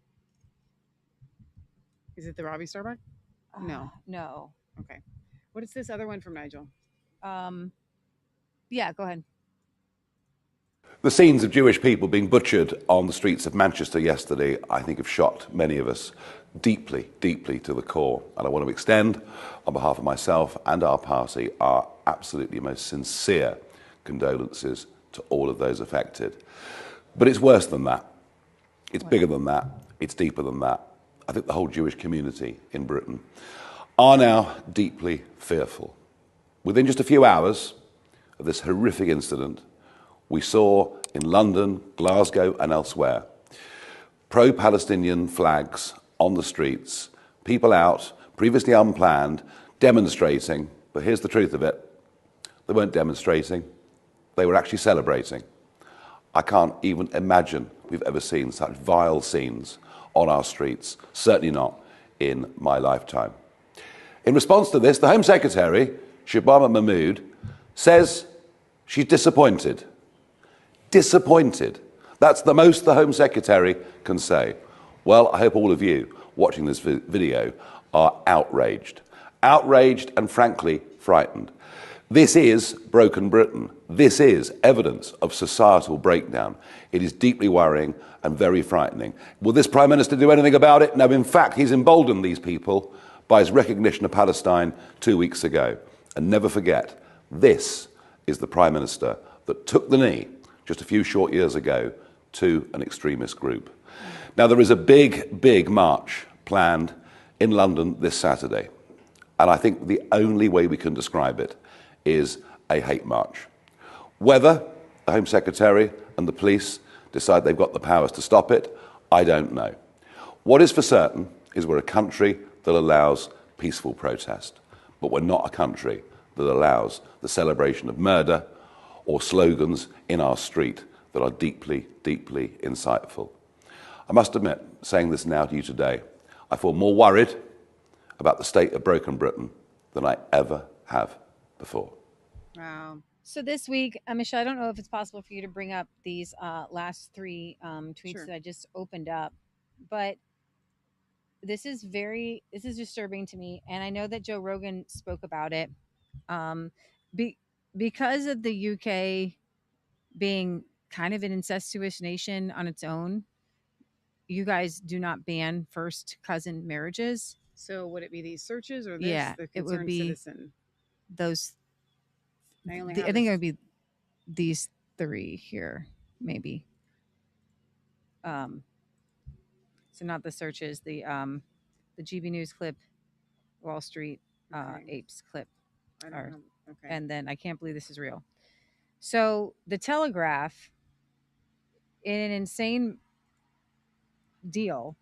Is it the Robbie Starbuck? No. No. Okay. What is this other one from Nigel? Yeah, go ahead. The scenes of Jewish people being butchered on the streets of Manchester yesterday, I think, have shocked many of us deeply, deeply to the core. And I want to extend, on behalf of myself and our party, our absolutely most sincere condolences to all of those affected. But it's worse than that. It's bigger than that. It's deeper than that. I think the whole Jewish community in Britain are now deeply fearful. Within just a few hours of this horrific incident, we saw in London, Glasgow and elsewhere pro-Palestinian flags on the streets, people out, previously unplanned, demonstrating, but here's the truth of it. They weren't demonstrating, they were actually celebrating. I can't even imagine we've ever seen such vile scenes on our streets, certainly not in my lifetime. In response to this, the Home Secretary, Shabana Mahmood, says she's disappointed. Disappointed. That's the most the Home Secretary can say. Well, I hope all of you watching this video are outraged. Outraged and frankly frightened. This is broken Britain. This is evidence of societal breakdown. It is deeply worrying and very frightening. Will this Prime Minister do anything about it? No, in fact, he's emboldened these people by his recognition of Palestine 2 weeks ago. And never forget, this is the Prime Minister that took the knee just a few short years ago to an extremist group. Now, there is a big, big march planned in London this Saturday. And I think the only way we can describe it is a hate march. Whether the Home Secretary and the police decide they've got the powers to stop it, I don't know. What is for certain is we're a country that allows peaceful protest, but we're not a country that allows the celebration of murder or slogans in our street that are deeply, deeply insightful. I must admit, saying this now to you today, I feel more worried about the state of broken Britain than I ever have before. Wow. So this week, Michelle, I don't know if it's possible for you to bring up these last three tweets Sure. that I just opened up, but this is disturbing to me. And I know that Joe Rogan spoke about it. Because of the UK being kind of an incestuous nation on its own, you guys do not ban first cousin marriages. So would it be these searches or this? Yeah, The it would concerned be citizen? those. I I only think have it this- would be these three here, maybe. So not the searches, the GB News clip, Wall Street apes clip, I don't know. Okay. and then I can't believe this is real. So the Telegraph, in an insane deal,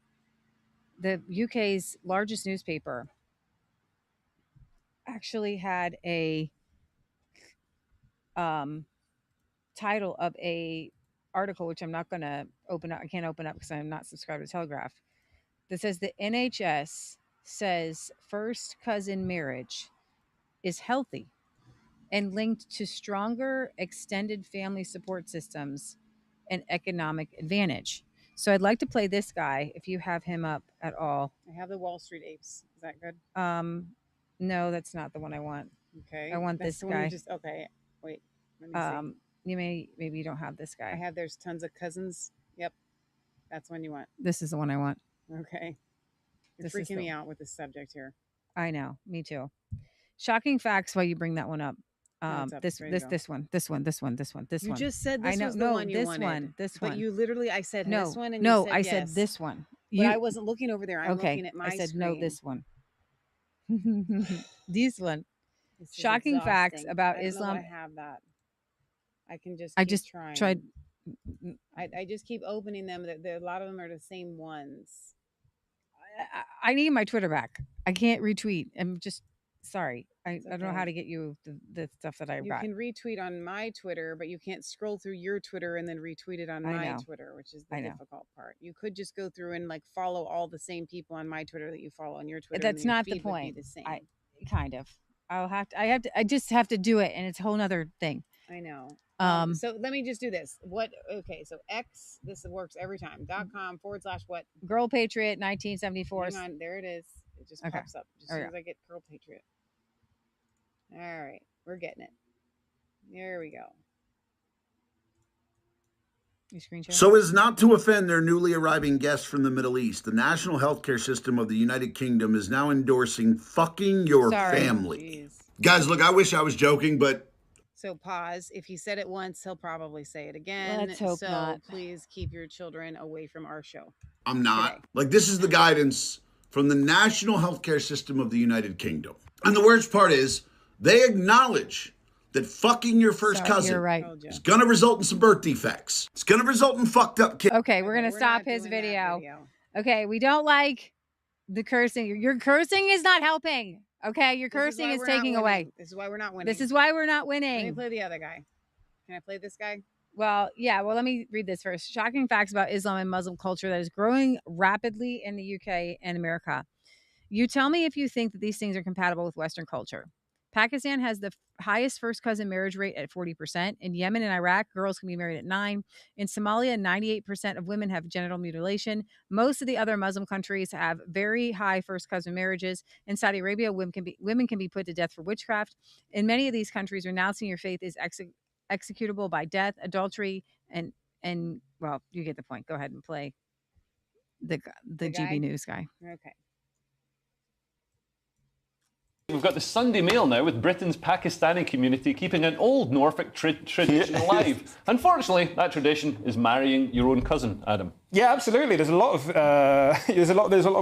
the UK's largest newspaper actually had a title of a article, which I'm not going to open up. I can't open up because I'm not subscribed to Telegraph. That says the NHS says first cousin marriage is healthy and linked to stronger extended family support systems and economic advantage. So I'd like to play this guy if you have him up at all. I have the Wall Street apes. Is that good? No, that's not the one I want. Okay. I want That's this the one you guy. just okay. Wait. Let me see. Maybe you don't have this guy. I have there's tons of cousins. Yep. That's one you want. This is the one I want. Okay. You're This is freaking me the- out with this subject here. I know, me too. Shocking facts while you bring that one up. No, it's up. This Ready to go. this one. You just said this I know, was the no, one you this wanted. one, this But one. you literally, I said No, this one, and no, you said I yes. said this one. But I wasn't looking over there. I'm okay, looking at my I said screen. no, this one. This one. This is Shocking facts exhausting. about I don't know Islam. that I have that. I can just. I keep just trying. tried. I just keep opening them. A lot of them are the same ones. I need my Twitter back. I can't retweet. I'm just sorry. I don't know how to get you the stuff that I You got. can retweet on my Twitter, but you can't scroll through your Twitter and then retweet it on I my know. Twitter, which is the I know. difficult part. You could just go through and like follow all the same people on my Twitter that you follow on your Twitter. and That's then your not the feed would be point. the same. Kind of. I just have to do it, and it's a whole nother thing. I know. Um, So let me just do this. Okay. So X, this works every time. .com / what? Girl Patriot 1974. Hang on, there it is. It just Okay. pops up as There we soon as I get Girl Patriot. All right, we're getting it. There we go. You screen share? So as not to offend their newly arriving guests from the Middle East, the national healthcare system of the United Kingdom is now endorsing fucking your family. Guys, look, I wish I was joking, but So pause. If he said it once, he'll probably say it again. Let's hope so not. please keep your children away from our show. I'm not. Like, this is the guidance from the national healthcare system of the United Kingdom. And the worst part is, they acknowledge that fucking your first Sorry, cousin you're right. is going to result in some birth defects. It's going to result in fucked up kids. Okay, we're gonna stop his video. Okay, we don't like the cursing. Your cursing is not helping. Okay, your cursing is taking away. This is why we're not winning. This is why we're not winning. Let me play the other guy. Can I play this guy? Well, yeah. Well, let me read this first. Shocking facts about Islam and Muslim culture that is growing rapidly in the UK and America. You tell me if you think that these things are compatible with Western culture. Pakistan has the highest first cousin marriage rate at 40%. In Yemen and Iraq, girls can be married at 9%. In Somalia, 98% of women have genital mutilation. Most of the other Muslim countries have very high first cousin marriages. In Saudi Arabia, women can be put to death for witchcraft. In many of these countries, renouncing your faith is executable by death, adultery, and well, you get the point. Go ahead and play the GB News guy. Okay. We've got the Sunday Mail now with Britain's Pakistani community keeping an old Norfolk tradition alive. Unfortunately, that tradition is marrying your own cousin, Adam. Yeah, absolutely. There's a lot of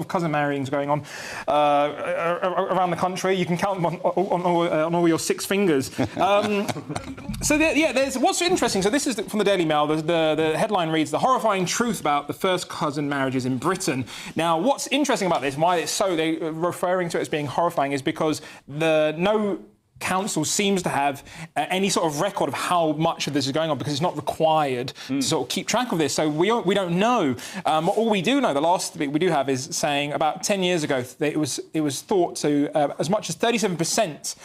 cousin marryings going on around the country. You can count them on all your 6 fingers. There's what's interesting. So this is from the Daily Mail. The headline reads: "The horrifying truth about the first cousin marriages in Britain." Now, what's interesting about this, why it's they referring to it as being horrifying, is because no council seems to have any sort of record of how much of this is going on, because it's not required to sort of keep track of this. So we don't know. All we do know, the last bit we do have, is saying about 10 years ago that it was thought to as much as 37%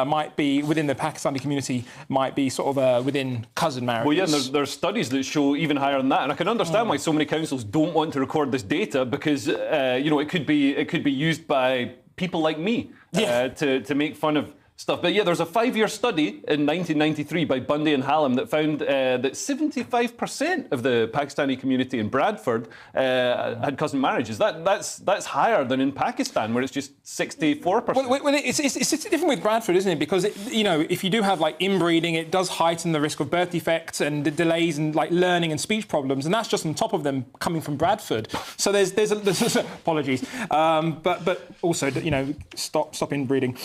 might be within the Pakistani community, might be sort of within cousin marriages. Well, yeah, and there's studies that show even higher than that, and I can understand why so many councils don't want to record this data, because it could be used by people like me to make fun of stuff. But yeah, there's a 5-year study in 1993 by Bundy and Hallam that found that 75% of the Pakistani community in Bradford had cousin marriages. That's higher than in Pakistan, where it's just 64%. Well, it's different with Bradford, isn't it? Because if you do have inbreeding, it does heighten the risk of birth defects and the delays in learning and speech problems, and that's just on top of them coming from Bradford. So there's apologies, but also stop inbreeding.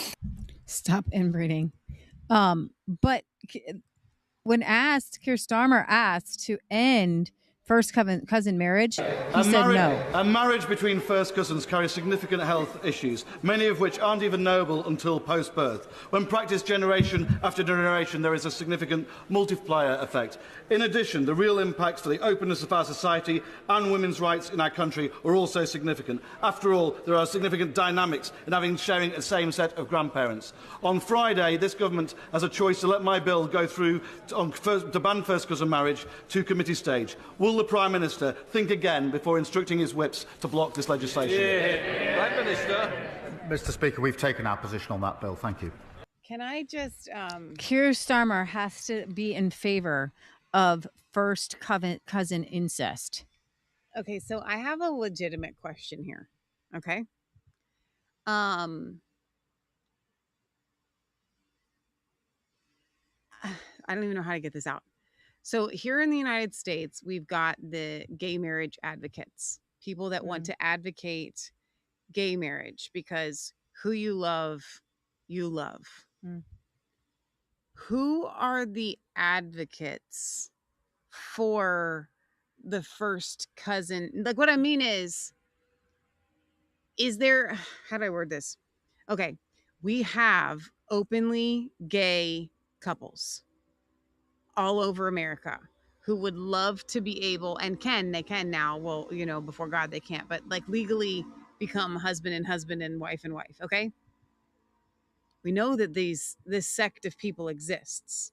Stop inbreeding. But when Keir Starmer asked to end first cousin marriage, he said no. And marriage between first cousins carries significant health issues, many of which aren't even knowable until post-birth. When practiced generation after generation, there is a significant multiplier effect. In addition, the real impacts for the openness of our society and women's rights in our country are also significant. After all, there are significant dynamics in sharing a same set of grandparents. On Friday, this government has a choice to let my bill go through to ban first cousin marriage to committee stage. Will the Prime Minister think again before instructing his whips to block this legislation? Prime Minister. Mr. Speaker, we've taken our position on that bill. Thank you. Can I just... Keir Starmer has to be in favour of first cousin incest. Okay, so I have a legitimate question here. Okay? I don't even know how to get this out. So here in the United States, we've got the gay marriage advocates, people that want to advocate gay marriage because who you love, you love. Who are the advocates for the first cousin? What I mean is there, how do I word this? Okay, we have openly gay couples all over America who would love to be able, and they can now, well, before God they can't, but legally become husband and wife, okay? We know that this sect of people exists.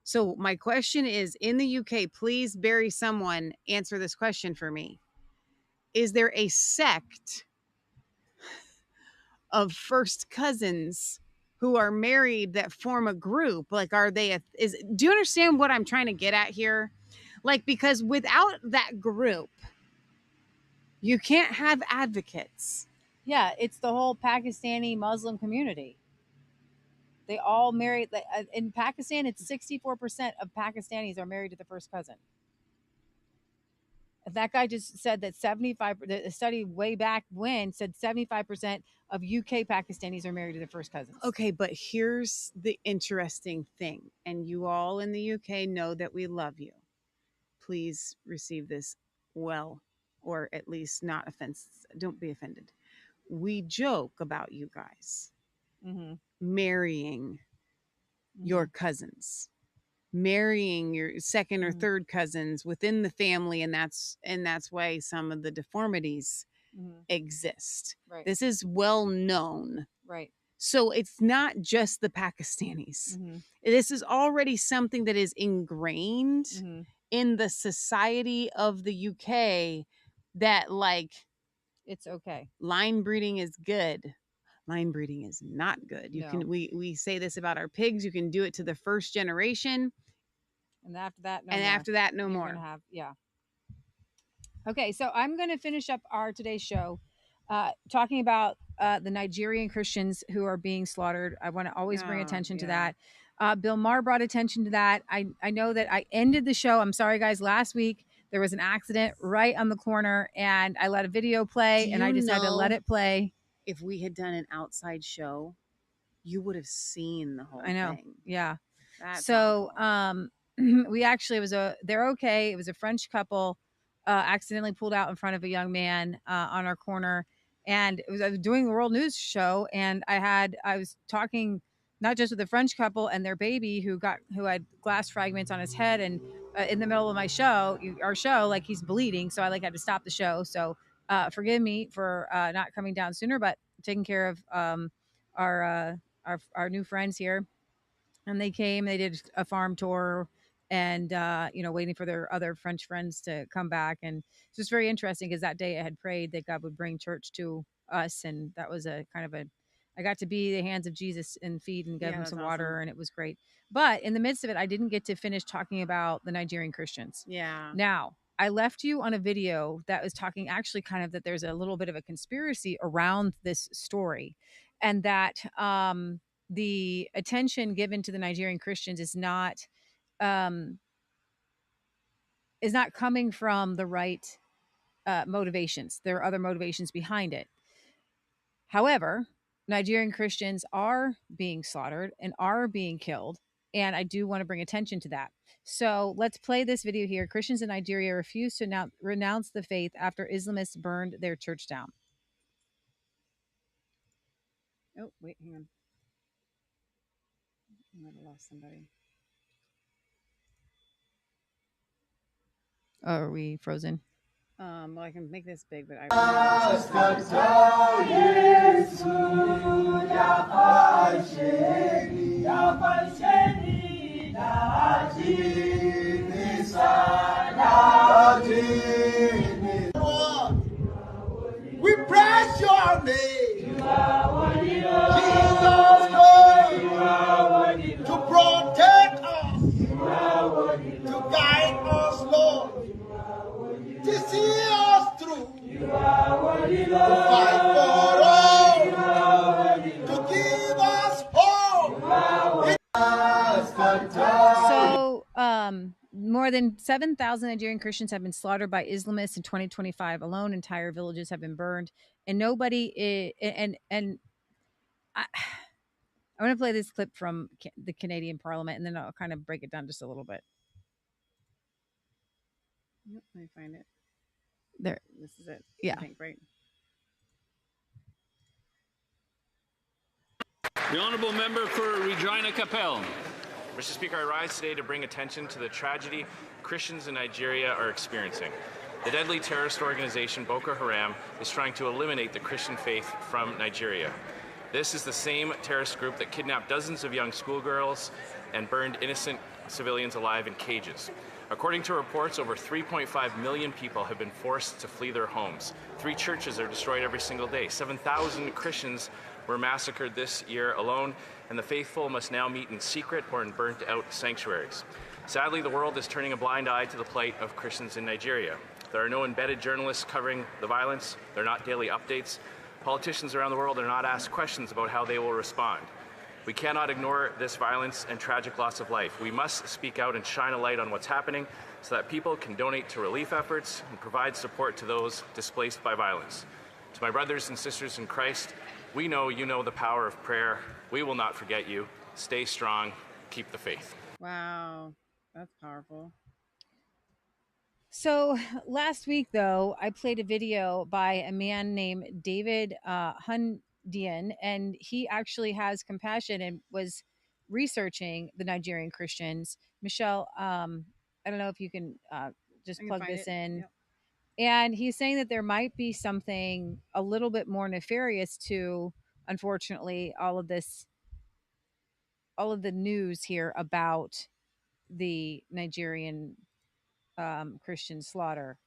So my question is, in the UK, please, Barry, someone answer this question for me. Is there a sect of first cousins who are married that form a group? Are they do you understand what I'm trying to get at here? Because without that group, you can't have advocates. Yeah, it's the whole Pakistani Muslim community. They all marry. In Pakistan, it's 64% of Pakistanis are married to the first cousin. That guy just said that 75%, the study way back when said 75% of UK Pakistanis are married to their first cousins. Okay, but here's the interesting thing, and you all in the UK know that we love you. Please receive this well, or at least not offense. Don't be offended. We joke about you guys. marrying your cousins, marrying your second or third cousins within the family, and that's why some of the deformities exist. Right. This is well known. Right. So it's not just the Pakistanis. This is already something that is ingrained in the society of the UK, that like it's okay. Line breeding is good. Line breeding is not good. You can we say this about our pigs. You can do it to the first generation, and after that, no more. Gonna have, Okay, so I'm going to finish up our today's show talking about the Nigerian Christians who are being slaughtered. I want to always bring attention to that. Bill Maher brought attention to that. I know that I ended the show. I'm sorry, guys. Last week, there was an accident right on the corner, and I let a video play, and I decided to let it play. If we had done an outside show, you would have seen the whole thing. I know. Yeah. That's so we actually, they're okay. It was a French couple. Accidentally pulled out in front of a young man on our corner, and I was doing the world news show, and I was talking not just with the French couple and their baby who had glass fragments on his head, and in the middle of our show, like he's bleeding, so I had to stop the show. So forgive me for not coming down sooner, but taking care of our new friends here, and they came. They did a farm tour. And, waiting for their other French friends to come back. And it's just very interesting because that day I had prayed that God would bring church to us. And that was I got to be the hands of Jesus and feed and give him some water. And it was great. But in the midst of it, I didn't get to finish talking about the Nigerian Christians. Yeah. Now, I left you on a video that was talking actually kind of that there's a little bit of a conspiracy around this story, and that the attention given to the Nigerian Christians is not coming from the right motivations. There are other motivations behind it. However, Nigerian Christians are being slaughtered and are being killed, and I do want to bring attention to that. So let's play this video here. Christians in Nigeria refuse to renounce the faith after Islamists burned their church down. Oh, wait, hang on. I might have lost somebody. Oh, are we frozen? Well, I can make this big, but I. We praise your name, Jesus, to protect us, to guide us, Lord, to see us through, to fight for us, to give us hope. So, more than 7,000 Nigerian Christians have been slaughtered by Islamists in 2025 alone. Entire villages have been burned, and nobody. I want to play this clip from the Canadian Parliament, and then I'll kind of break it down just a little bit. Yep, let me find it. There. This is it. Yeah. I think, right? The Honourable Member for Regina Capel. Mr. Speaker, I rise today to bring attention to the tragedy Christians in Nigeria are experiencing. The deadly terrorist organization Boko Haram is trying to eliminate the Christian faith from Nigeria. This is the same terrorist group that kidnapped dozens of young schoolgirls and burned innocent civilians alive in cages. According to reports, over 3.5 million people have been forced to flee their homes. 3 churches are destroyed every single day. 7,000 Christians were massacred this year alone, and the faithful must now meet in secret or in burnt-out sanctuaries. Sadly, the world is turning a blind eye to the plight of Christians in Nigeria. There are no embedded journalists covering the violence. There are not daily updates. Politicians around the world are not asked questions about how they will respond. We cannot ignore this violence and tragic loss of life. We must speak out and shine a light on what's happening so that people can donate to relief efforts and provide support to those displaced by violence. To my brothers and sisters in Christ, we know you know the power of prayer. We will not forget you. Stay strong. Keep the faith. Wow, that's powerful. So last week, though, I played a video by a man named David Canadian, and he actually has compassion and was researching the Nigerian Christians. Michelle, I don't know if you can just plug this in. Yep. And he's saying that there might be something a little bit more nefarious to, unfortunately, all of the news here about the Nigerian Christian slaughter.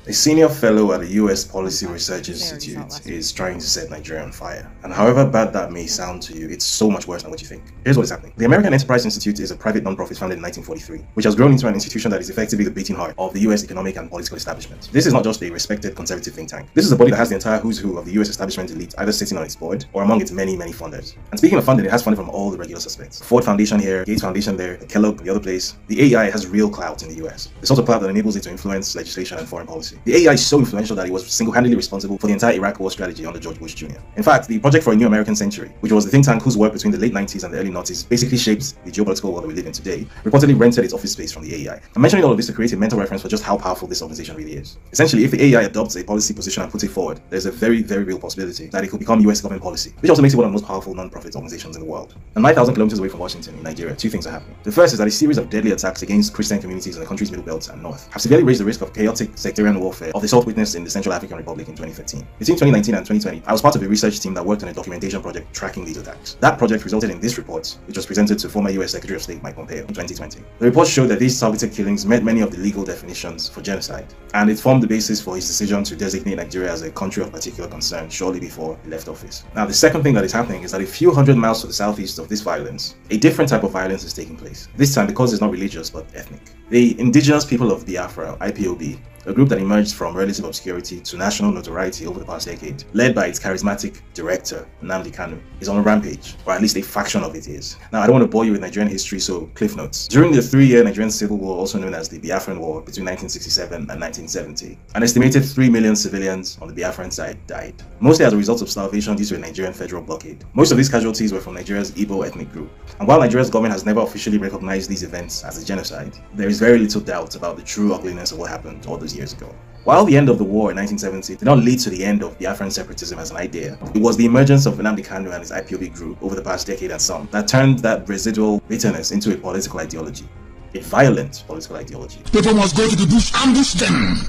A senior fellow at the US Policy Research Institute is trying to set Nigeria on fire. And however bad that may sound to you, it's so much worse than what you think. Here's what is happening. The American Enterprise Institute is a private non-profit founded in 1943, which has grown into an institution that is effectively the beating heart of the US economic and political establishment. This is not just a respected conservative think tank. This is a body that has the entire who's who of the US establishment elite either sitting on its board or among its many, many funders. And speaking of funding, it has funding from all the regular suspects. Ford Foundation here, Gates Foundation there, the Kellogg, the other place. The AEI has real clout in the US. The sort of clout that enables it to influence legislation and foreign policy. The AEI is so influential that it was single-handedly responsible for the entire Iraq war strategy under George Bush Jr. In fact, the Project for a New American Century, which was the think tank whose work between the late 90s and the early 90s basically shaped the geopolitical world that we live in today, reportedly rented its office space from the AEI. I'm mentioning all of this to create a mental reference for just how powerful this organization really is. Essentially, if the AEI adopts a policy position and puts it forward, there's a very, very real possibility that it could become US government policy, which also makes it one of the most powerful non-profit organizations in the world. And 9,000 kilometers away from Washington, in Nigeria, two things are happening. The first is that a series of deadly attacks against Christian communities in the country's middle belt and north have severely raised the risk of chaotic sectarian warfare of the sort witnessed in the Central African Republic in 2013. Between 2019 and 2020, I was part of a research team that worked on a documentation project tracking these attacks. That project resulted in this report, which was presented to former US Secretary of State Mike Pompeo in 2020. The report showed that these targeted killings met many of the legal definitions for genocide, and it formed the basis for his decision to designate Nigeria as a country of particular concern shortly before he left office. Now, the second thing that is happening is that a few hundred miles to the southeast of this violence, a different type of violence is taking place. This time because it's not religious but ethnic. The indigenous people of Biafra, IPOB, a group that emerged from relative obscurity to national notoriety over the past decade, led by its charismatic director, Nnamdi Kanu, is on a rampage, or at least a faction of it is. Now, I don't want to bore you with Nigerian history, so cliff notes. During the 3-year Nigerian Civil War, also known as the Biafran War, between 1967 and 1970, an estimated 3 million civilians on the Biafran side died, mostly as a result of starvation due to a Nigerian federal blockade. Most of these casualties were from Nigeria's Igbo ethnic group. And while Nigeria's government has never officially recognized these events as a genocide, there is very little doubt about the true ugliness of what happened all those years ago. While the end of the war in 1970 did not lead to the end of Biafran separatism as an idea, it was the emergence of Nnamdi Kanu and his IPOB group over the past decade and some that turned that residual bitterness into a political ideology. A violent political ideology. People must go to the bush, ambush them.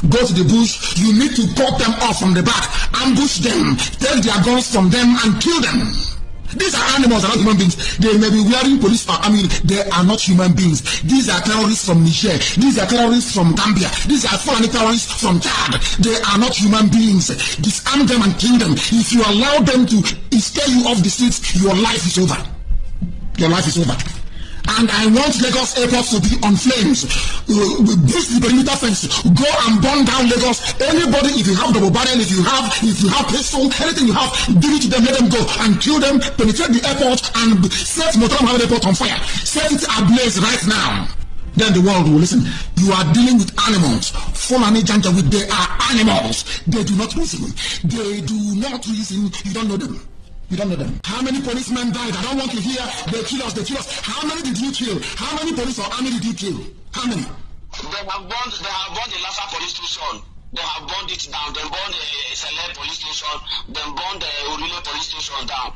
Go to the bush, you need to cut them off from the back, ambush them, take their guns from them and kill them. These are animals, are not human beings. They may be wearing police, they are not human beings. These are terrorists from Niger. These are terrorists from Gambia. These are foreign terrorists from Chad. They are not human beings. Disarm them and kill them. If you allow them to scare you off the streets, your life is over. Your life is over. And I want Lagos Airport to be on flames. Boost the perimeter fence. Go and burn down Lagos. Anybody, if you have double barrel, if you have pistol, anything you have, give it to them, let them go and kill them, penetrate the airport and set Motoram Airport on fire. Set it ablaze right now. Then the world will listen. You are dealing with animals. Fulani Janjaweed, they are animals. They do not reason. They do not reason. You don't know them. You don't know them. How many policemen died? I don't want to hear they kill us, they kill us. How many did you kill? How many police or army did you kill? How many? They have burned the Lassa police station. They have burned it down. They burned the Select police station. They burned the Orile police station down.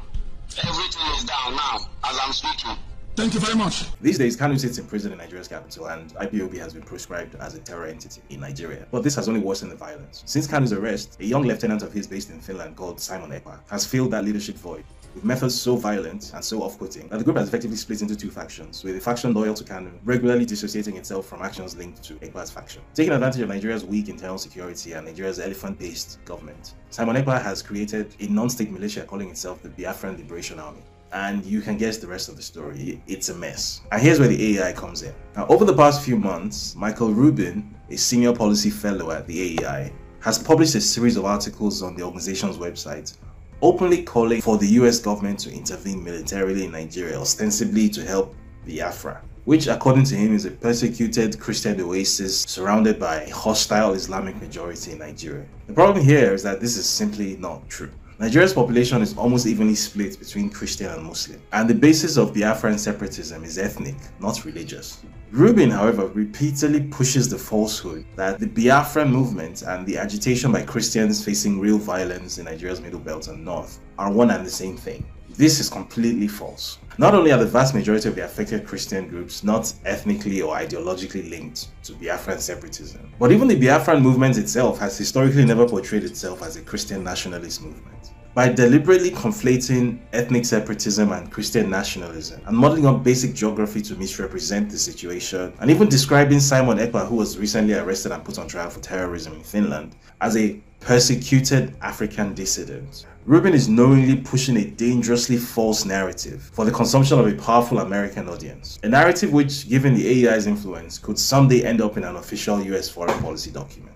Everything is down now as I'm speaking. Thank you very much. These days, Kanu sits in prison in Nigeria's capital, and IPOB has been proscribed as a terror entity in Nigeria. But this has only worsened the violence. Since Kanu's arrest, a young lieutenant of his based in Finland called Simon Ekpa has filled that leadership void with methods so violent and so off-putting that the group has effectively split into two factions, with a faction loyal to Kanu regularly dissociating itself from actions linked to Ekpa's faction. Taking advantage of Nigeria's weak internal security and Nigeria's elephant-based government, Simon Ekpa has created a non-state militia calling itself the Biafran Liberation Army. And you can guess the rest of the story. It's a mess. And here's where the AEI comes in. Now, over the past few months, Michael Rubin, a senior policy fellow at the AEI, has published a series of articles on the organization's website, openly calling for the US government to intervene militarily in Nigeria, ostensibly to help Biafra, which according to him is a persecuted Christian oasis surrounded by a hostile Islamic majority in Nigeria. The problem here is that this is simply not true. Nigeria's population is almost evenly split between Christian and Muslim, and the basis of Biafran separatism is ethnic, not religious. Rubin, however, repeatedly pushes the falsehood that the Biafran movement and the agitation by Christians facing real violence in Nigeria's Middle Belt and North are one and the same thing. This is completely false. Not only are the vast majority of the affected Christian groups not ethnically or ideologically linked to Biafran separatism, but even the Biafran movement itself has historically never portrayed itself as a Christian nationalist movement. By deliberately conflating ethnic separatism and Christian nationalism, and modeling up basic geography to misrepresent the situation, and even describing Simon Ekpa, who was recently arrested and put on trial for terrorism in Finland, as a persecuted African dissident, Rubin is knowingly pushing a dangerously false narrative for the consumption of a powerful American audience. A narrative which, given the AEI's influence, could someday end up in an official US foreign policy document.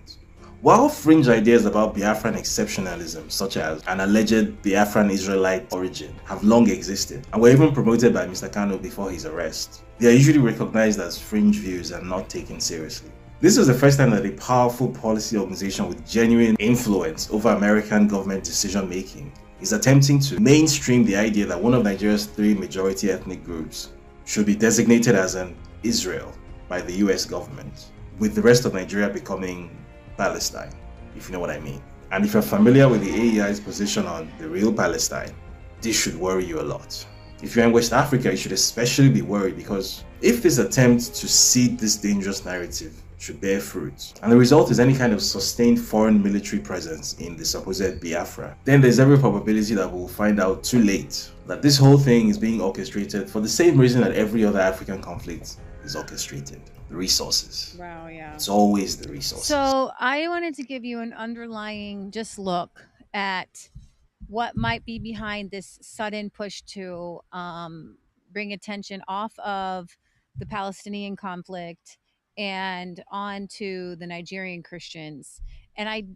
While fringe ideas about Biafran exceptionalism, such as an alleged Biafran Israelite origin, have long existed and were even promoted by Mr. Kano before his arrest, they are usually recognized as fringe views and not taken seriously. This was the first time that a powerful policy organization with genuine influence over American government decision-making is attempting to mainstream the idea that one of Nigeria's 3 majority ethnic groups should be designated as an Israel by the US government, with the rest of Nigeria becoming Palestine, if you know what I mean. And if you're familiar with the AEI's position on the real Palestine, this should worry you a lot. If you're in West Africa, you should especially be worried, because if this attempt to seed this dangerous narrative should bear fruit, and the result is any kind of sustained foreign military presence in the supposed Biafra, then there's every probability that we'll find out too late that this whole thing is being orchestrated for the same reason that every other African conflict is orchestrated. The resources. Wow, yeah. It's always the resources. So I wanted to give you an underlying just look at what might be behind this sudden push to bring attention off of the Palestinian conflict and onto the Nigerian Christians. And I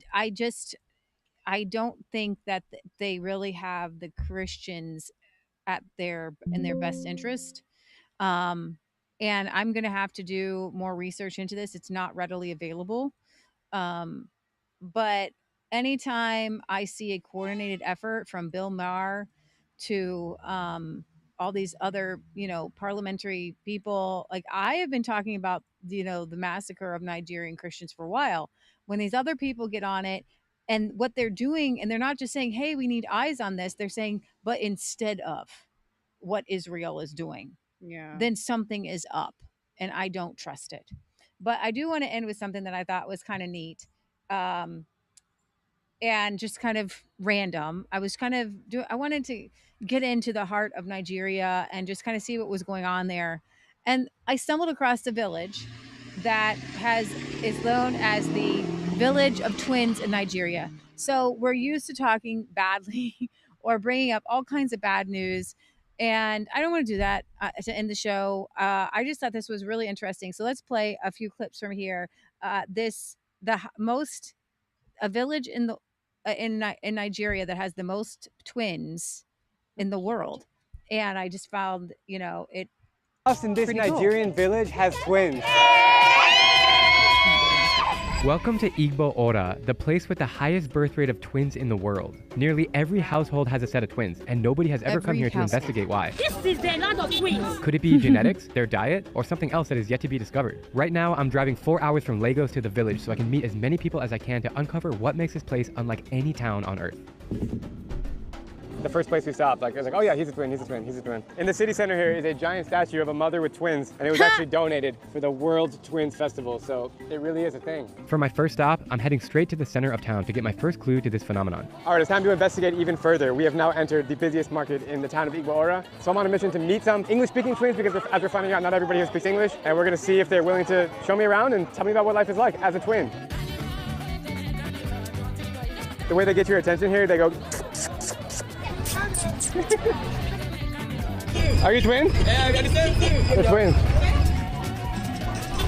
don't think that they really have the Christians in their best interest. And I'm going to have to do more research into this. It's not readily available. But anytime I see a coordinated effort from Bill Maher to all these other, parliamentary people, like I have been talking about, the massacre of Nigerian Christians for a while. When these other people get on it and what they're doing, and they're not just saying, hey, we need eyes on this. They're saying, but instead of what Israel is doing, then something is up, and I don't trust it. But I do want to end with something that I thought was kind of neat, and just kind of random. I wanted to get into the heart of Nigeria and just kind of see what was going on there. And I stumbled across a village that is known as the Village of Twins in Nigeria. So we're used to talking badly or bringing up all kinds of bad news. And I don't want to do that to end the show. I just thought this was really interesting. So let's play a few clips from here. A village in Nigeria that has the most twins in the world. And I just found, it. House in this Nigerian village has twins. Welcome to Igbo Ora, the place with the highest birth rate of twins in the world. Nearly every household has a set of twins, and nobody has ever come here to investigate why. This is the land of twins. Could it be genetics, their diet, or something else that is yet to be discovered? Right now, I'm driving 4 hours from Lagos to the village so I can meet as many people as I can to uncover what makes this place unlike any town on Earth. The first place we stopped, I was like, oh yeah, he's a twin, he's a twin, he's a twin. In the city center here is a giant statue of a mother with twins, and it was actually donated for the World Twins Festival, so it really is a thing. For my first stop, I'm heading straight to the center of town to get my first clue to this phenomenon. All right, it's time to investigate even further. We have now entered the busiest market in the town of Igbo Ora, so I'm on a mission to meet some English-speaking twins, because as we're finding out, not everybody here speaks English, and we're gonna see if they're willing to show me around and tell me about what life is like as a twin. The way they get your attention here, they go... Are you twins? Yeah, we're twins.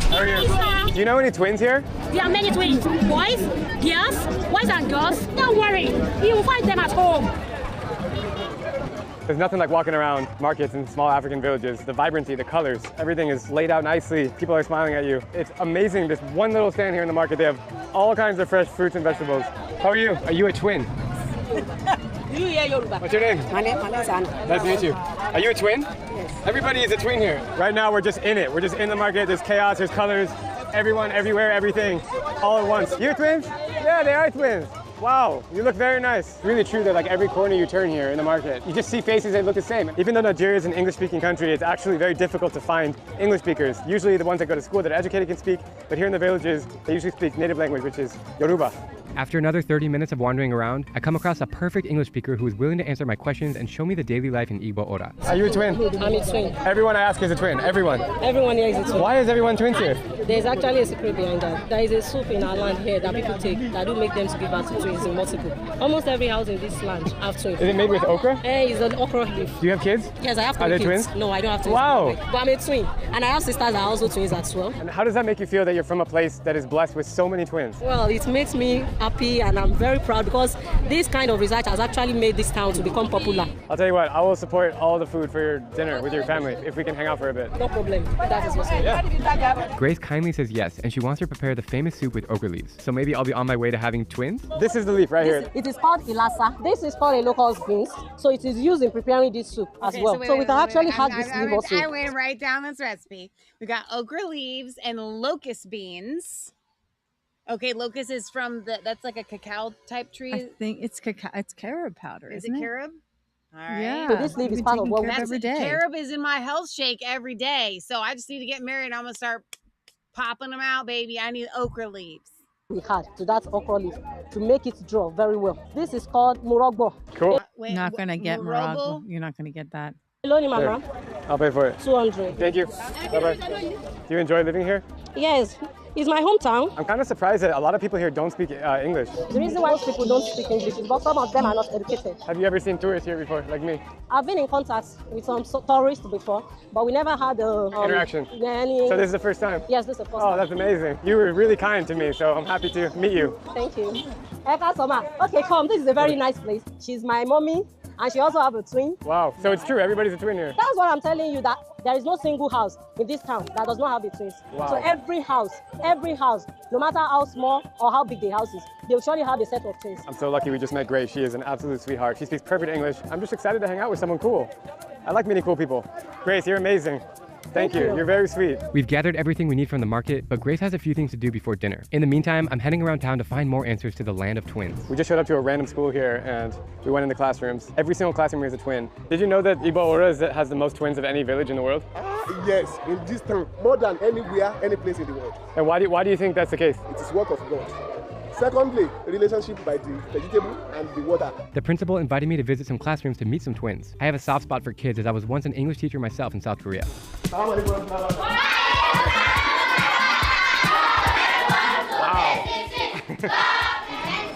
How are you? Do you know any twins here? There are many twins. Boys, girls, boys and girls. Don't worry, you will find them at home. There's nothing like walking around markets in small African villages. The vibrancy, the colors, everything is laid out nicely. People are smiling at you. It's amazing. This one little stand here in the market, they have all kinds of fresh fruits and vegetables. How are you? Are you a twin? Do you hear Yoruba? What's your name? My name is Anna. Nice to meet you. Are you a twin? Yes. Everybody is a twin here. Right now, we're just in it. We're just in the market. There's chaos, there's colors, everyone, everywhere, everything, all at once. You're twins? Yeah, they are twins. Wow, you look very nice. It's really true that like every corner you turn here in the market, you just see faces that look the same. Even though Nigeria is an English-speaking country, it's actually very difficult to find English speakers. Usually the ones that go to school that are educated can speak, but here in the villages, they usually speak native language, which is Yoruba. After another 30 minutes of wandering around, I come across a perfect English speaker who is willing to answer my questions and show me the daily life in Igbo Ora. Are you a twin? I'm a twin. Everyone I ask is a twin, everyone. Everyone here is a twin. Why is everyone twins here? There's actually a secret behind that. There is a soup in our land here that people take that do make them to give birth to twins in multiple. Almost every house in this land have twins. Is it made with okra? It's an okra leaf. Do you have kids? Yes, I have Are they kids. twins? No, I don't have twins. Wow. But I'm a twin. And I have sisters that are also twins as well. And how does that make you feel that you're from a place that is blessed with so many twins? Well, it makes me happy and I'm very proud because this kind of research has actually made this town to become popular. I'll tell you what, I will support all the food for your dinner with your family if we can hang out for a bit. No problem. That is what's Yeah. Grace kindly says yes, and she wants to prepare the famous soup with okra leaves. So maybe I'll be on my way to having twins? This is the leaf right here. It is called ilasa. This is called a locust beans. So it is used in preparing this soup as well. So we can actually have this leaf also. I went right down this recipe. We got okra leaves and locust beans. Okay, locust is from that's like a cacao type tree. I think it's cacao. It's carob powder. Is isn't it carob? All right. Yeah. So this leaf is part of what That's every day. Carob is in my health shake every day. So I just need to get married. I'm gonna start popping them out, baby. I need okra leaves. We had to that okra leaf to make it draw very well. This is called murogbo. Cool. Not gonna get Morocco. You're not gonna get that. Hello, Mama. I'll pay for it. 200. Thank you. Bye-bye. Do you enjoy living here? Yes. It's my hometown. I'm kind of surprised that a lot of people here don't speak English. The reason why people don't speak English is because some of them are not educated. Have you ever seen tourists here before, like me? I've been in contact with some tourists before, but we never had interaction. Any... So this is the first time? Yes, this is the first time. time. That's amazing. You were really kind to me, so I'm happy to meet you. Thank you. Okay, come. This is a very nice place. She's my mommy, and she also have a twin. Wow. So it's true. Everybody's a twin here. That's what I'm telling you, that there is no single house in this town that does not have a twins. Wow. So every house, no matter how small or how big the house is, they'll surely have a set of twins. I'm so lucky we just met Grace. She is an absolute sweetheart. She speaks perfect English. I'm just excited to hang out with someone cool. I like meeting cool people. Grace, you're amazing. Thank you. You're very sweet. We've gathered everything we need from the market, but Grace has a few things to do before dinner. In the meantime, I'm heading around town to find more answers to the land of twins. We just showed up to a random school here and we went in the classrooms. Every single classroom has a twin. Did you know that Igbo Ora has the most twins of any village in the world? Yes, in this town, more than anywhere, any place in the world. And why do you think that's the case? It is work of God. Secondly, relationship by the vegetable and the water. The principal invited me to visit some classrooms to meet some twins. I have a soft spot for kids as I was once an English teacher myself in South Korea. Wow.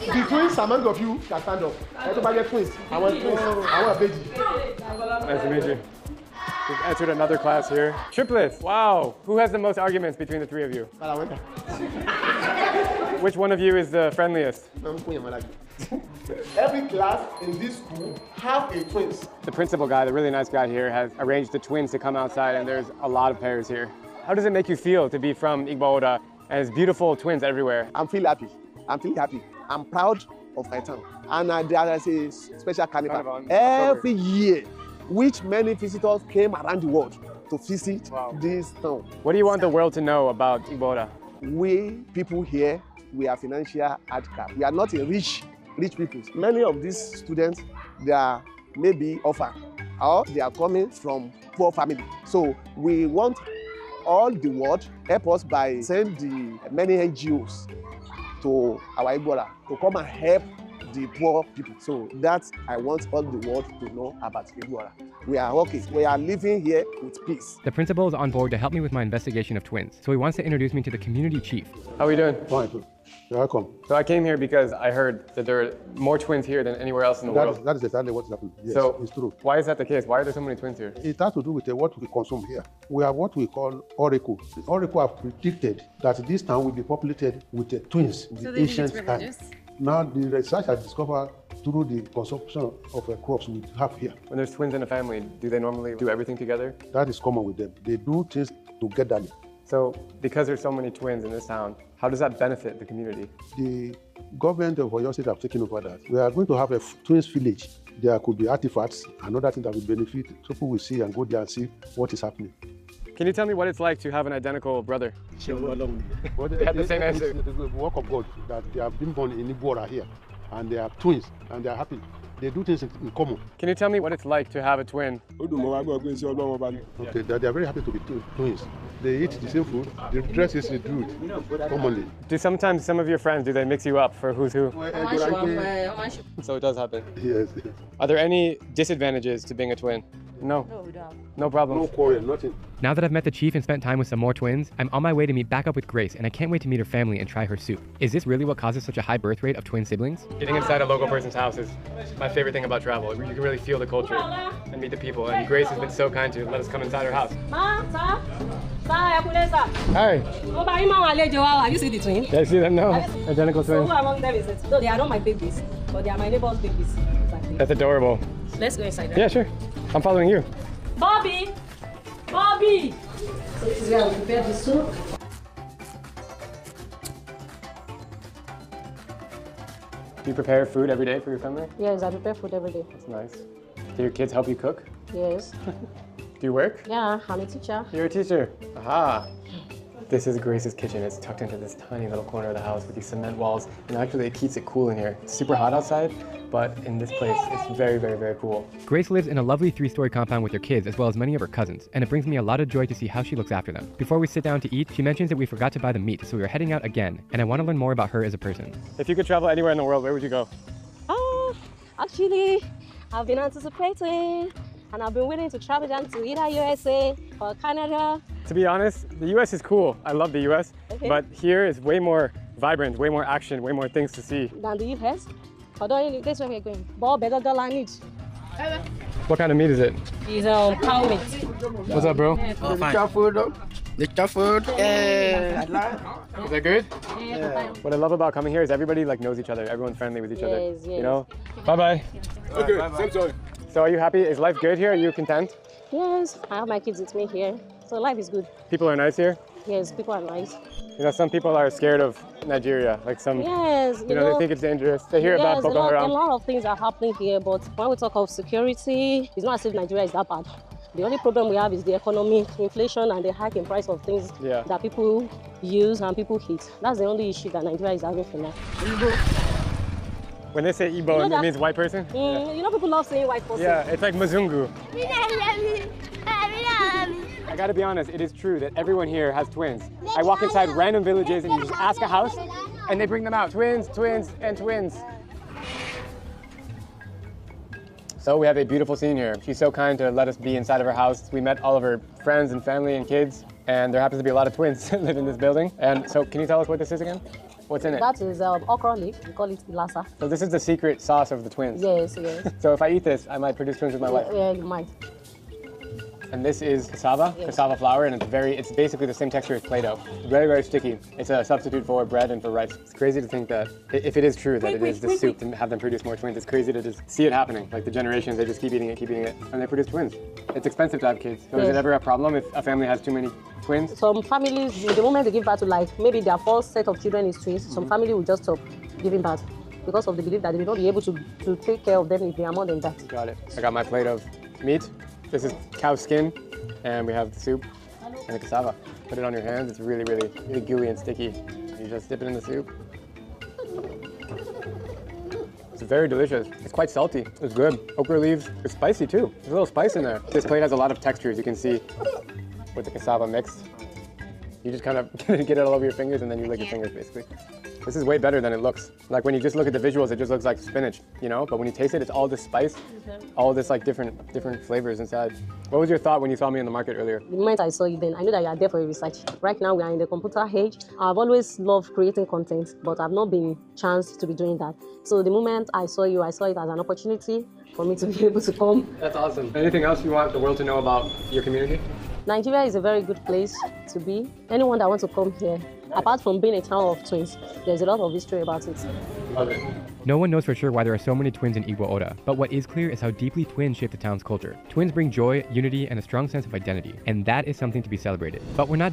The twins among of you can stand up. Everybody get twins. I want twins. I want a baby. Nice to meet you. We've entered another class here. Triplets. Wow. Who has the most arguments between the three of you? Which one of you is the friendliest? Every class in this school have a twins. The principal guy, the really nice guy here, has arranged the twins to come outside, and there's a lot of pairs here. How does it make you feel to be from Igbo Ora and there's beautiful twins everywhere? I'm feeling happy. I'm proud of my town. And there is a special carnival every year, which many visitors came around the world to visit this town. What do you want the world to know about Igbo Ora? We people here, we are financial handicapped. We are not a rich people. Many of these students, they are maybe orphan or they are coming from poor family. So we want all the world help us by sending the many NGOs to our Igbo Ora to come and help the poor people. So that's I want all the world to know about Igbo Ora. We are okay. We are living here with peace. The principal is on board to help me with my investigation of twins, so he wants to introduce me to the community chief. How are we doing? Fine. You're welcome. So I came here because I heard that there are more twins here than anywhere else in the world. That is exactly what's happening. Yes, so it's true. Why is that the case? Why are there so many twins here? It has to do with what we consume here. We have what we call oracle. The oracle have predicted that this town will be populated with twins in the ancient time. Now the research has discovered through the consumption of crops we have here. When there's twins in a family, do they normally do everything together? That is common with them. They do things together. So because there's so many twins in this town, how does that benefit the community? The government of Oyo State have taken over that. We are going to have a twins village there could be artifacts, another thing that will benefit. People will see and go there and see what is happening. Can you tell me what it's like to have an identical brother? Had the same answer. It's the work of God that they have been born in Igbo here, and they are twins, and they are happy. They do things in common. Can you tell me what it's like to have a twin? Okay, they are very happy to be twins. They eat the same food. The dress is good, commonly. Do sometimes some of your friends, do they mix you up for who's who? So it does happen? Yes. Are there any disadvantages to being a twin? No. No, we don't. No problem. No quarrel, nothing. Now that I've met the chief and spent time with some more twins, I'm on my way to meet back up with Grace, and I can't wait to meet her family and try her soup. Is this really what causes such a high birth rate of twin siblings? Getting inside a local person's house is my favorite thing about travel. You can really feel the culture and meet the people, and Grace has been so kind to let us come inside her house. Hi. Have you seen the twins? Yeah, I see them now. Identical So twins. who among them is it? No, they are not my babies, but they are my neighbor's babies. Exactly. That's adorable. Let's go inside. Right? Yeah, sure. I'm following you. Bobby! Bobby! So this is where I prepare the soup. Do you prepare food every day for your family? Yes, I prepare food every day. That's nice. Do your kids help you cook? Yes. Do you work? Yeah, I'm a teacher. You're a teacher. Aha. This is Grace's kitchen. It's tucked into this tiny little corner of the house with these cement walls. And actually, it keeps it cool in here. It's super hot outside, but in this place, it's very, very, very cool. Grace lives in a lovely 3-story compound with her kids, as well as many of her cousins, and it brings me a lot of joy to see how she looks after them. Before we sit down to eat, she mentions that we forgot to buy the meat, so we are heading out again, and I want to learn more about her as a person. If you could travel anywhere in the world, where would you go? Actually, I've been anticipating, and I've been willing to travel down to either USA or Canada. To be honest, the US is cool. I love the US, but here is way more vibrant, way more action, way more things to see. Than the US. Although that's where we're going. But better than I need. What kind of meat is it? It's cow meat. What's up, bro? Oh, fine. The food. Yeah. Is that good? Yeah. What I love about coming here is everybody knows each other. Everyone's friendly with each other. Yes, yes. You know? Bye-bye. Okay, So are you happy? Is life good here? Are you content? Yes, I have my kids with me here. So life is good. People are nice here? Yes, people are nice. You know, some people are scared of Nigeria. Like some, yes, you know, they think it's dangerous. They hear about Boko Haram. A lot of things are happening here, but when we talk of security, it's not as if Nigeria is that bad. The only problem we have is the economy, inflation, and the hike in price of things that people use and people hate. That's the only issue that Nigeria is having for now. When they say Igbo, it means white person? You know, people love saying white person. Yeah, it's like Mzungu. I gotta be honest, it is true that everyone here has twins. I walk inside random villages and you just ask a house and they bring them out. Twins, twins, and twins. So we have a beautiful scene here. She's so kind to let us be inside of her house. We met all of her friends and family and kids, and there happens to be a lot of twins that live in this building. And so can you tell us what this is again? What's in it? That is okra leaf. We call it lasa. So this is the secret sauce of the twins. Yes, yes. So if I eat this, I might produce twins with my wife. Yeah, you might. And this is cassava, cassava flour, and it's basically the same texture as Play-Doh. Very, very sticky. It's a substitute for bread and for rice. It's crazy to think that, if it is true that it is the soup to have them produce more twins, it's crazy to just see it happening. Like the generations, they just keep eating it, and they produce twins. It's expensive to have kids. So is it ever a problem if a family has too many twins? Some families, the moment they give birth to maybe their first set of children is twins, some family will just stop giving birth because of the belief that they will not be able to take care of them if they are more than that. Got it. I got my plate of meat. This is cow skin, and we have the soup and the cassava. Put it on your hands. It's really, really, really gooey and sticky. You just dip it in the soup. It's very delicious. It's quite salty. It's good. Okra leaves. It's spicy too. There's a little spice in there. This plate has a lot of textures. You can see with the cassava mixed. You just kind of get it all over your fingers and then you lick your fingers basically. This is way better than it looks. Like when you just look at the visuals, it just looks like spinach, you know? But when you taste it, it's all this spice, all this different flavors inside. What was your thought when you saw me in the market earlier? The moment I saw you then, I knew that you are there for research. Right now, we are in the computer age. I've always loved creating content, but I've not been chanced to be doing that. So the moment I saw you, I saw it as an opportunity for me to be able to come. That's awesome. Anything else you want the world to know about your community? Nigeria is a very good place to be. Anyone that wants to come here, apart from being a town of twins, there's a lot of history about it. Love it. No one knows for sure why there are so many twins in Igbo Ora, but what is clear is how deeply twins shape the town's culture. Twins bring joy, unity, and a strong sense of identity, and that is something to be celebrated. But we're not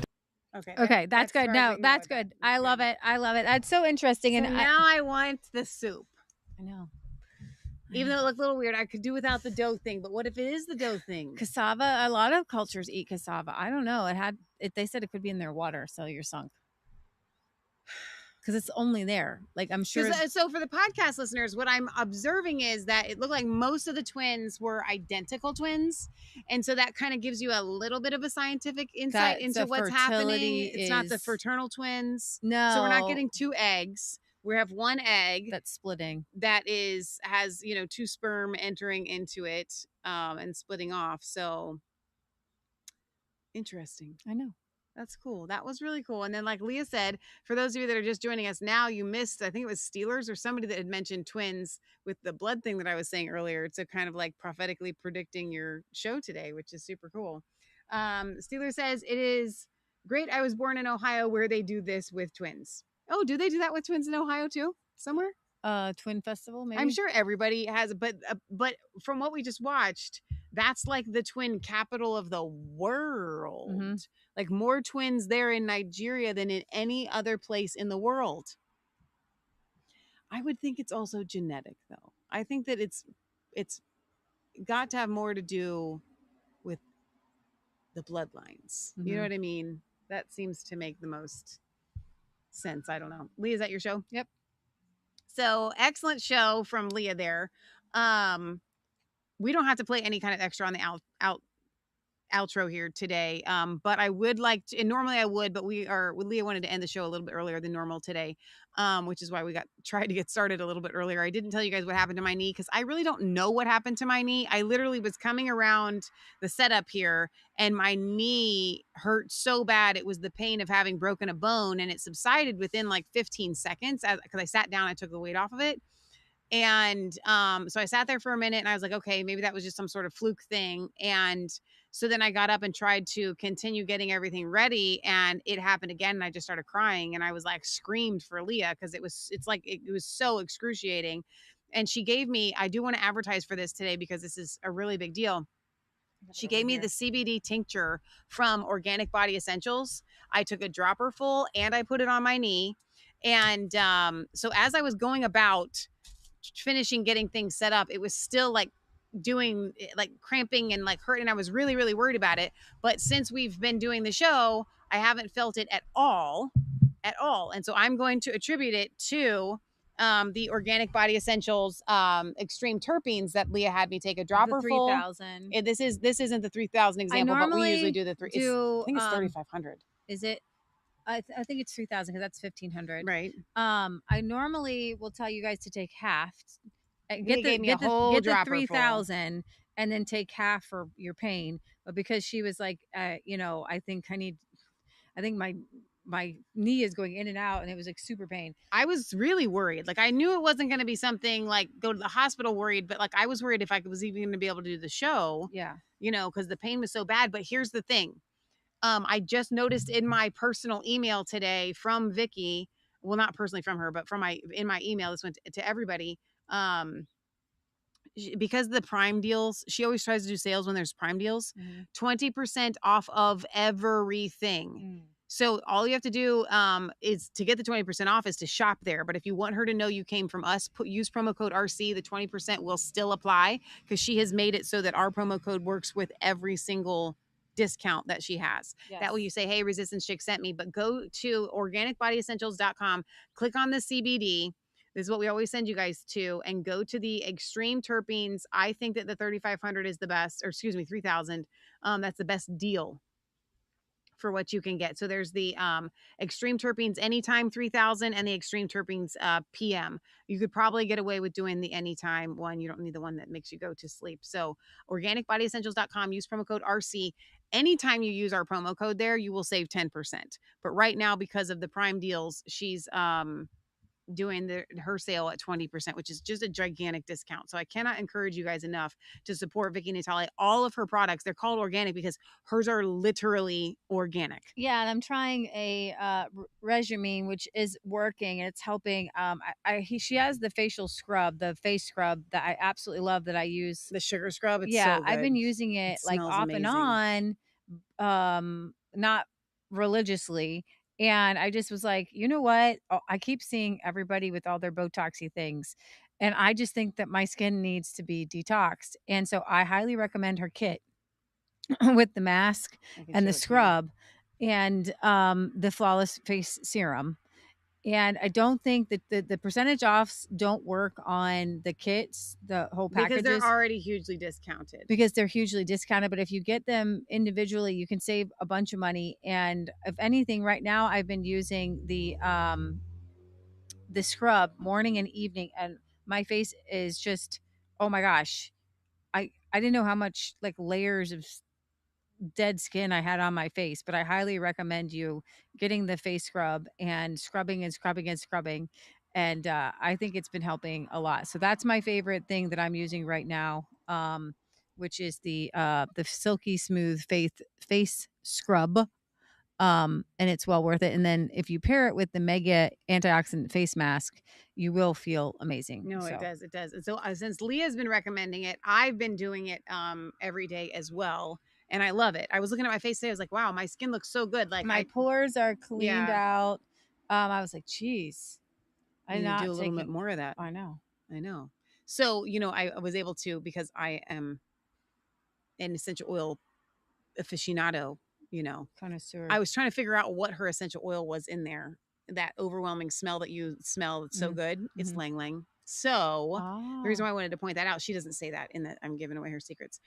Okay, that's good. No, that's good. I love it. I love it. That's so interesting. So and now I want the soup. I know. Even though it looked a little weird, I could do without the dough thing. But what if it is the dough thing? Cassava. A lot of cultures eat cassava. I don't know. They said it could be in their water, so you're sunk. Because it's only there. Like, I'm sure. So for the podcast listeners, what I'm observing is that it looked like most of the twins were identical twins. And so that kind of gives you a little bit of a scientific insight into what's happening. It's not the fraternal twins. No. So we're not getting 2 eggs. We have 1 egg that's splitting. That has 2 sperm entering into it and splitting off. So interesting. I know. That's cool. That was really cool. And then, like Leah said, for those of you that are just joining us now, you missed, I think it was Steelers or somebody that had mentioned twins with the blood thing that I was saying earlier. To kind of like prophetically predicting your show today, which is super cool. Steeler says, it is great. I was born in Ohio where they do this with twins. Oh, do they do that with twins in Ohio too? Somewhere? Twin festival, maybe? I'm sure everybody has, but from what we just watched, that's like the twin capital of the world. Mm-hmm. Like more twins there in Nigeria than in any other place in the world. I would think it's also genetic, though. I think that it's got to have more to do with the bloodlines. Mm-hmm. You know what I mean? That seems to make the most sense. I don't know. Leah, is that your show? Yep. So excellent show from Leah there. We don't have to play any kind of extra on the outro here today. But I would like to, and normally I would, but Leah wanted to end the show a little bit earlier than normal today. Which is why we tried to get started a little bit earlier. I didn't tell you guys what happened to my knee because I really don't know what happened to my knee. I literally was coming around the setup here and my knee hurt so bad. It was the pain of having broken a bone, and it subsided within like 15 seconds because I sat down, I took the weight off of it. And so I sat there for a minute and I was like, okay, maybe that was just some sort of fluke thing. And so then I got up and tried to continue getting everything ready, and it happened again. And I just started crying, and I was like screamed for Leah because it was so excruciating. And she gave me, I do want to advertise for this today because this is a really big deal. She gave me the CBD tincture from Organic Body Essentials. I took a dropper full and I put it on my knee. And so as I was going about finishing getting things set up, it was still like doing like cramping and like hurting. I was really, really worried about it. But since we've been doing the show, I haven't felt it at all. And so I'm going to attribute it to the Organic Body Essentials extreme terpenes that Leah had me take a dropper full. 3,000. This isn't the 3,000 example, but we usually do the three. I think it's 3,500. Is it? I think it's 3,000 because that's 1,500. Right. I normally will tell you guys to take half. Get the 3,000 and then take half for your pain. But because she was like, I think my knee is going in and out, and it was like super pain. I was really worried. Like I knew it wasn't going to be something like go to the hospital worried, but like I was worried if I was even going to be able to do the show. Yeah. Because the pain was so bad. But here's the thing. I just noticed in my personal email today from Vicky, well, not personally from her, but in my email, this went to everybody. Because the Prime deals, she always tries to do sales when there's Prime deals, 20% off of everything. So all you have to do is to get the 20% off is to shop there. But if you want her to know you came from us, use promo code RC. The 20% will still apply because she has made it so that our promo code works with every single discount that she has. Yes. That way you say, hey, Resistance Chick sent me, but go to organicbodyessentials.com, click on the CBD. This is what we always send you guys to, and go to the extreme terpenes. I think that the 3,500 is the best, or excuse me, 3,000. That's the best deal for what you can get. So there's the extreme terpenes anytime 3,000 and the extreme terpenes PM. You could probably get away with doing the anytime one. You don't need the one that makes you go to sleep. So organicbodyessentials.com, use promo code RC. Anytime you use our promo code there, you will save 10%. But right now, because of the Prime deals, she's doing her sale at 20%, which is just a gigantic discount. So I cannot encourage you guys enough to support Vicky Natale. All of her products, they're called organic because hers are literally organic. Yeah, and I'm trying a regimen which is working, and it's helping. She has the facial scrub, the face scrub that I absolutely love that I use. The sugar scrub. It's yeah, so good. I've been using it like off amazing. and on, not religiously. And I just was like, you know what? Oh, I keep seeing everybody with all their Botoxy things. And I just think that my skin needs to be detoxed. And so I highly recommend her kit with the mask and the scrub and the flawless face serum. And I don't think that the percentage offs don't work on the kits, the whole packages. Because they're already hugely discounted. Because they're hugely discounted. But if you get them individually, you can save a bunch of money. And if anything, right now I've been using the scrub morning and evening, and my face is just, oh my gosh. I didn't know how much like layers of dead skin I had on my face, but I highly recommend you getting the face scrub and scrubbing and scrubbing and scrubbing. And I think it's been helping a lot. So that's my favorite thing that I'm using right now, which is the silky smooth face scrub. And it's well worth it. And then if you pair it with the mega antioxidant face mask, you will feel amazing. No, So. it does. And so since Leah's been recommending it, I've been doing it every day as well. And I love it. I was looking at my face today. I was like, wow, my skin looks so good. Like my pores are cleaned out. I was like, geez, I need to do a little bit more of that. I know. So, I was able to, because I am an essential oil aficionado, connoisseur. I was trying to figure out what her essential oil was in there. That overwhelming smell that you smell, it's so good. It's Lang Lang. So the reason why I wanted to point that out, she doesn't say that in that I'm giving away her secrets.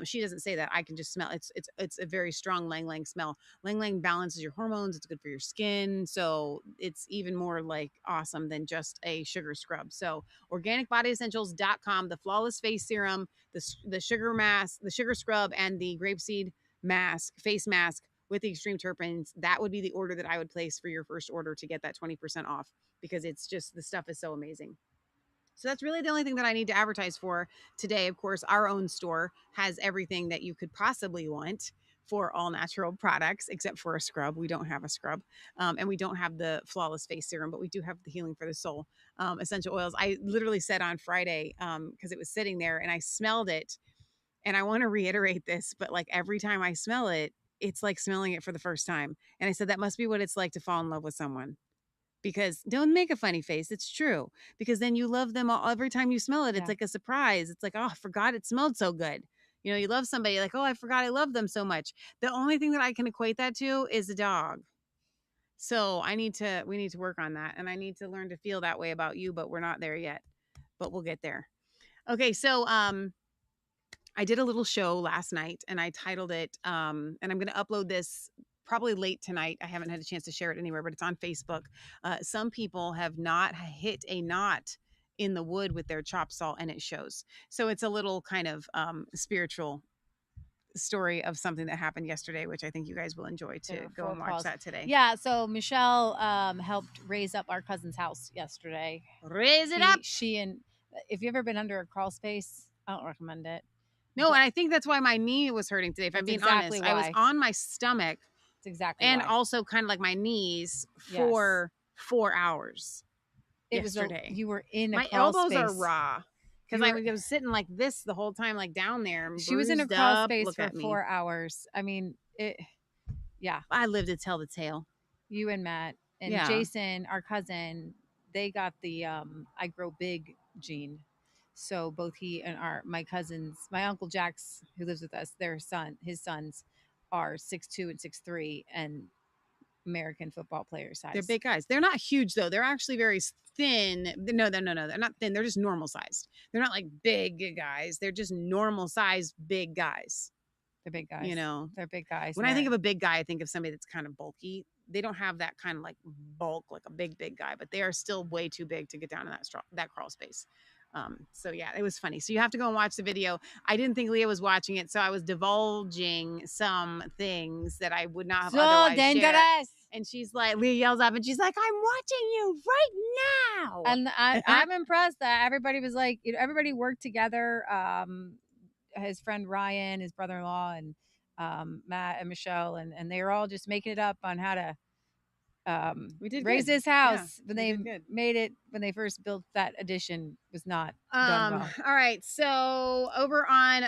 She doesn't say that. I can just smell. It's a very strong Lang Lang smell. Lang Lang balances your hormones. It's good for your skin. So it's even more like awesome than just a sugar scrub. So organicbodyessentials.com, the flawless face serum, the sugar mask, the sugar scrub, and the grapeseed mask, face mask with the extreme terpenes. That would be the order that I would place for your first order to get that 20% off, because it's just, the stuff is so amazing. So that's really the only thing that I need to advertise for today. Of course, our own store has everything that you could possibly want for all natural products, except for a scrub. We don't have a scrub. And we don't have the flawless face serum, but we do have the healing for the soul essential oils. I literally said on Friday, because it was sitting there and I smelled it, and I want to reiterate this, but like every time I smell it, it's like smelling it for the first time. And I said, that must be what it's like to fall in love with someone. Because don't make a funny face. It's true. Because then you love them all. Every time you smell it, it's like a surprise. It's like, oh, I forgot it smelled so good. You love somebody, like, oh, I forgot I love them so much. The only thing that I can equate that to is a dog. So we need to work on that. And I need to learn to feel that way about you, but we're not there yet. But we'll get there. Okay, so I did a little show last night and I titled it, and I'm going to upload this probably late tonight. I haven't had a chance to share it anywhere, but it's on Facebook. Some people have not hit a knot in the wood with their chop saw, and it shows. So it's a little kind of spiritual story of something that happened yesterday, which I think you guys will enjoy to go and watch that today. Yeah, so Michelle helped raise up our cousin's house yesterday. Raise it up. She and if you've ever been under a crawl space, I don't recommend it. No, and I think that's why my knee was hurting today. If I'm being honest, I was on my stomach. That's exactly and why. Also kind of like my knees for 4 hours yesterday. You were in a my crawl elbows space. are raw because I was sitting like this the whole time, like down there. She was in a crawl space for 4 hours. I mean, I lived to tell the tale. You and Matt and Jason, our cousin, they got the I grow big gene. So both he and my cousins, my Uncle Jack's, who lives with us, his sons are 6'2" and 6'3" and American football player size. They're big guys. They're not huge though. They're actually very thin. No. They're not thin. They're just normal sized. They're not like big guys. They're just normal sized big guys. They're big guys. They're big guys. When I think of a big guy, I think of somebody that's kind of bulky. They don't have that kind of like bulk, like a big guy, but they are still way too big to get down in that crawl space. So yeah, it was funny. So you have to go and watch the video. I didn't think Leah was watching it, so I was divulging some things that I would not have otherwise dangerous. Shared. And she's like, Leah yells up and she's like, I'm watching you right now. And I'm impressed that everybody was like, everybody worked together. His friend Ryan, his brother-in-law, and Matt and Michelle, and they were all just making it up on how to We did raise good. this house Yeah, when we they did good. made it, when they first built that addition, was not done well. All right, so over on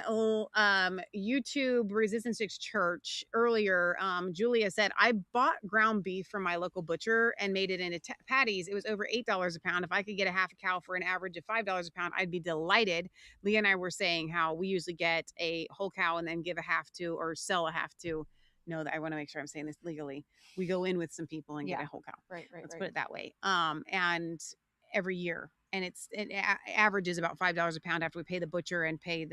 YouTube Resistance 6 Church earlier, Julia said, I bought ground beef from my local butcher and made it into patties. It was over $8 a pound. If I could get a half a cow for an average of $5 a pound, I'd be delighted. Leah and I were saying how we usually get a whole cow and then give a half to, or sell a half to. No, that I want to make sure I'm saying this legally. We go in with some people and get a whole cow. Right. Let's put it that way. And every year, and it averages about $5 a pound after we pay the butcher and pay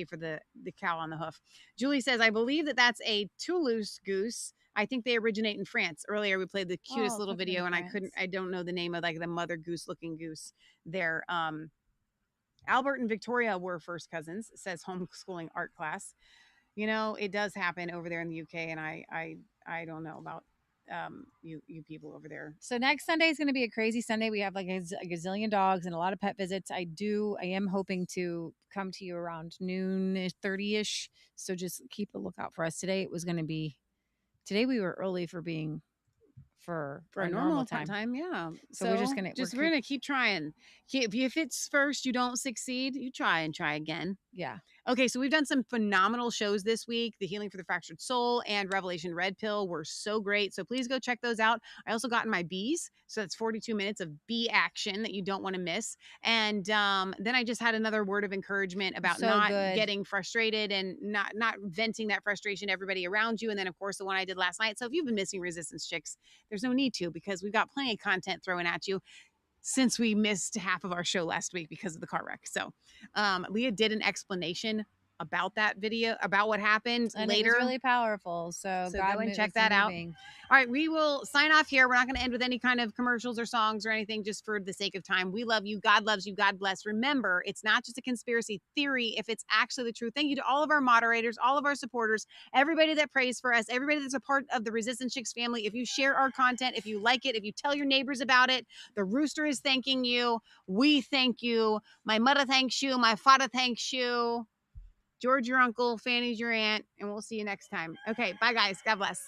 for the cow on the hoof. Julie says, I believe that's a Toulouse goose. I think they originate in France. Earlier we played the cutest little video, and I don't know the name of like the mother goose looking goose there. Albert and Victoria were first cousins, says homeschooling art class. You know, it does happen over there in the UK, and I don't know about you people over there. So next Sunday is going to be a crazy Sunday. We have like a gazillion dogs and a lot of pet visits. I am hoping to come to you around noon 30ish. So just keep a lookout for us. Today we were early for being for a normal time. Yeah. So we're just gonna we're gonna keep trying. If it's first, you don't succeed, you try again. Yeah. Okay, so we've done some phenomenal shows this week. The Healing for the Fractured Soul and Revelation Red Pill were so great. So please go check those out. I also got in my bees. So that's 42 minutes of bee action that you don't want to miss. And then I just had another word of encouragement about getting frustrated and not venting that frustration to everybody around you. And then, of course, the one I did last night. So if you've been missing Resistance Chicks, there's no need to, because we've got plenty of content thrown at you since we missed half of our show last week because of the car wreck. So Leah did an explanation about that video, about what happened and later. It was really powerful. So go and check that out. All right, we will sign off here. We're not going to end with any kind of commercials or songs or anything, just for the sake of time. We love you. God loves you. God bless. Remember, it's not just a conspiracy theory if it's actually the truth. Thank you to all of our moderators, all of our supporters, everybody that prays for us, everybody that's a part of the Resistance Chicks family. If you share our content, if you like it, if you tell your neighbors about it, the rooster is thanking you. We thank you. My mother thanks you. My father thanks you. George, your uncle. Fanny's your aunt. And we'll see you next time. Okay, bye, guys. God bless.